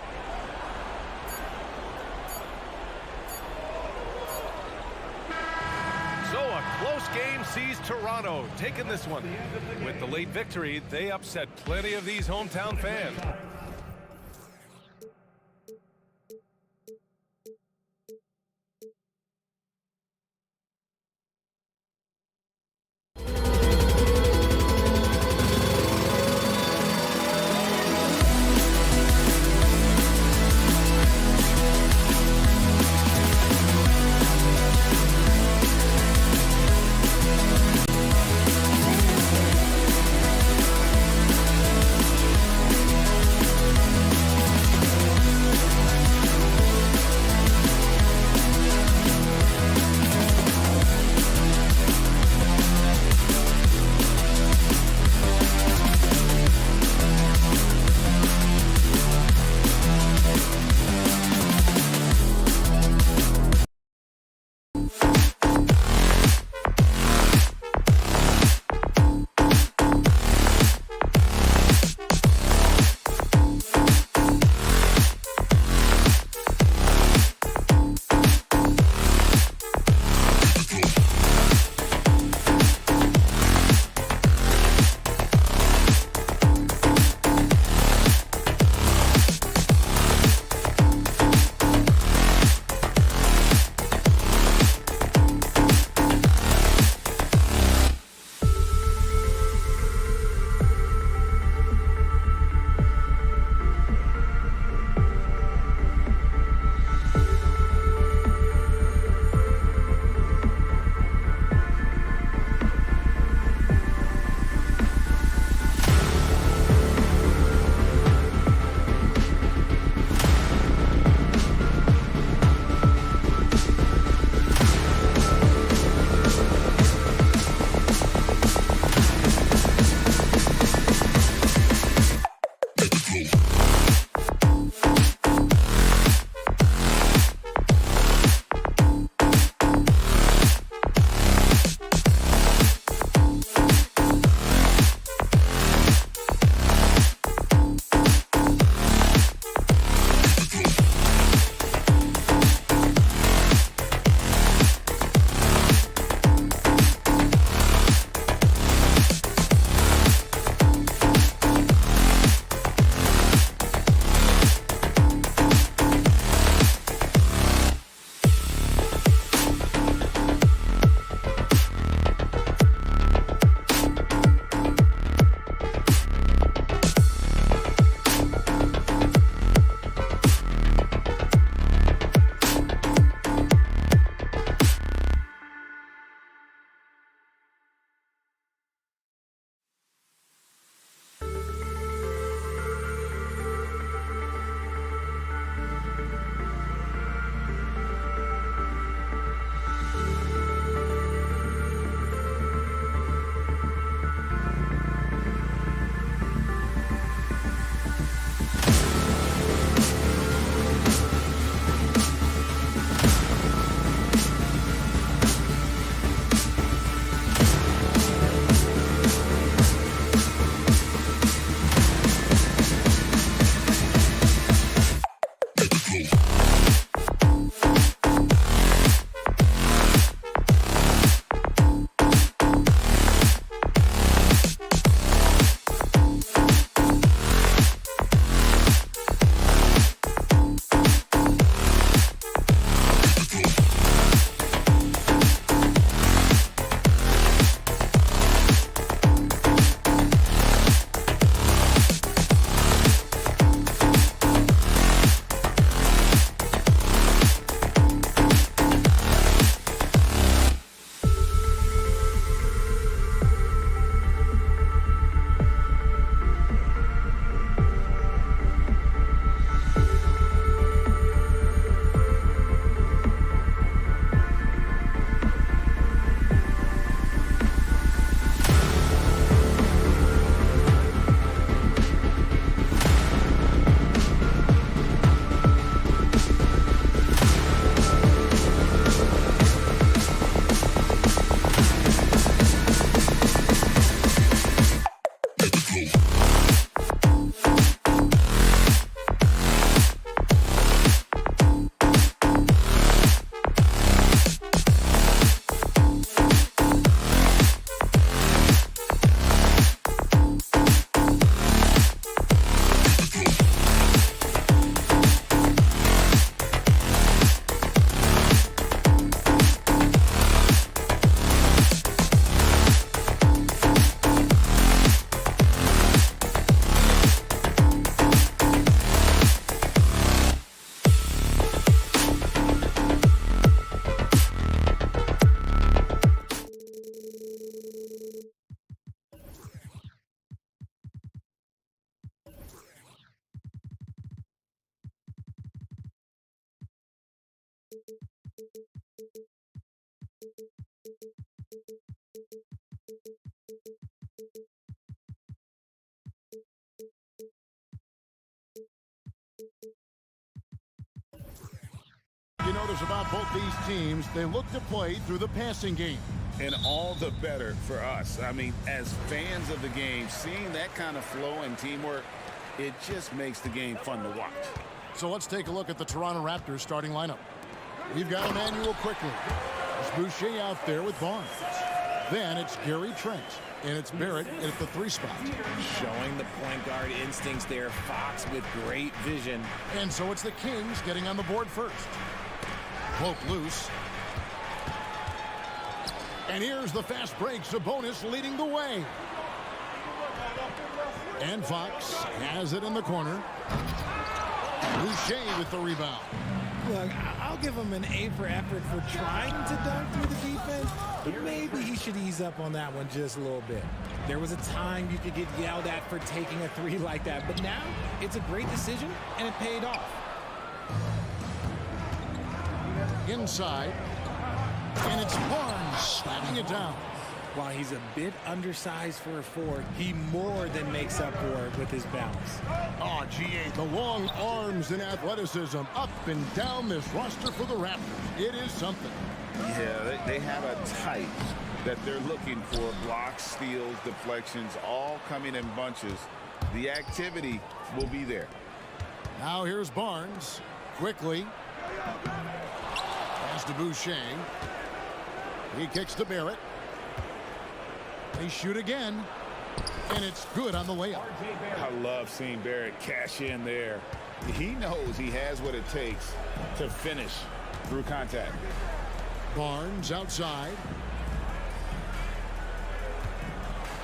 So a close game sees Toronto taking this one. With the late victory, they upset plenty of these hometown fans. You notice about both these teams, they look to play through the passing game. And all the better for us. I mean, as fans of the game, seeing that kind of flow and teamwork, it just makes the game fun to watch. So let's take a look at the Toronto Raptors starting lineup. We've got Emmanuel quickly. It's Boucher out there with Barnes. Then it's Gary Trent. And it's Barrett at the 3 spot. Showing the point guard instincts there. Fox with great vision. And so it's the Kings getting on the board first. Poke loose. And here's the fast break. Sabonis leading the way. And Fox has it in the corner. Boucher with the rebound. Look, I'll give him an A for effort for trying to dunk through the defense, but maybe he should ease up on that one just a little bit. There was a time you could get yelled at for taking a 3 like that, but now it's a great decision, and it paid off. Inside, and it's Barnes slapping it down. While he's a bit undersized for a 4, he more than makes up for it with his balance. Oh, GA, the long arms and athleticism up and down this roster for the Raptors. It is something. Yeah, they have a type that they're looking for. Blocks, steals, deflections, all coming in bunches. The activity will be there. Now here's Barnes. Quickly. Pass to Boucher. He kicks to Barrett. They shoot again, and it's good on the layup. I love seeing Barrett cash in there. He knows he has what it takes to finish through contact. Barnes outside.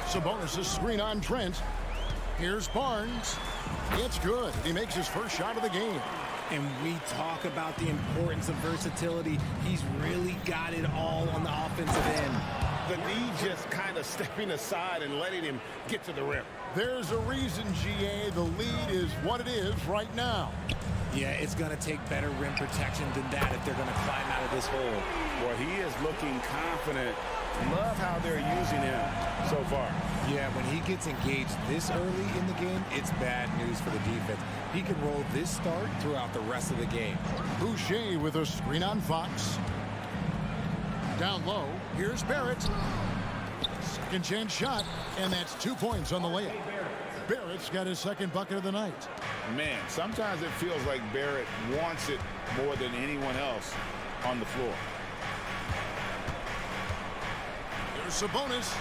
Sabonis' screen on Trent. Here's Barnes. It's good. He makes his first shot of the game. And we talk about the importance of versatility. He's really got it all on the offensive end. The knee just kind of stepping aside and letting him get to the rim. There's a reason, GA. The lead is what it is right now. Yeah, it's going to take better rim protection than that if they're going to climb out of this hole. Well, he is looking confident. Love how they're using him so far. Yeah, when he gets engaged this early in the game, it's bad news for the defense. He can roll this start throughout the rest of the game. Boucher with a screen on Fox. Down low, here's Barrett. Second chance shot, and that's 2 points on the layup. Barrett's got his second bucket of the night. Man, sometimes it feels like Barrett wants it more than anyone else on the floor. Here's Sabonis.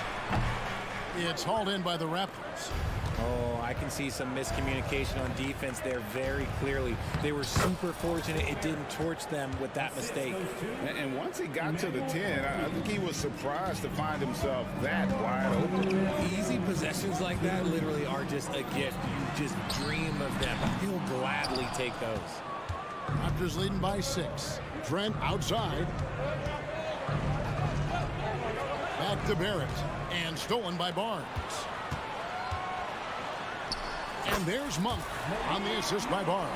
It's hauled in by the Raptors. Oh, I can see some miscommunication on defense there very clearly. They were super fortunate it didn't torch them with that mistake. And once he got to the 10, I think he was surprised to find himself that wide open. Easy possessions like that literally are just a gift. You just dream of them. He'll gladly take those. Raptors leading by 6. Trent outside. Back to Barrett. And stolen by Barnes. And there's Monk on the assist by Barnes.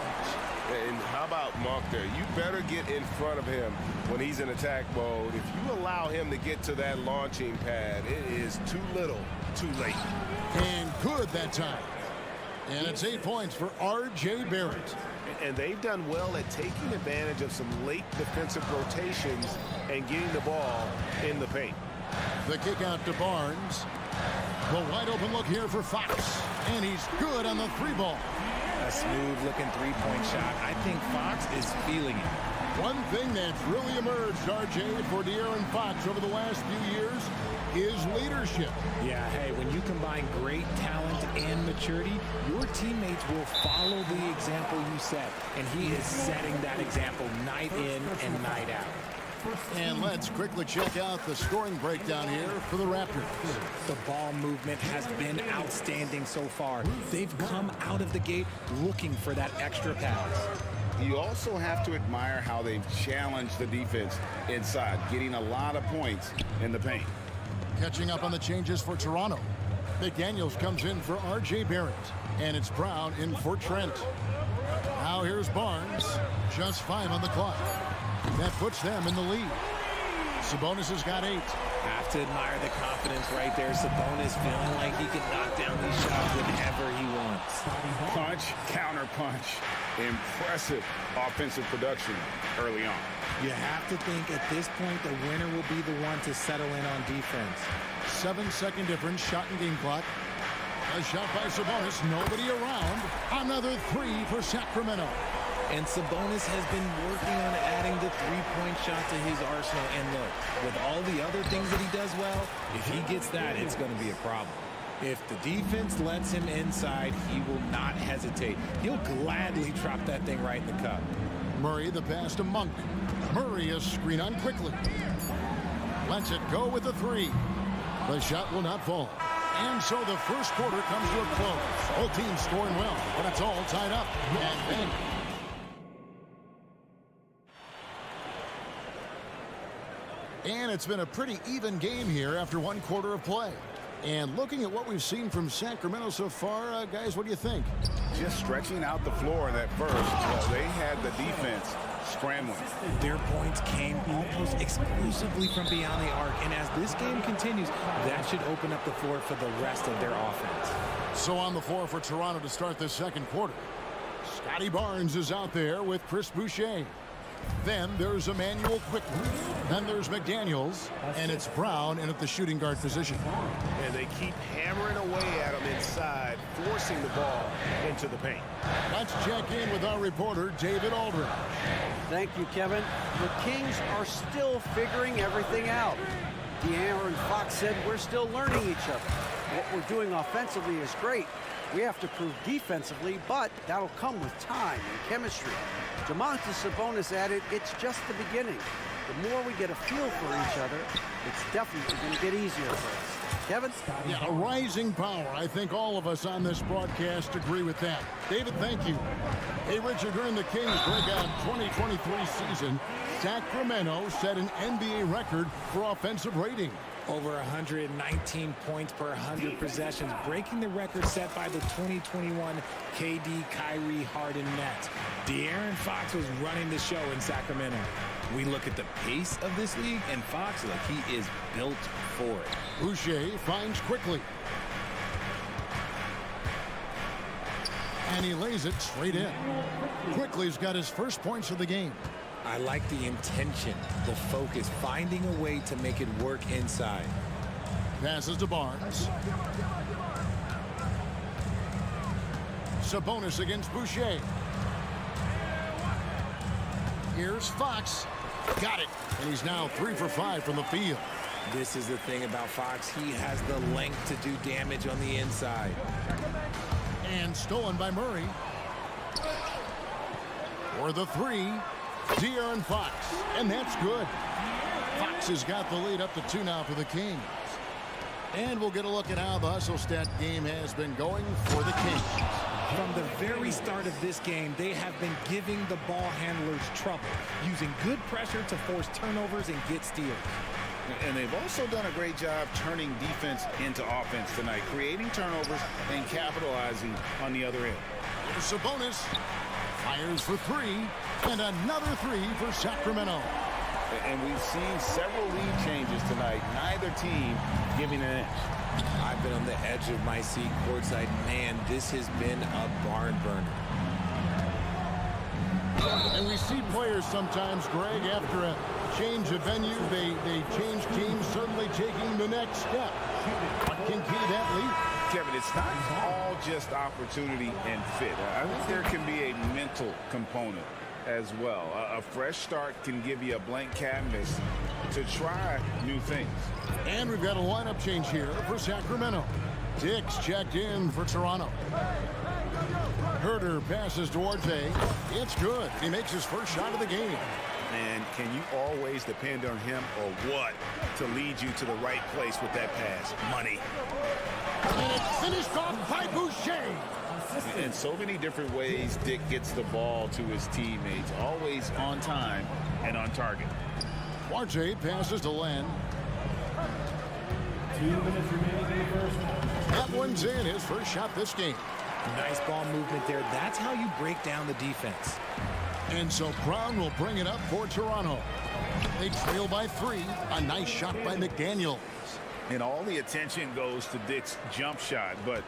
And how about Monk there? You better get in front of him when he's in attack mode. If you allow him to get to that launching pad, it is too little, too late. And good that time. And it's 8 points for R.J. Barrett. And they've done well at taking advantage of some late defensive rotations and getting the ball in the paint. The kick out to Barnes. The wide open look here for Fox. And he's good on the 3-ball. A smooth-looking three-point shot. I think Fox is feeling it. One thing that's really emerged, RJ, for De'Aaron Fox over the last few years is leadership. Yeah, hey, when you combine great talent and maturity, your teammates will follow the example you set. And he is setting that example night in and night out. And let's quickly check out the scoring breakdown here for the Raptors. The ball movement has been outstanding so far. They've come out of the gate looking for that extra pass. You also have to admire how they've challenged the defense inside, getting a lot of points in the paint. Catching up on the changes for Toronto. McDaniels comes in for R.J. Barrett. And it's Brown in for Trent. Now here's Barnes. Just 5 on the clock. That puts them in the lead. Sabonis has got 8. Have to admire the confidence right there. Sabonis feeling like he can knock down these shots whenever he wants. Punch, counter punch. Impressive offensive production early on. You have to think at this point the winner will be the one to settle in on defense. 7-second difference, shot and game clock. A shot by Sabonis, nobody around. Another 3 for Sacramento. And Sabonis has been working on adding the three-point shot to his arsenal. And look, with all the other things that he does well, if he gets that, it's going to be a problem. If the defense lets him inside, he will not hesitate. He'll gladly drop that thing right in the cup. Murray the pass to Monk. Murray a screen on quickly. Lets it go with the 3. The shot will not fall. And so the first quarter comes to a close. Both teams scoring well, but it's all tied up. And then it's been a pretty even game here after 1 quarter of play. And looking at what we've seen from Sacramento so far, guys, what do you think? Just stretching out the floor in that first. They had the defense scrambling. Their points came almost exclusively from beyond the arc. And as this game continues, that should open up the floor for the rest of their offense. So on the floor for Toronto to start this second quarter. Scotty Barnes is out there with Chris Boucher. Then there's Emmanuel Quickly. Then there's McDaniels. And it's Brown in at the shooting guard position. And they keep hammering away at him inside, forcing the ball into the paint. Let's check in with our reporter, David Aldridge. Thank you, Kevin. The Kings are still figuring everything out. De'Aaron Fox said we're still learning each other. What we're doing offensively is great. We have to prove defensively, but that'll come with time and chemistry. Domantas Sabonis added, it's just the beginning. The more we get a feel for each other, it's definitely going to get easier for us. Kevin? Yeah, a rising power. I think all of us on this broadcast agree with that. David, thank you. Hey, Richard, during the Kings' breakout 2023 season, Sacramento set an NBA record for offensive rating. Over 119 points per 100 possessions, breaking the record set by the 2021 KD Kyrie Harden Nets. De'Aaron Fox was running the show in Sacramento. We look at the pace of this league, and Fox, like, he is built for it. Boucher finds Quickly. And he lays it straight in. Quickly's got his first points of the game. I like the intention, the focus, finding a way to make it work inside. Passes to Barnes. Sabonis against Boucher. Here's Fox. Got it. And he's now 3 for 5 from the field. This is the thing about Fox. He has the length to do damage on the inside. And stolen by Murray. For the 3. De'Aaron Fox, and that's good. Fox has got the lead up to 2 now for the Kings. And we'll get a look at how the hustle stat game has been going for the Kings. From the very start of this game, they have been giving the ball handlers trouble, using good pressure to force turnovers and get steals. And they've also done a great job turning defense into offense tonight, creating turnovers and capitalizing on the other end. Here's Sabonis. Fires for 3. And another 3 for Sacramento. And we've seen several lead changes tonight. Neither team giving an inch. I've been on the edge of my seat courtside. Man, this has been a barn burner. And we see players sometimes, Greg, after a change of venue, they change teams, suddenly taking the next step. What can key that lead? Kevin, it's not all just opportunity and fit. I think there can be a mental component as well. A fresh start can give you a blank canvas to try new things. And we've got a lineup change here for Sacramento. Dix checked in for Toronto. Herter passes towards A. It's good. He makes his first shot of the game. And can you always depend on him or what to lead you to the right place with that pass? Money. And it's finished off by Boucher. In so many different ways, Dick gets the ball to his teammates, always on time and on target. Duarte passes to Len. 2 minutes remaining in the first. That one's in, his first shot this game. Nice ball movement there. That's how you break down the defense. And so Brown will bring it up for Toronto. They trail by 3. A nice shot by McDaniels. And all the attention goes to Dick's jump shot, but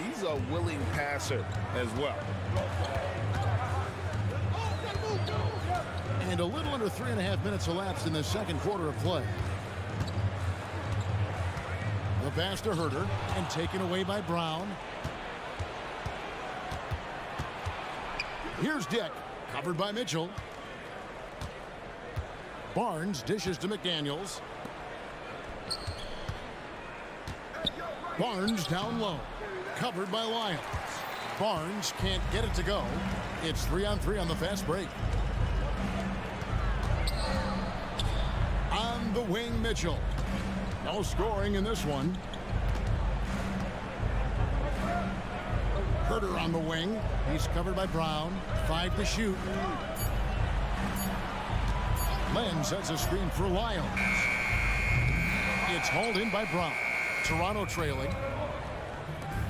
he's a willing passer as well. And a little under 3.5 minutes elapsed in the second quarter of play. The pass to Herter and taken away by Brown. Here's Dick, covered by Mitchell. Barnes dishes to McDaniels. Barnes down low, covered by Lyons. Barnes can't get it to go. It's 3-on-3 on the fast break. On the wing, Mitchell. No scoring in this one. Herter on the wing. He's covered by Brown. 5 to shoot. Len sets a screen for Lyons. It's hauled in by Brown. Toronto trailing.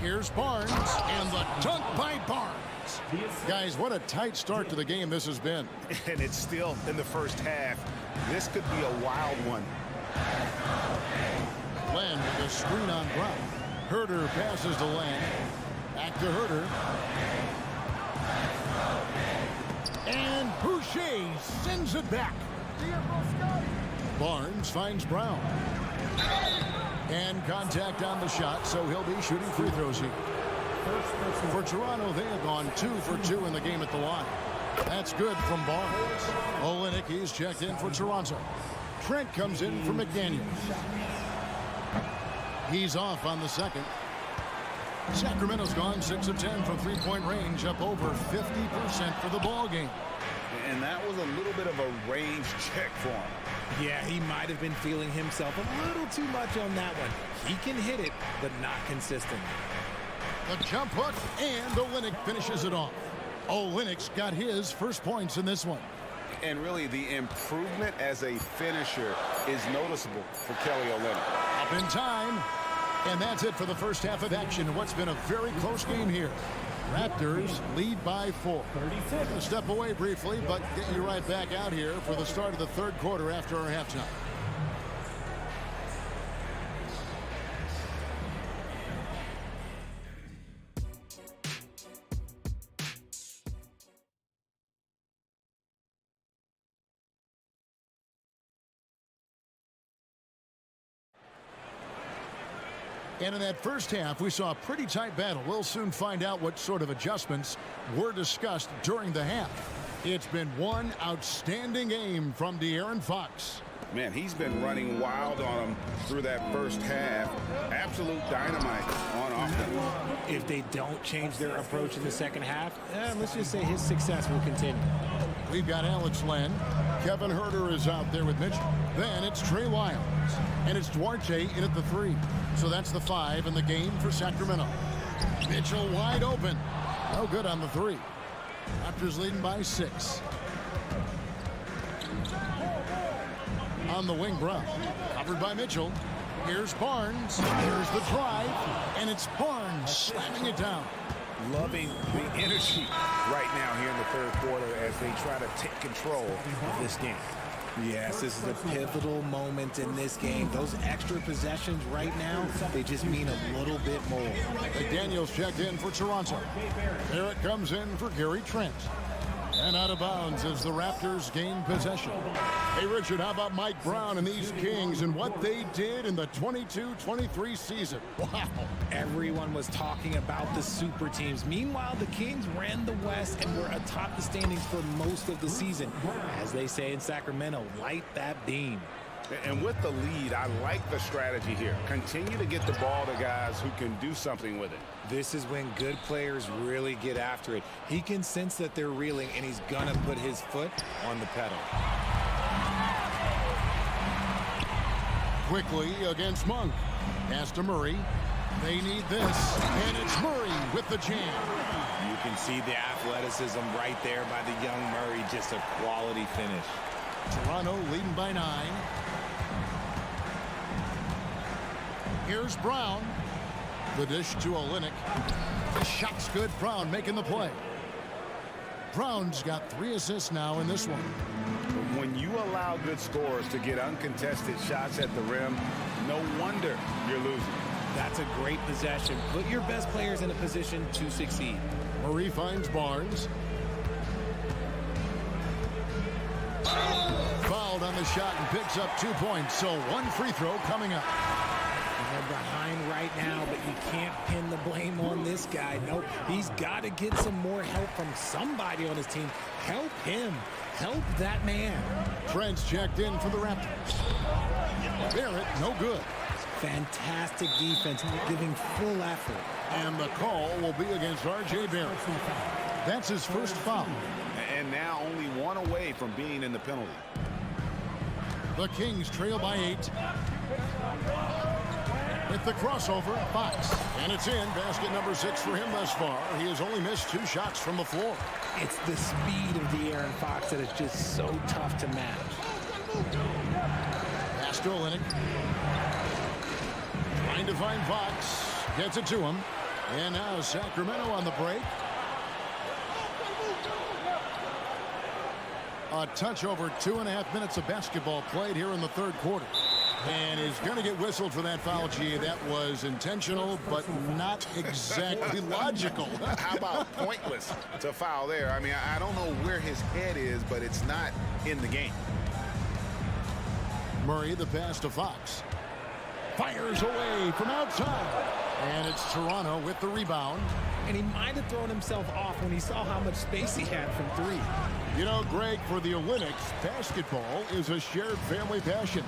Here's Barnes, and the dunk by Barnes. Guys, what a tight start to the game this has been. And it's still in the first half. This could be a wild one. Len with a screen on Brown. Herter passes to Len. Back to Herter. And Boucher sends it back. Barnes finds Brown. And contact on the shot, so he'll be shooting free throws here. For Toronto, they have gone 2 for 2 in the game at the line. That's good from Barnes. Olynyk, he's checked in for Toronto. Trent comes in for McDaniels. He's off on the second. Sacramento's gone 6 of 10 from three-point range, up over 50% for the ball game. And that was a little bit of a range check for him. Yeah, he might have been feeling himself a little too much on that one. He can hit it, but not consistently. The jump hook, and Olynyk finishes it off. Olynyk's got his first points in this one. And really, the improvement as a finisher is noticeable for Kelly Olynyk. Up in time. And that's it for the first half of action. What's been a very close game here. Raptors lead by 4. We'll step away briefly, but get you right back out here for the start of the third quarter after our halftime. And in that first half, we saw a pretty tight battle. We'll soon find out what sort of adjustments were discussed during the half. It's been one outstanding game from De'Aaron Fox. Man, he's been running wild on him through that first half. Absolute dynamite on offense. If they don't change their approach in the second half, let's just say his success will continue. We've got Alex Len. Kevin Herter is out there with Mitchell. Then it's Trey Lyons. And it's Duarte in at the 3. So that's the 5 in the game for Sacramento. Mitchell wide open. No good on the 3. Raptors leading by 6. On the wing, Brown. Covered by Mitchell. Here's Barnes. Here's the drive. And it's Barnes slamming it down. Loving the energy right now here in the third quarter as they try to take control of this game. Yes, this is a pivotal moment in this game. Those extra possessions right now, they just mean a little bit more. McDaniels checked in for Toronto. Barrett comes in for Gary Trent. And out of bounds as the Raptors gain possession. Hey, Richard, how about Mike Brown and these Kings and what they did in the 22-23 season? Wow. Everyone was talking about the super teams. Meanwhile, the Kings ran the West and were atop the standings for most of the season. As they say in Sacramento, light that beam. And with the lead, I like the strategy here. Continue to get the ball to guys who can do something with it. This is when good players really get after it. He can sense that they're reeling, and he's going to put his foot on the pedal. Quickly against Monk. Pass to Murray. They need this. And it's Murray with the jam. You can see the athleticism right there by the young Murray. Just a quality finish. Toronto leading by 9. Here's Brown. The dish to Olynyk. The shot's good. Brown making the play. Brown's got 3 assists now in this one. When you allow good scorers to get uncontested shots at the rim, no wonder you're losing. That's a great possession. Put your best players in a position to succeed. Murray finds Barnes. Fouled on the shot and picks up 2 points. So 1 free throw coming up. They're behind right now, but you can't pin the blame on this guy. Nope, he's got to get some more help from somebody on his team. Help him. Help that man. Trent's checked in for the Raptors. Barrett, no good. Fantastic defense, giving full effort. And the call will be against R.J. Barrett. That's his first foul. And now only 1 away from being in the penalty. The Kings trail by 8. With the crossover, Fox. And it's in. Basket number 6 for him thus far. He has only missed 2 shots from the floor. It's the speed of the Aaron Fox that is just so tough to match. Pass to Olynyk. Trying to find Fox. Gets it to him. And now Sacramento on the break. A touch over 2.5 minutes of basketball played here in the 3rd quarter. And is going to get whistled for that foul. Gee, that was intentional, but not exactly logical. How about pointless to foul there? I mean, I don't know where his head is, but it's not in the game. Murray, the pass to Fox. Fires away from outside. And it's Toronto with the rebound. And he might have thrown himself off when he saw how much space he had from 3. You know, Greg, for the Olympics, basketball is a shared family passion.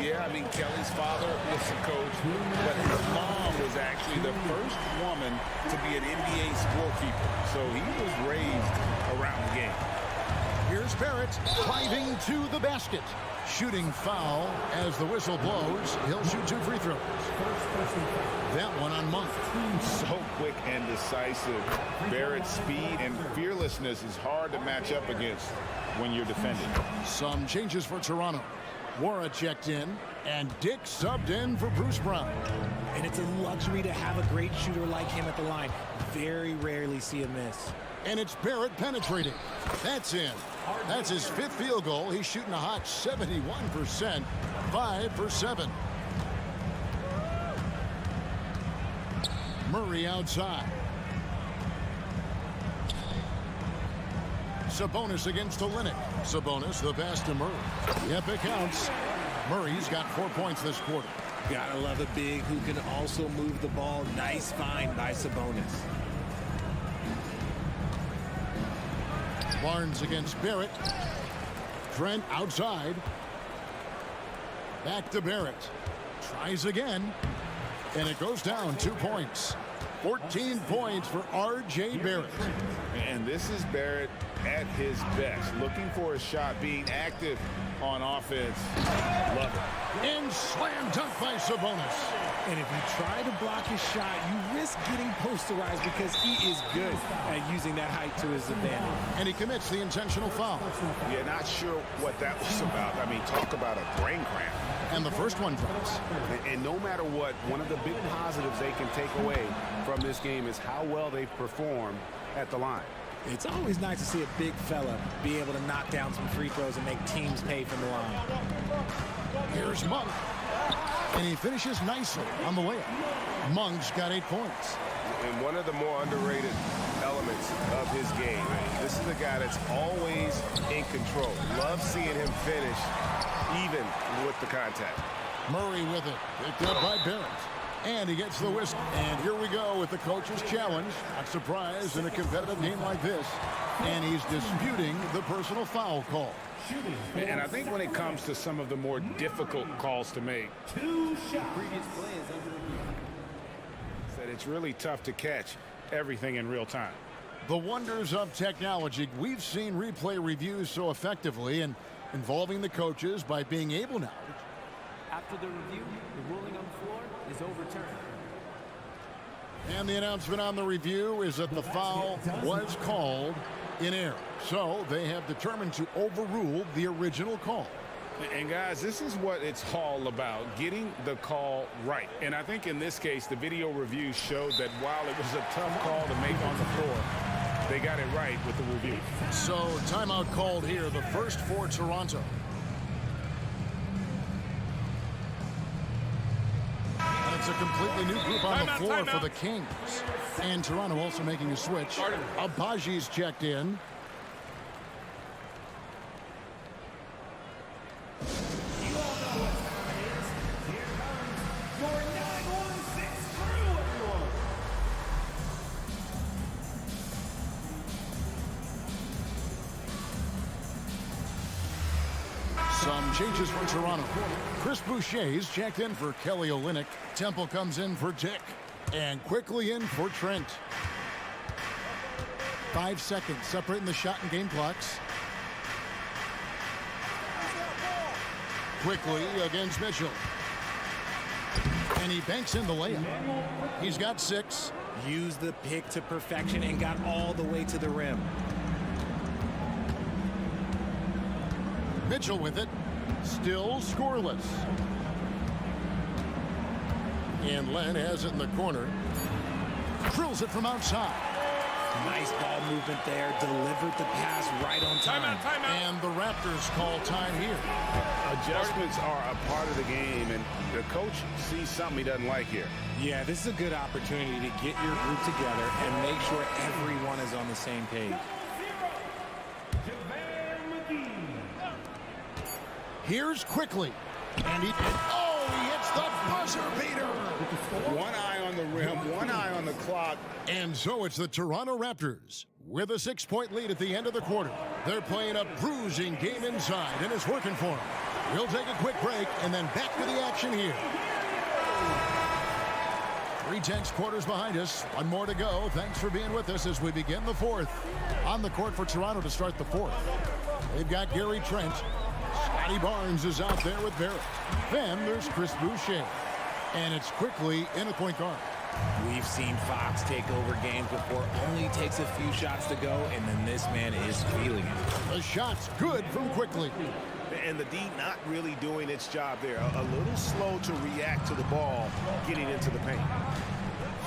Yeah, I mean, Kelly's father was a coach, but his mom was actually the first woman to be an NBA scorekeeper. So he was raised around the game. Here's Barrett driving to the basket. Shooting foul as the whistle blows. He'll shoot 2 free throws. That one on Monk. So quick and decisive. Barrett's speed and fearlessness is hard to match up against when you're defending. Some changes for Toronto. Wara checked in, and Dick subbed in for Bruce Brown. And it's a luxury to have a great shooter like him at the line. Very rarely see a miss. And it's Barrett penetrating. That's in. That's his 5th field goal. He's shooting a hot 71%, 5 for 7. Murray outside. Sabonis against Olynyk. Sabonis, the pass to Murray. Yep, it counts. Murray's got 4 points this quarter. Gotta love a big who can also move the ball. Nice find by Sabonis. Barnes against Barrett. Trent outside. Back to Barrett. Tries again. And it goes down 2 points. 14 points for R.J. Barrett. And this is Barrett at his best. Looking for a shot, being active on offense. Love it. And slam dunk by Sabonis. And if you try to block his shot, you risk getting posterized because he is good at using that height to his advantage. And he commits the intentional foul. Yeah, not sure what that was about. I mean, talk about a brain cramp. And the first one drops. And no matter what, one of the big positives they can take away from this game is how well they've performed at the line. It's always nice to see a big fella be able to knock down some free throws and make teams pay from the line. Here's Monk. And he finishes nicely on the layup. Monk's got 8 points. And one of the more underrated elements of his game. This is a guy that's always in control. Love seeing him finish even with the contact. Murray with it. Picked up by Barrett. And he gets the whistle. And here we go with the coach's challenge. Not surprised in a competitive game like this. And he's disputing the personal foul call. And I think when it comes to some of the more difficult calls to make, that it's really tough to catch everything in real time. The wonders of technology. We've seen replay reviews so effectively and involving the coaches by being able now. After the review, the ruling on the floor is overturned. And the announcement on the review is that the foul was called in error. So they have determined to overrule the original call. And guys, this is what it's all about, getting the call right. And I think in this case, the video review showed that while it was a tough call to make on the floor, they got it right with the review. So timeout called here, the first for Toronto. And it's a completely new group on the floor for the Kings. And Toronto also making a switch. Abaji's checked in. Some changes for Toronto. Chris Boucher's checked in for Kelly Olynyk. Temple comes in for Dick. And quickly in for Trent. 5 seconds separating the shot and game clocks. Quickly against Mitchell. And he banks in the layup. He's got 6. Used the pick to perfection and got all the way to the rim. Mitchell with it. Still scoreless. And Len has it in the corner. Drills it from outside. Nice ball movement there. Delivered the pass right on time. Timeout. And the Raptors call time here. Adjustments are a part of the game, and the coach sees something he doesn't like here. Yeah, this is a good opportunity to get your group together and make sure everyone is on the same page. Here's quickly. And he hits the buzzer beater. One eye on the rim, one eye on the clock. And so it's the Toronto Raptors with a 6-point lead at the end of the quarter. They're playing a bruising game inside, and it's working for them. We'll take a quick break and then back to the action here. 3 tenths quarters behind us. One more to go. Thanks for being with us as we begin the fourth. On the court for Toronto to start the fourth. They've got Gary Trent. Scotty Barnes is out there with Barrett. Then there's Chris Boucher. And it's quickly in a point guard. We've seen Fox take over games before. Only takes a few shots to go, and then this man is feeling it. The shot's good from quickly. And the D not really doing its job there. A little slow to react to the ball getting into the paint.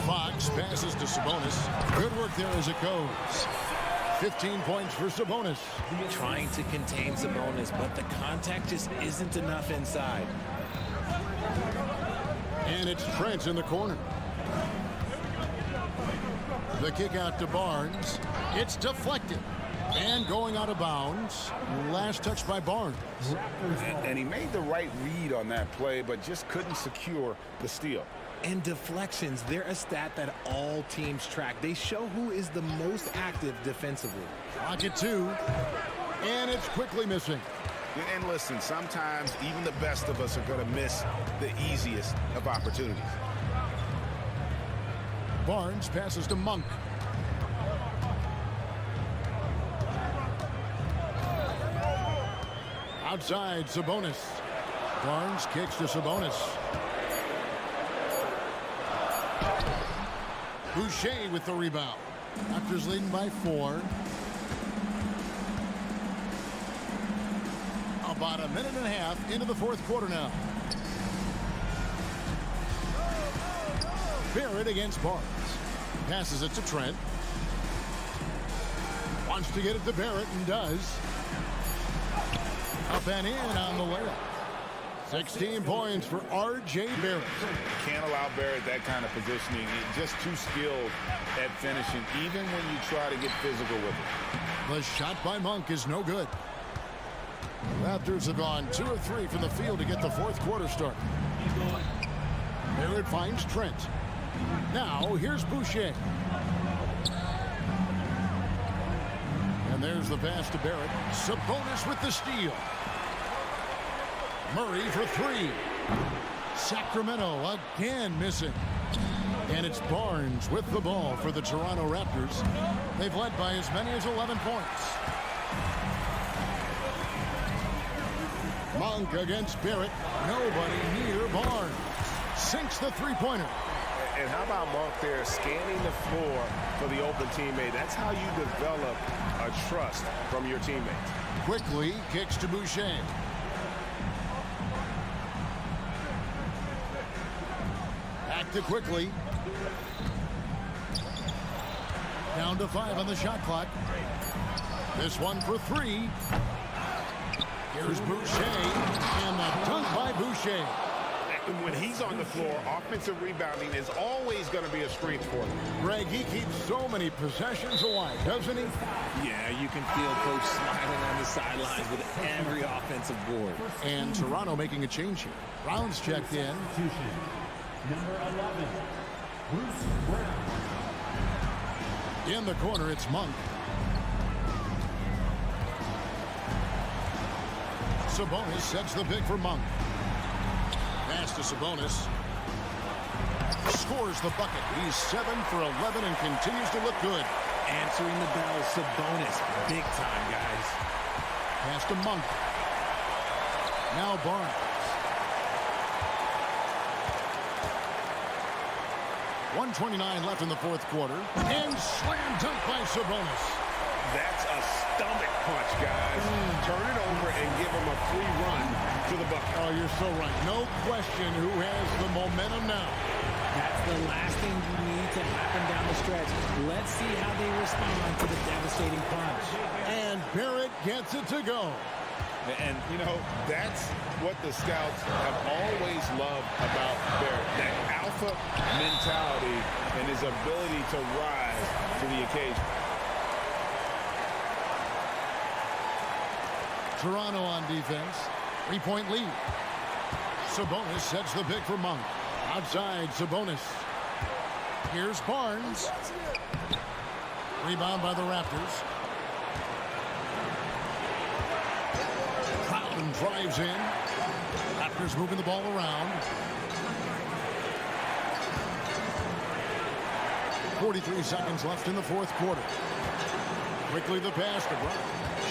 Fox passes to Sabonis. Good work there as it goes. 15 points for Sabonis. Trying to contain Sabonis, but the contact just isn't enough inside. And it's Trent in the corner. The kick out to Barnes. It's deflected. And going out of bounds. Last touch by Barnes. And he made the right read on that play, but just couldn't secure the steal. And deflections, they're a stat that all teams track. They show who is the most active defensively. Clock at 2. And it's quickly missing. And listen, sometimes even the best of us are going to miss the easiest of opportunities. Barnes passes to Monk. Outside, Sabonis. Barnes kicks to Sabonis. Boucher with the rebound. Raptors leading by 4. About a minute and a half into the fourth quarter now. Barrett against Barnes. Passes it to Trent. Wants to get it to Barrett and does. Up and in on the layup. 16 points for R.J. Barrett. Can't allow Barrett that kind of positioning. He's just too skilled at finishing, even when you try to get physical with it. The shot by Monk is no good. Raptors have gone 2 of 3 from the field to get the fourth quarter start. Barrett finds Trent. Now here's Boucher. And there's the pass to Barrett. Sabonis with the steal. Murray for 3. Sacramento again missing. And it's Barnes with the ball for the Toronto Raptors. They've led by as many as 11 points. Monk against Barrett. Nobody near Barnes. Sinks the three-pointer. And how about Monk there scanning the floor for the open teammate? That's how you develop a trust from your teammates. Quickly kicks to Boucher. to quickly. Down to 5 on the shot clock. This one for 3. Here's Boucher, and the dunk by Boucher. When he's on the floor, offensive rebounding is always going to be a strength for him. Greg, he keeps so many possessions alive, doesn't he? Yeah, you can feel Coach smiling on the sidelines with every offensive board. And Toronto making a change here. Brown's checked in. Number 11, Bruce Brown. In the corner, it's Monk. Sabonis sets the pick for Monk. Pass to Sabonis. Scores the bucket. He's 7 for 11 and continues to look good. Answering the bell, Sabonis. Big time, guys. Pass to Monk. Now Barnes. 1:29 left in the fourth quarter. And slam dunk by Sabonis. That's a stomach punch, guys. Turn it over and give him a free run to the bucket. Oh, you're so right. No question who has the momentum now. That's the last thing you need to happen down the stretch. Let's see how they respond to the devastating punch. And Barrett gets it to go. And, you know, that's what the scouts have always loved about Barrett. That alpha mentality and his ability to rise to the occasion. Toronto on defense. 3-point lead. Sabonis sets the pick for Monk. Outside, Sabonis. Here's Barnes. Rebound by the Raptors. Cotton drives in. Raptors moving the ball around. 43 seconds left in the fourth quarter. Quickly the pass to Brown.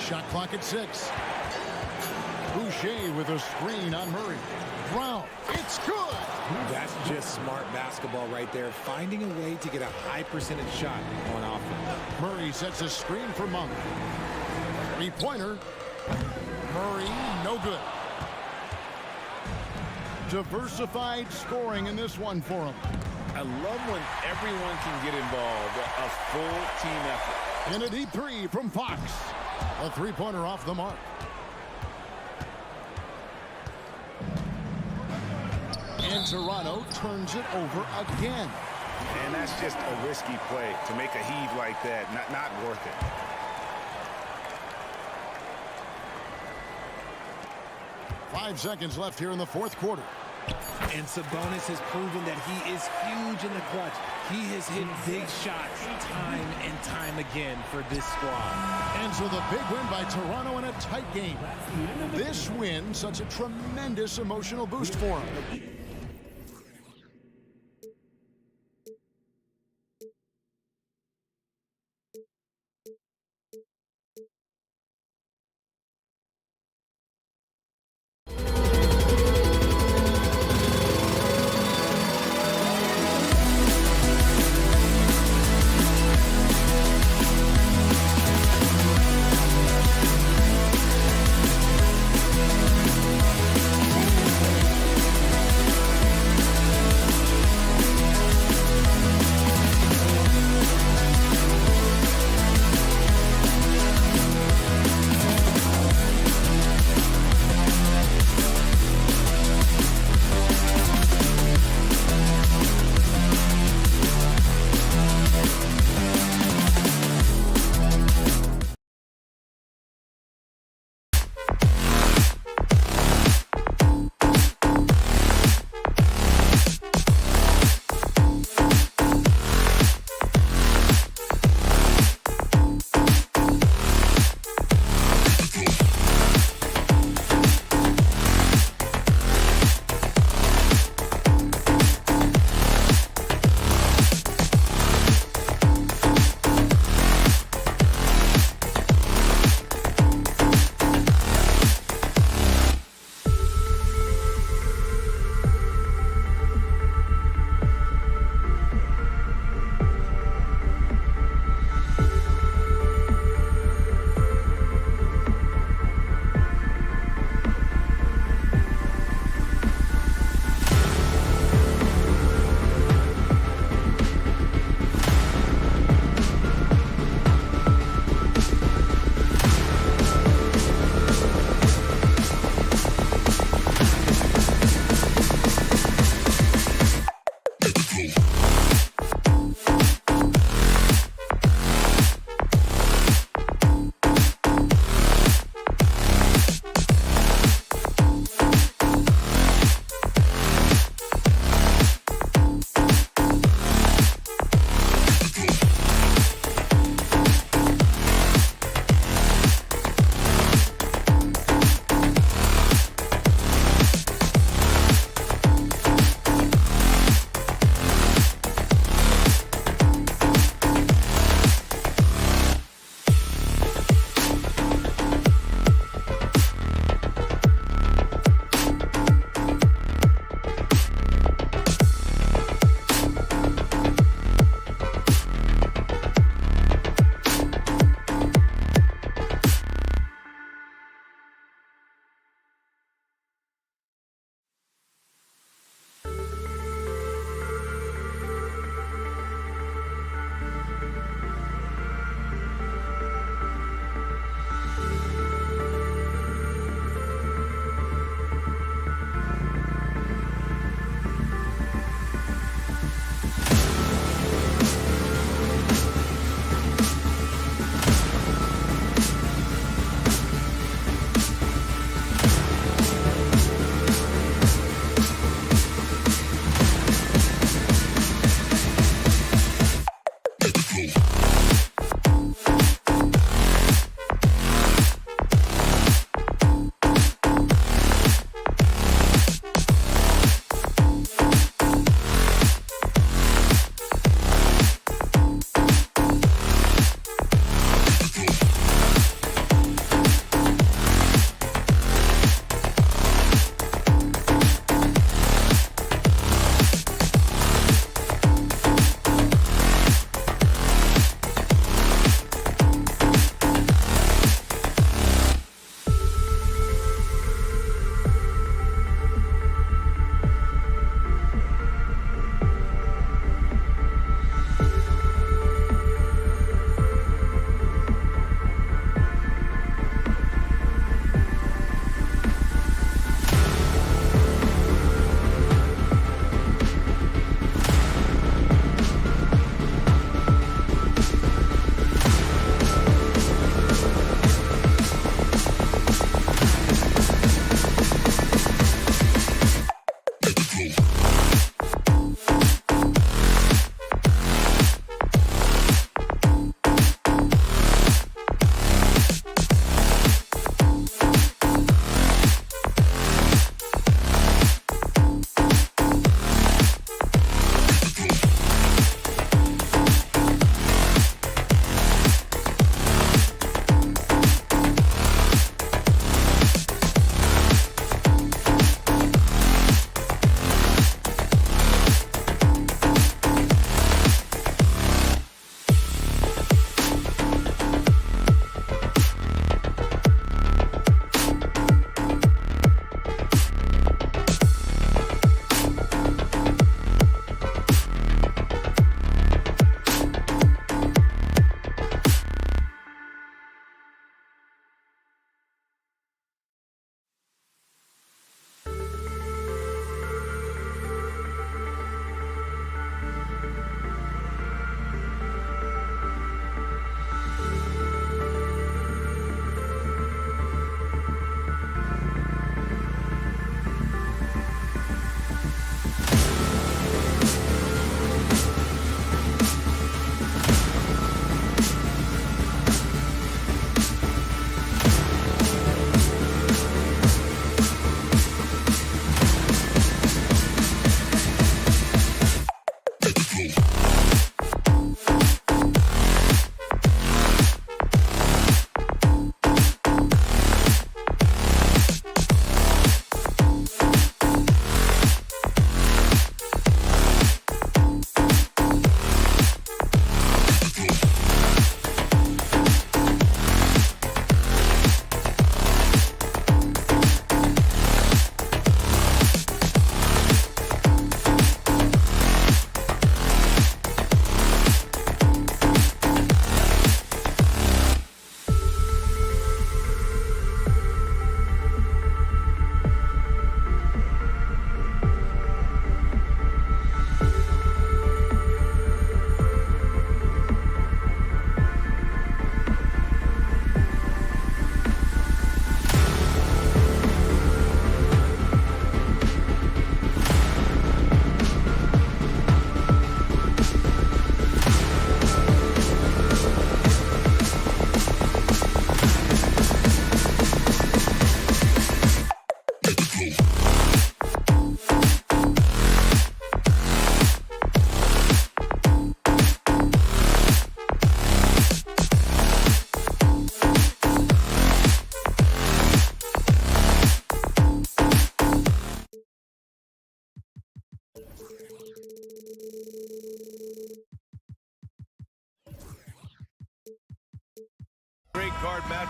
Shot clock at 6. Boucher with a screen on Murray. Brown, it's good. That's just smart basketball right there. Finding a way to get a high percentage shot on offense. Murray sets a screen for Monk. 3-pointer. Murray, no good. Diversified scoring in this one for him. I love when everyone can get involved. A full team effort. And a deep 3 from Fox. A 3-pointer off the mark. And Toronto turns it over again. And that's just a risky play to make a heave like that. Not worth it. Five seconds left here in the fourth quarter. And Sabonis has proven that he is huge in the clutch. He has hit big shots time and time again for this squad. And so the big win by Toronto in a tight game. This win, such a tremendous emotional boost for him.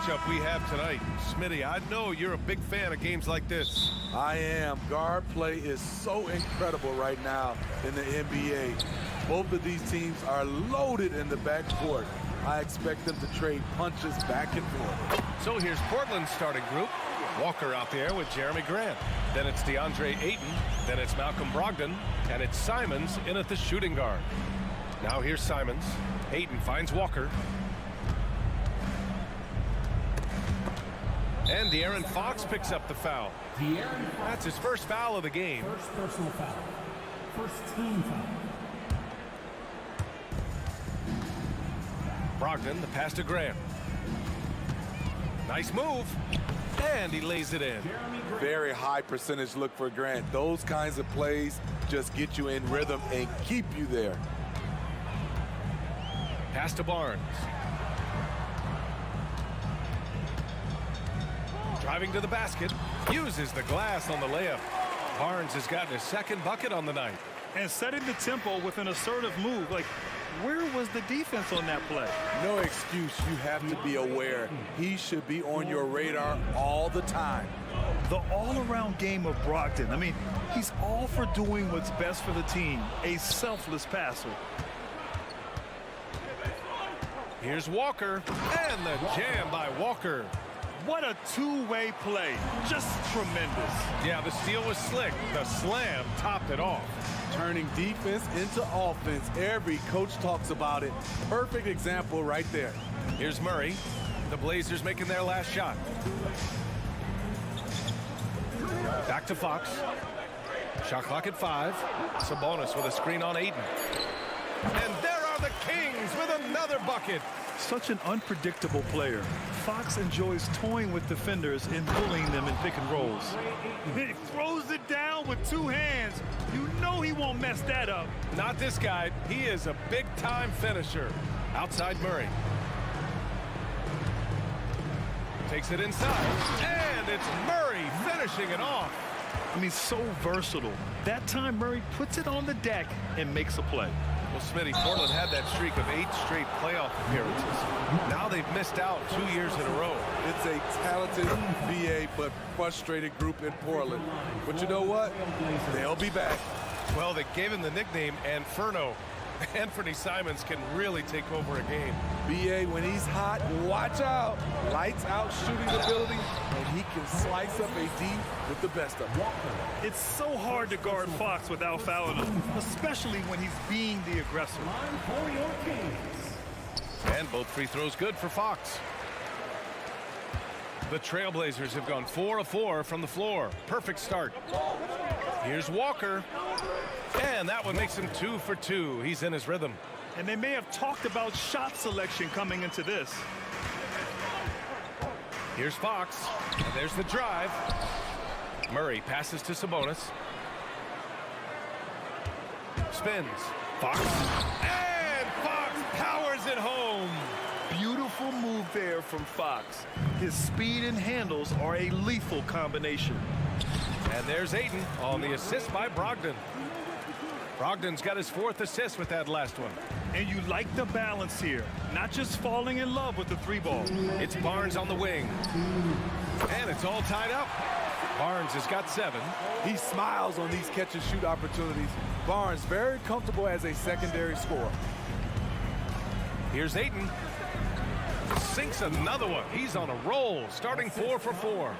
matchup we have tonight. Smitty, I know you're a big fan of games like this. I am. Guard play is so incredible right now in the NBA. Both of these teams are loaded in the backcourt. I expect them to trade punches back and forth. So here's Portland's starting group. Walker out there with Jeremy Grant. Then it's DeAndre Ayton. Then it's Malcolm Brogdon. And it's Simons in at the shooting guard. Now here's Simons. Ayton finds Walker. And De'Aaron Fox picks up the foul. That's his first foul of the game. First personal foul. First team foul. Brogdon, the pass to Grant. Nice move. And he lays it in. Very high percentage look for Grant. Those kinds of plays just get you in rhythm and keep you there. Pass to Barnes. Driving to the basket. Uses the glass on the layup. Barnes has gotten his second bucket on the night. And setting the tempo with an assertive move. Like, where was the defense on that play? No excuse. You have to be aware. He should be on your radar all the time. The all-around game of Brogdon. I mean, he's all for doing what's best for the team. A selfless passer. Here's Walker. And the jam by Walker. What a two-way play. Just tremendous. Yeah, the steal was slick. The slam topped it off. Turning defense into offense. Every coach talks about it. Perfect example right there. Here's Murray. The Blazers making their last shot. Back to Fox. Shot clock at 5. Sabonis with a screen on Ayton. And there are the Kings with another bucket. Such an unpredictable player. Fox enjoys toying with defenders and bullying them in pick and rolls. He throws it down with two hands. You know he won't mess that up. Not this guy. He is a big-time finisher. Outside Murray. Takes it inside. And it's Murray finishing it off. I mean, so versatile. That time Murray puts it on the deck and makes a play. Well, Smitty, Portland had that streak of 8 straight playoff appearances. Now they've missed out 2 years in a row. It's a talented BA but frustrated group in Portland. But you know what? They'll be back. Well, they gave him the nickname Inferno. Anthony Simons can really take over a game. BA, when he's hot, watch out. Lights out shooting ability, and he can slice up a D with the best of them. It's so hard to guard Fox without fouling him, especially when he's being the aggressor. And both free throws good for Fox. The Trailblazers have gone 4 of 4 from the floor. Perfect start. Here's Walker. And that one makes him 2 for 2. He's in his rhythm. And they may have talked about shot selection coming into this. Here's Fox. And there's the drive. Murray passes to Sabonis. Spins. Fox. And Fox powers it home. Beautiful move there from Fox. His speed and handles are a lethal combination. And there's Ayton on the assist by Brogdon. Brogdon's got his 4th assist with that last one. And you like the balance here. Not just falling in love with the 3-ball. It's Barnes on the wing. And it's all tied up. Barnes has got 7. He smiles on these catch-and-shoot opportunities. Barnes very comfortable as a secondary scorer. Here's Ayton. Sinks another one. He's on a roll, starting 4 for 4.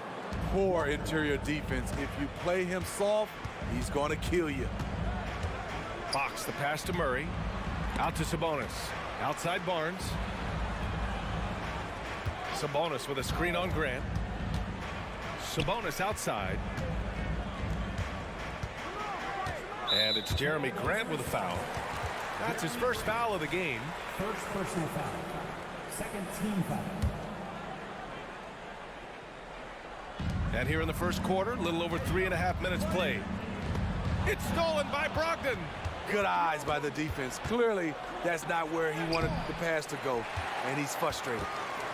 Poor interior defense. If you play him soft, he's going to kill you. Fox, the pass to Murray. Out to Sabonis. Outside Barnes. Sabonis with a screen on Grant. Sabonis outside. And it's Jeremy Grant with a foul. That's his first foul of the game. First personal foul. Second team foul. And here in the first quarter, a little over 3.5 minutes played. It's stolen by Brogdon. Good eyes by the defense. Clearly, that's not where he wanted the pass to go, and he's frustrated.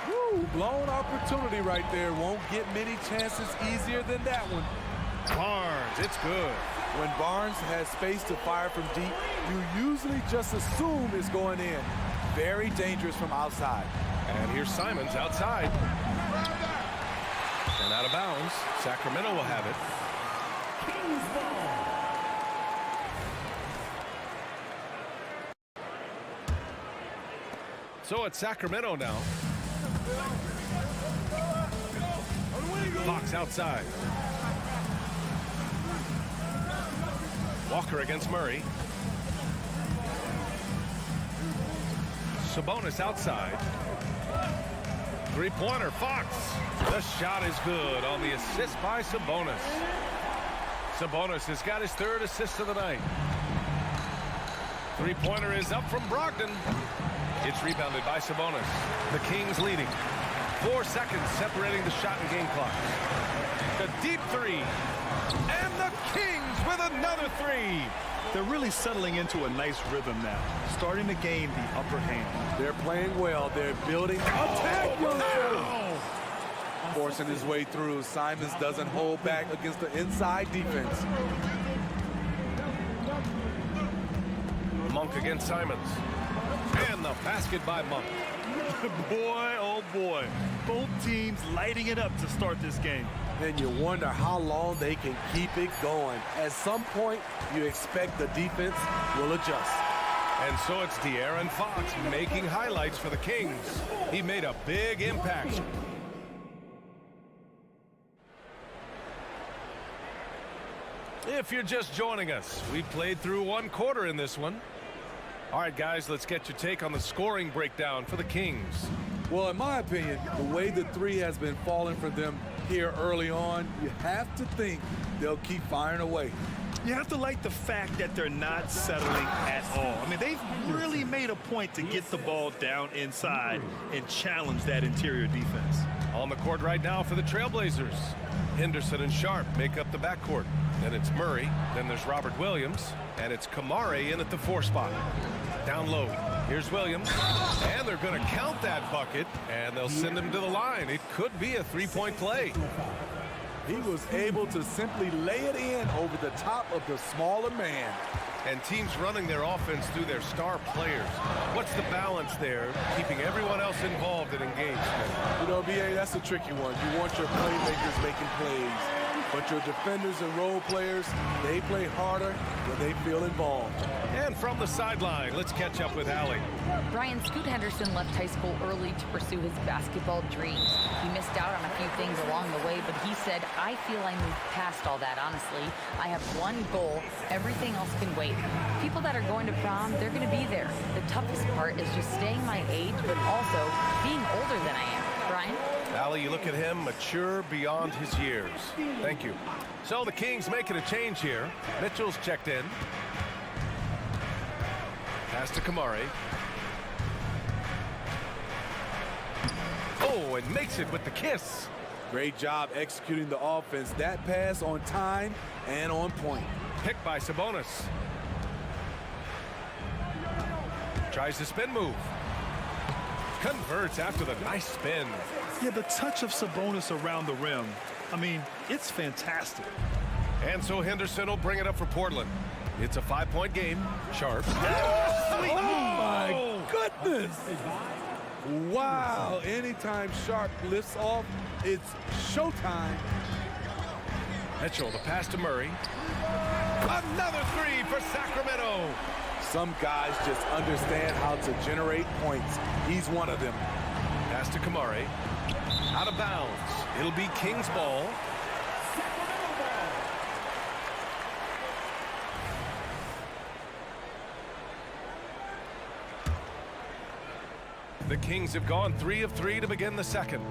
Woo, blown opportunity right there. Won't get many chances easier than that one. Barnes, it's good. When Barnes has space to fire from deep, you usually just assume it's going in. Very dangerous from outside. And here's Simons outside. And out of bounds. Sacramento will have it. Kings ball. So it's Sacramento now. Fox outside. Walker against Murray. Sabonis outside. Three-pointer, Fox. The shot is good on the assist by Sabonis. Sabonis has got his third assist of the night. Three-pointer is up from Brogdon. It's rebounded by Sabonis. The Kings leading. 4 seconds separating the shot and game clock. The deep three. And the Kings with another three. They're really settling into a nice rhythm now, starting to gain the upper hand. They're playing well. They're building. Attack, forcing his way through. Simons doesn't hold back against the inside defense. Monk against Simons. And the basket by Monk. Boy, oh boy. Both teams lighting it up to start this game. And you wonder how long they can keep it going. At some point, you expect the defense will adjust. And so it's De'Aaron Fox making highlights for the Kings. He made a big impact. If you're just joining us, we played through 1 quarter in this one. All right, guys, let's get your take on the scoring breakdown for the Kings. Well, in my opinion, the way the three has been falling for them here early on, you have to think they'll keep firing away. You have to like the fact that they're not settling at all. I mean, they've really made a point to get the ball down inside and challenge that interior defense. On the court right now for the Trailblazers, Henderson and Sharp make up the backcourt. Then it's Murray, then there's Robert Williams, and it's Kamare in at the 4 spot. Down low, here's Williams, and they're going to count that bucket, and they'll send him to the line. It could be a 3-point play. He was able to simply lay it in over the top of the smaller man. And teams running their offense through their star players. What's the balance there, keeping everyone else involved and engaged? You know, BA, that's a tricky one. You want your playmakers making plays, but your defenders and role players, they play harder when they feel involved. And from the sideline, let's catch up with Allie. Brian, Scoot Henderson left high school early to pursue his basketball dreams. He missed out on a few things along the way, but he said, I feel I moved past all that, honestly. I have one goal. Everything else can wait. People that are going to prom, they're going to be there. The toughest part is just staying my age, but also being older than I am. Brian? Allie, you look at him, mature beyond his years. Thank you. So the Kings making a change here. Mitchell's checked in. Pass to Kamare. Oh, and makes it with the kiss. Great job executing the offense. That pass on time and on point. Picked by Sabonis. Tries the spin move. Converts after the nice spin. Yeah, the touch of Sabonis around the rim, I mean, it's fantastic. And so Henderson will bring it up for Portland. It's a 5-point game. Sharp. Oh, my goodness. Wow. Anytime Sharp lifts off, it's showtime. Mitchell, the pass to Murray. Another three for Sacramento. Some guys just understand how to generate points. He's one of them. Pass to Kamare. Out of bounds. It'll be Kings ball. The Kings have gone 3 of 3 to begin the second.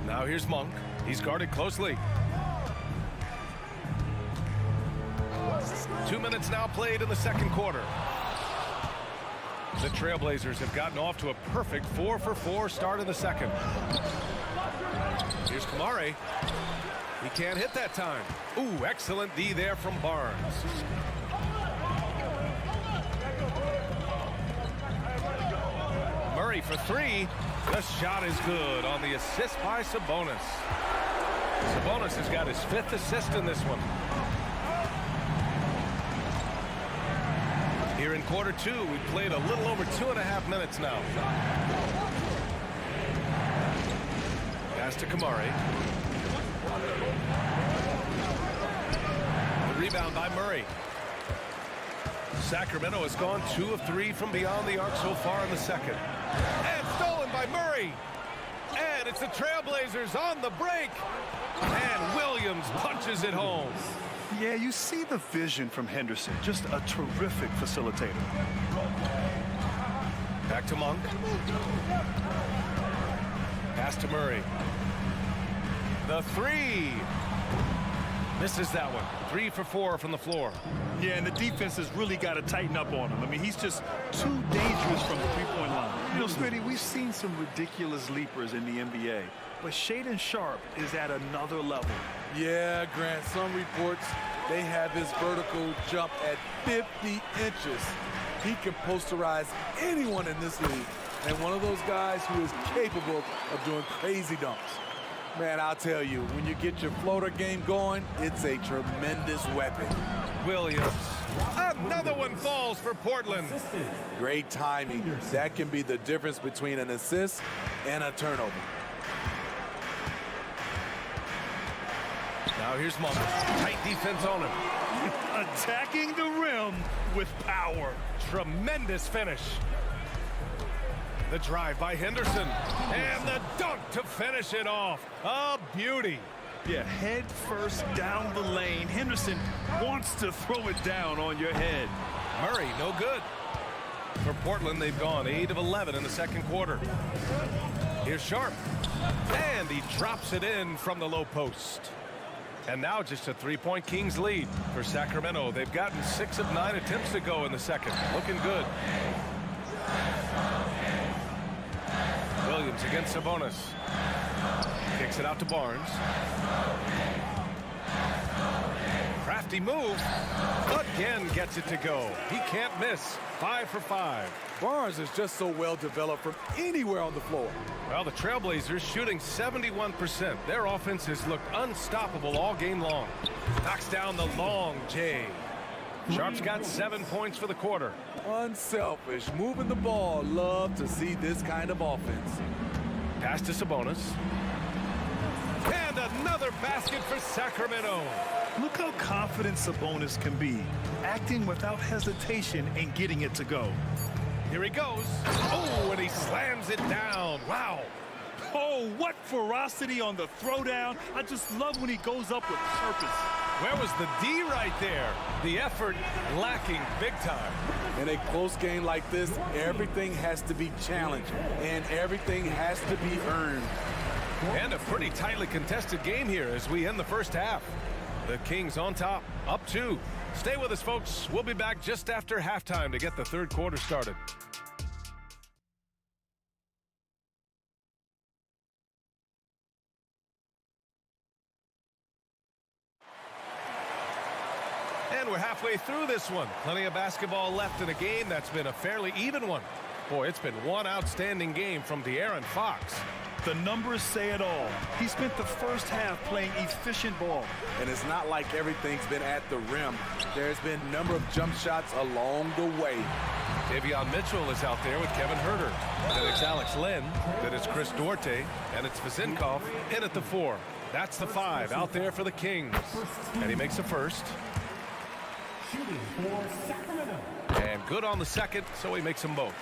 Now here's Monk. He's guarded closely. 2 minutes now played in the second quarter. The Trailblazers have gotten off to a perfect 4-for-4 start in the second. Here's Kamare. He can't hit that time. Ooh, excellent D there from Barnes. Murray for three. The shot is good on the assist by Sabonis. Sabonis has got his 5th assist in this one. Here in quarter 2, we've played a little over 2.5 minutes now. to Kamari. The rebound by Murray. Sacramento has gone 2 of 3 from beyond the arc so far in the second. And stolen by Murray. And it's the Trailblazers on the break. And Williams punches it home. Yeah, you see the vision from Henderson. Just a terrific facilitator. Back to Monk. Pass to Murray. The three. Misses that one. 3 for 4 from the floor. Yeah, and the defense has really got to tighten up on him. I mean, he's just too dangerous from the three-point line. You know, Smitty, we've seen some ridiculous leapers in the NBA, but Shaedon Sharpe is at another level. Yeah, Grant, some reports they have his vertical jump at 50 inches. He can posterize anyone in this league, and one of those guys who is capable of doing crazy dunks. Man, I'll tell you, when you get your floater game going, it's a tremendous weapon. Williams. Another one falls for Portland. Great timing. That can be the difference between an assist and a turnover. Now here's Monk. Tight defense on him. Attacking the rim with power. Tremendous finish. The drive by Henderson. And the dunk to finish it off. A beauty. Yeah, head first down the lane. Henderson wants to throw it down on your head. Murray, no good. For Portland, they've gone 8 of 11 in the second quarter. Here's Sharpe. And he drops it in from the low post. And now just a 3-point Kings lead for Sacramento. They've gotten 6 of 9 attempts to go in the second. Looking good. Williams against Sabonis. Kicks it out to Barnes. Crafty move. Again gets it to go. He can't miss. 5 for 5. Barnes is just so well developed from anywhere on the floor. Well, the Trailblazers shooting 71%. Their offense has looked unstoppable all game long. Knocks down the long J. Sharpe's got 7 points for the quarter. Unselfish, moving the ball. Love to see this kind of offense. Pass to Sabonis. And another basket for Sacramento. Look how confident Sabonis can be, acting without hesitation and getting it to go. Here he goes. Oh, and he slams it down. Wow. Oh, what ferocity on the throwdown. I just love when he goes up with purpose. Where was the D right there? The effort lacking big time. In a close game like this, everything has to be challenged, and everything has to be earned. And a pretty tightly contested game here as we end the first half. The Kings on top, up 2. Stay with us, folks. We'll be back just after halftime to get the third quarter started. And we're halfway through this one. Plenty of basketball left in a game that's been a fairly even one. Boy, it's been one outstanding game from De'Aaron Fox. The numbers say it all. He spent the first half playing efficient ball. And it's not like everything's been at the rim. There's been a number of jump shots along the way. Davion Mitchell is out there with Kevin Huerter. Then it's Alex Len. Then it's Chris Duarte. And it's Vezinkov in at the 4. That's the 5 out there for the Kings. And he makes the first. And good on the second, so he makes them both.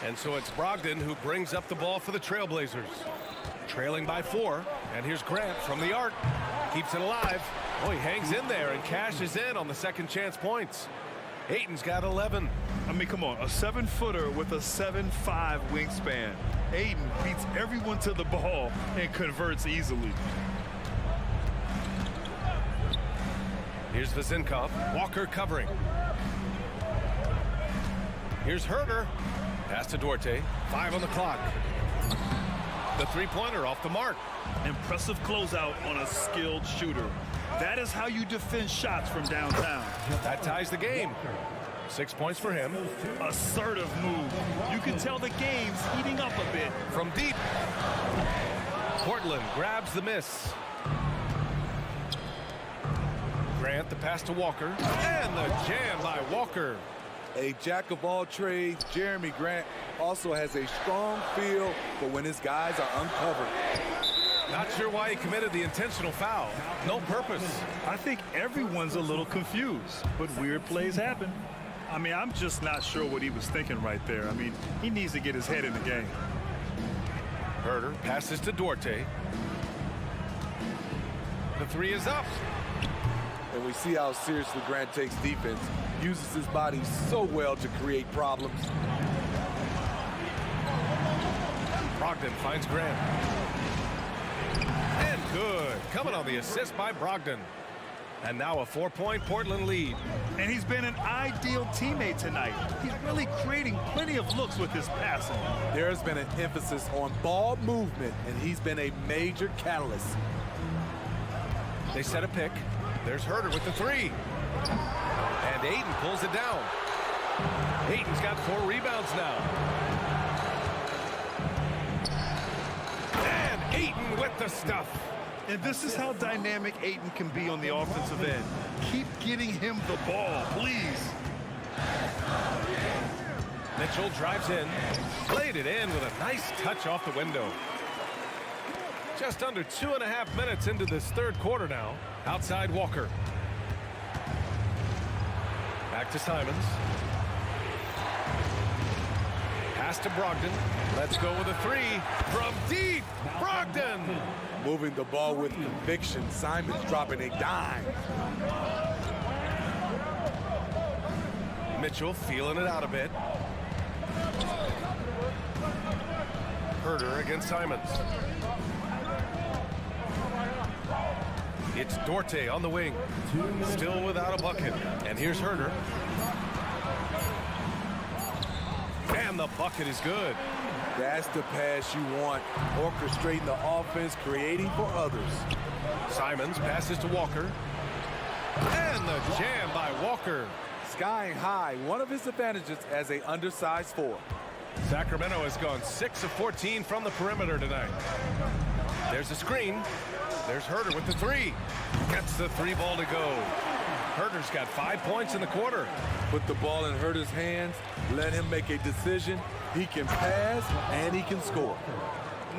And so it's Brogdon who brings up the ball for the Trailblazers. Trailing by 4. And here's Grant from the arc. Keeps it alive. Oh, he hangs in there and cashes in on the second chance points. Ayton's got 11. I mean, come on, a 7-footer with a 7'5" wingspan. Ayton beats everyone to the ball and converts easily. Here's Vezinkov. Walker covering. Here's Huerter. Pass to Duarte. 5 on the clock. The three-pointer off the mark. Impressive closeout on a skilled shooter. That is how you defend shots from downtown. That ties the game. 6 points for him. Assertive move. You can tell the game's heating up a bit. From deep. Portland grabs the miss. Grant, the pass to Walker. And the jam by Walker. A jack of all trades, Jeremy Grant also has a strong feel for when his guys are uncovered. Not sure why he committed the intentional foul. No purpose. I think everyone's a little confused, but weird plays happen. I mean, I'm just not sure what he was thinking right there. I mean, he needs to get his head in the game. Herder passes to Duarte. The three is up. And we see how seriously Grant takes defense. Uses his body so well to create problems. Brogdon finds Grant. And good. Coming on the assist by Brogdon. And now a 4-point Portland lead. And he's been an ideal teammate tonight. He's really creating plenty of looks with his passing. There's been an emphasis on ball movement, and he's been a major catalyst. They set a pick. There's Herder with the three. And Ayton pulls it down. Ayton's got 4 rebounds now. And Ayton with the stuff. And this is how dynamic Ayton can be on the offensive end. Keep getting him the ball, please. Mitchell drives in. Played it in with a nice touch off the window. Just under 2.5 minutes into this third quarter now. Outside Walker. Back to Simons. Pass to Brogdon. Let's go with a three from deep. Brogdon. Moving the ball with conviction. Simons dropping a dime. Mitchell feeling it out a bit. Herder against Simons. It's Duarte on the wing. Still without a bucket. And here's Herder. And the bucket is good. That's the pass you want. Orchestrating the offense, creating for others. Simons passes to Walker. And the jam by Walker. Skying high, one of his advantages as an undersized 4. Sacramento has gone 6 of 14 from the perimeter tonight. There's a screen. There's Herder with the three. Gets the 3 ball to go. Herder's got 5 points in the quarter. Put the ball in Herder's hands. Let him make a decision. He can pass and he can score.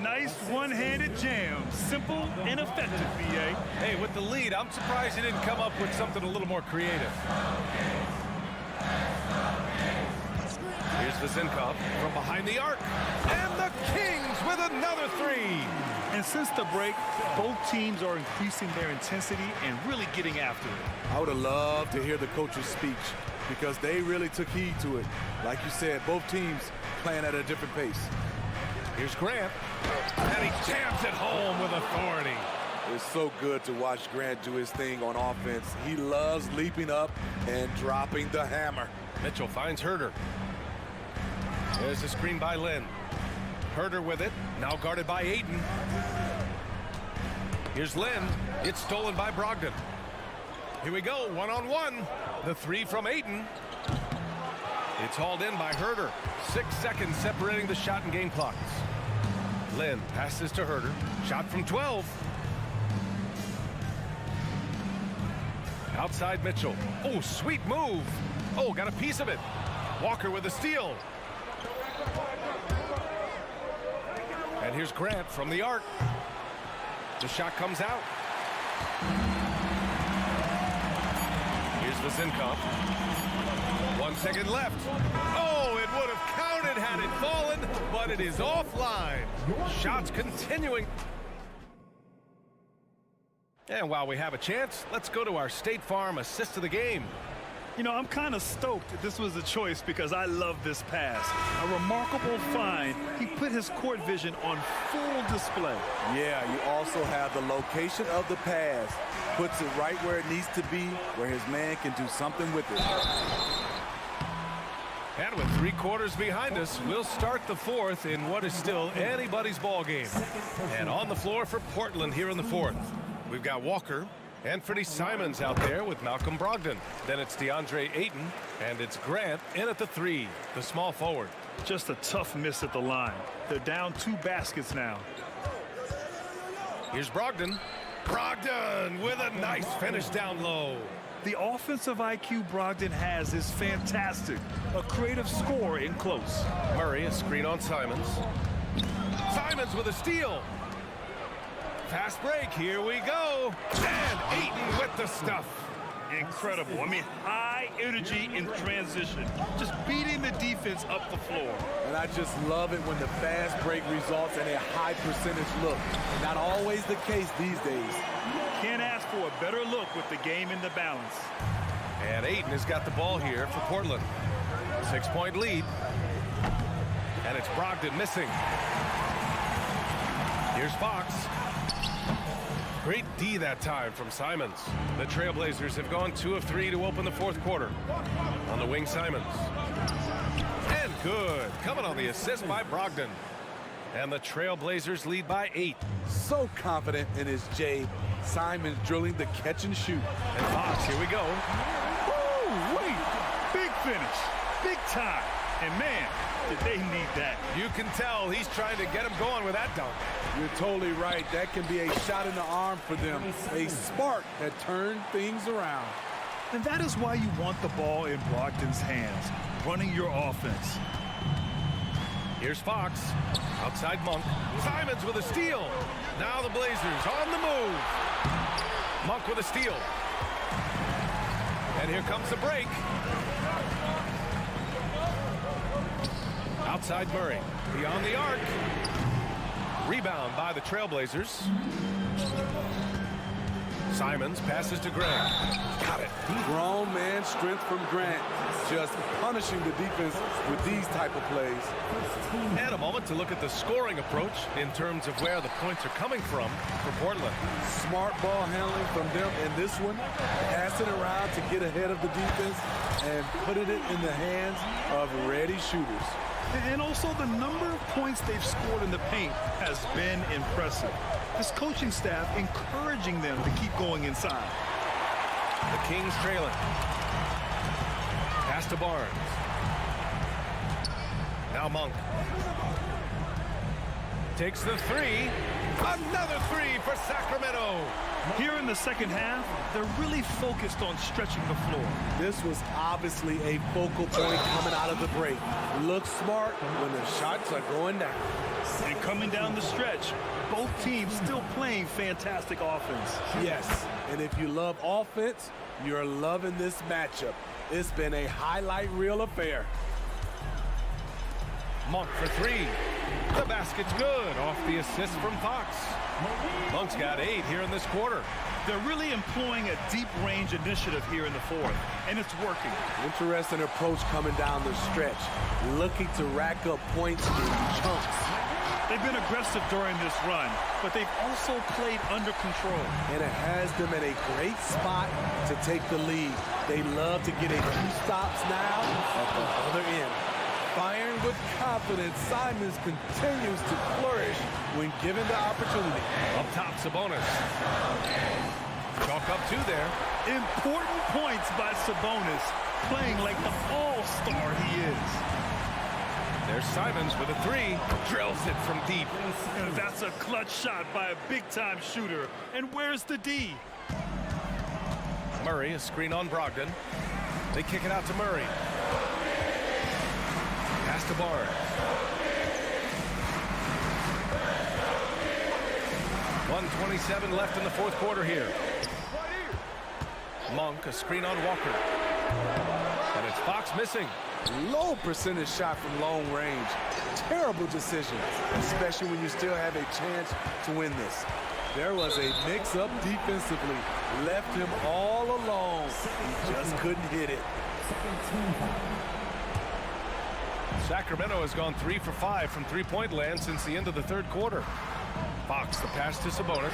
Nice one-handed jam. Simple and effective, B.A. Hey, with the lead, I'm surprised he didn't come up with something a little more creative. Here's Vizinkov from behind the arc. And the Kings with another 3. And since the break, both teams are increasing their intensity and really getting after it. I would have loved to hear the coach's speech because they really took heed to it. Like you said, both teams playing at a different pace. Here's Grant. And he jams it home with authority. It's so good to watch Grant do his thing on offense. He loves leaping up and dropping the hammer. Mitchell finds Herder. There's a screen by Lynn. Herder with it, now guarded by Ayton. Here's Lynn. It's stolen by Brogdon. Here we go, one-on-one. The 3 from Ayton. It's hauled in by Herder. 6 seconds separating the shot and game clocks. Lynn passes to Herder. Shot from 12. Outside Mitchell. Oh, sweet move. Oh, got a piece of it. Walker with a steal. And here's Grant from the arc. The shot comes out. Here's Vizinkov. 1 second left. Oh, it would have counted had it fallen, but it is offline. Shots continuing. And while we have a chance, let's go to our State Farm assist of the game. You know, I'm kind of stoked that this was a choice because I love this pass. A remarkable find. He put his court vision on full display. Yeah, you also have the location of the pass. Puts it right where it needs to be, where his man can do something with it. And with 3 quarters behind us, we'll start the 4th in what is still anybody's ball game. And on the floor for Portland here in the 4th, we've got Walker. Anthony Simons out there with Malcolm Brogdon. Then it's DeAndre Ayton, and it's Grant in at the 3, the small forward. Just a tough miss at the line. They're down 2 baskets now. Here's Brogdon. Brogdon with a nice finish down low. The offensive IQ Brogdon has is fantastic. A creative score in close. Murray, a screen on Simons. Simons with a steal. Fast break, here we go. And Ayton with the stuff. Incredible. I mean, high energy in transition. Just beating the defense up the floor. And I just love it when the fast break results in a high percentage look. Not always the case these days. Can't ask for a better look with the game in the balance. And Ayton has got the ball here for Portland. 6-point lead. And it's Brogdon missing. Here's Fox. Great D that time from Simons. The Trailblazers have gone 2 of 3 to open the fourth quarter. On the wing, Simons. And good. Coming on the assist by Brogdon. And the Trailblazers lead by 8. So confident in his J. Simons drilling the catch and shoot. And Fox, here we go. Woo, wait. Big finish. Big time. And man, did they need that. You can tell he's trying to get him going with that dunk. You're totally right. That can be a shot in the arm for them. A spark that turned things around. And that is why you want the ball in Brogdon's hands, running your offense. Here's Fox. Outside Monk. Simons with a steal. Now the Blazers on the move. Monk with a steal. And here comes the break. Outside Murray. Beyond the arc. Rebound by the Trailblazers. Simons passes to Grant. Got it. Grown man strength from Grant. Just punishing the defense with these type of plays. And a moment to look at the scoring approach in terms of where the points are coming from for Portland. Smart ball handling from them in this one. Passing around to get ahead of the defense and putting it in the hands of ready shooters. And also the number of points they've scored in the paint has been impressive. This coaching staff encouraging them to keep going inside. The Kings trailing. Pass to Barnes. Now Monk. Takes the three. Another three for Sacramento. Here in the second half, they're really focused on stretching the floor. This was obviously a focal point coming out of the break. Looks smart when the shots are going down. And coming down the stretch, both teams still playing fantastic offense. Yes, and if you love offense, you're loving this matchup. It's been a highlight reel affair. Monk for three. The basket's good off the assist from Fox. Monk's got 8 here in this quarter. They're really employing a deep range initiative here in the fourth, and it's working. Interesting approach coming down the stretch, looking to rack up points in chunks. They've been aggressive during this run, but they've also played under control. And it has them in a great spot to take the lead. They love to get a few stops now at the other end. Firing with confidence, Simons continues to flourish when given the opportunity. Up top, Sabonis. Chalk up 2 there. Important points by Sabonis, playing like the all-star he is. There's Simons with a 3. Drills it from deep. And that's a clutch shot by a big-time shooter. And where's the D? Murray, a screen on Brogdon. They kick it out to Murray. Pass to Barnes. .127 left in the fourth quarter here. Monk, a screen on Walker. And it's Fox missing. Low percentage shot from long range. Terrible decision, especially when you still have a chance to win this. There was a mix-up defensively. Left him all alone. He just couldn't hit it. Sacramento has gone 3 for 5 from three-point land since the end of the third quarter. Fox, the pass to Sabonis.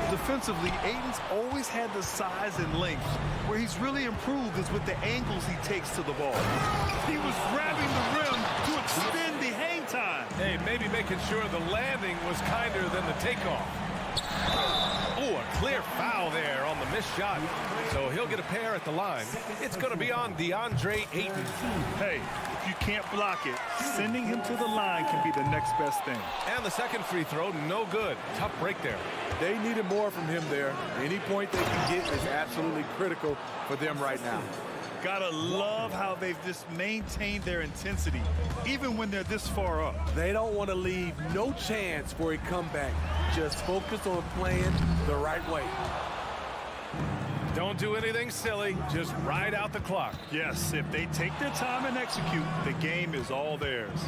Defensively, Ayton's always had the size and length. Where he's really improved is with the angles he takes to the ball. He was grabbing the rim to extend the hang time. Hey, maybe making sure the landing was kinder than the takeoff. Oh, a clear foul there on the missed shot. So he'll get a pair at the line. It's going to be on DeAndre Ayton. Hey, if you can't block it, sending him to the line can be the next best thing. And the second free throw, no good. Tough break there. They needed more from him there. Any point they can get is absolutely critical for them right now. Gotta love how they've just maintained their intensity, even when they're this far up. They don't want to leave no chance for a comeback. Just focus on playing the right way. Don't do anything silly. Just ride out the clock. Yes, if they take their time and execute, the game is all theirs.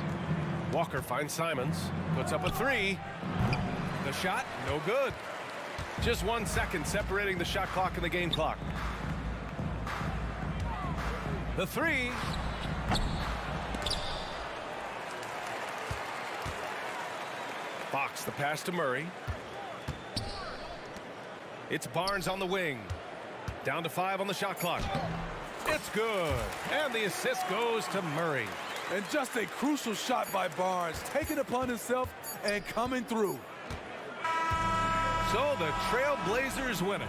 Walker finds Simons, puts up a three. The shot, no good. Just 1 second separating the shot clock and the game clock. The three. Fox, the pass to Murray. It's Barnes on the wing. Down to 5 on the shot clock. It's good. And the assist goes to Murray. And just a crucial shot by Barnes, taking it upon himself and coming through. So the Trailblazers win it.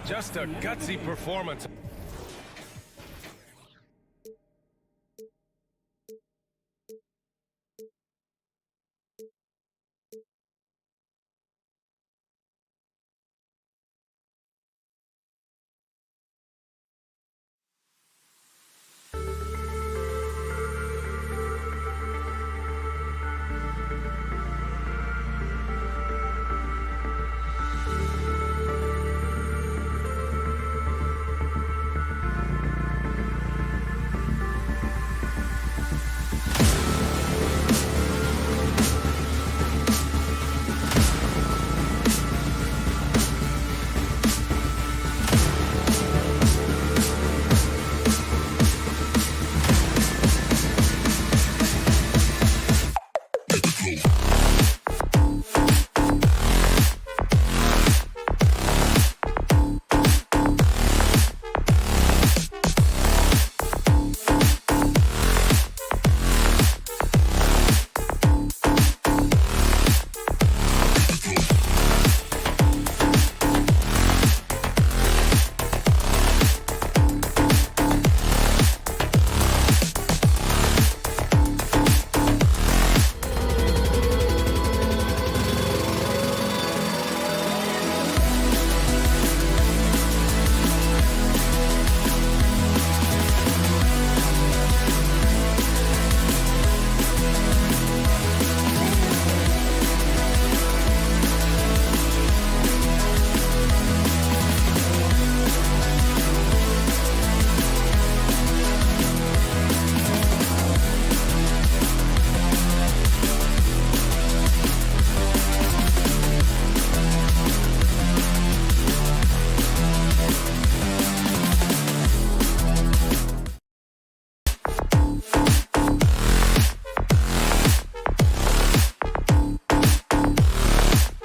Just a gutsy performance.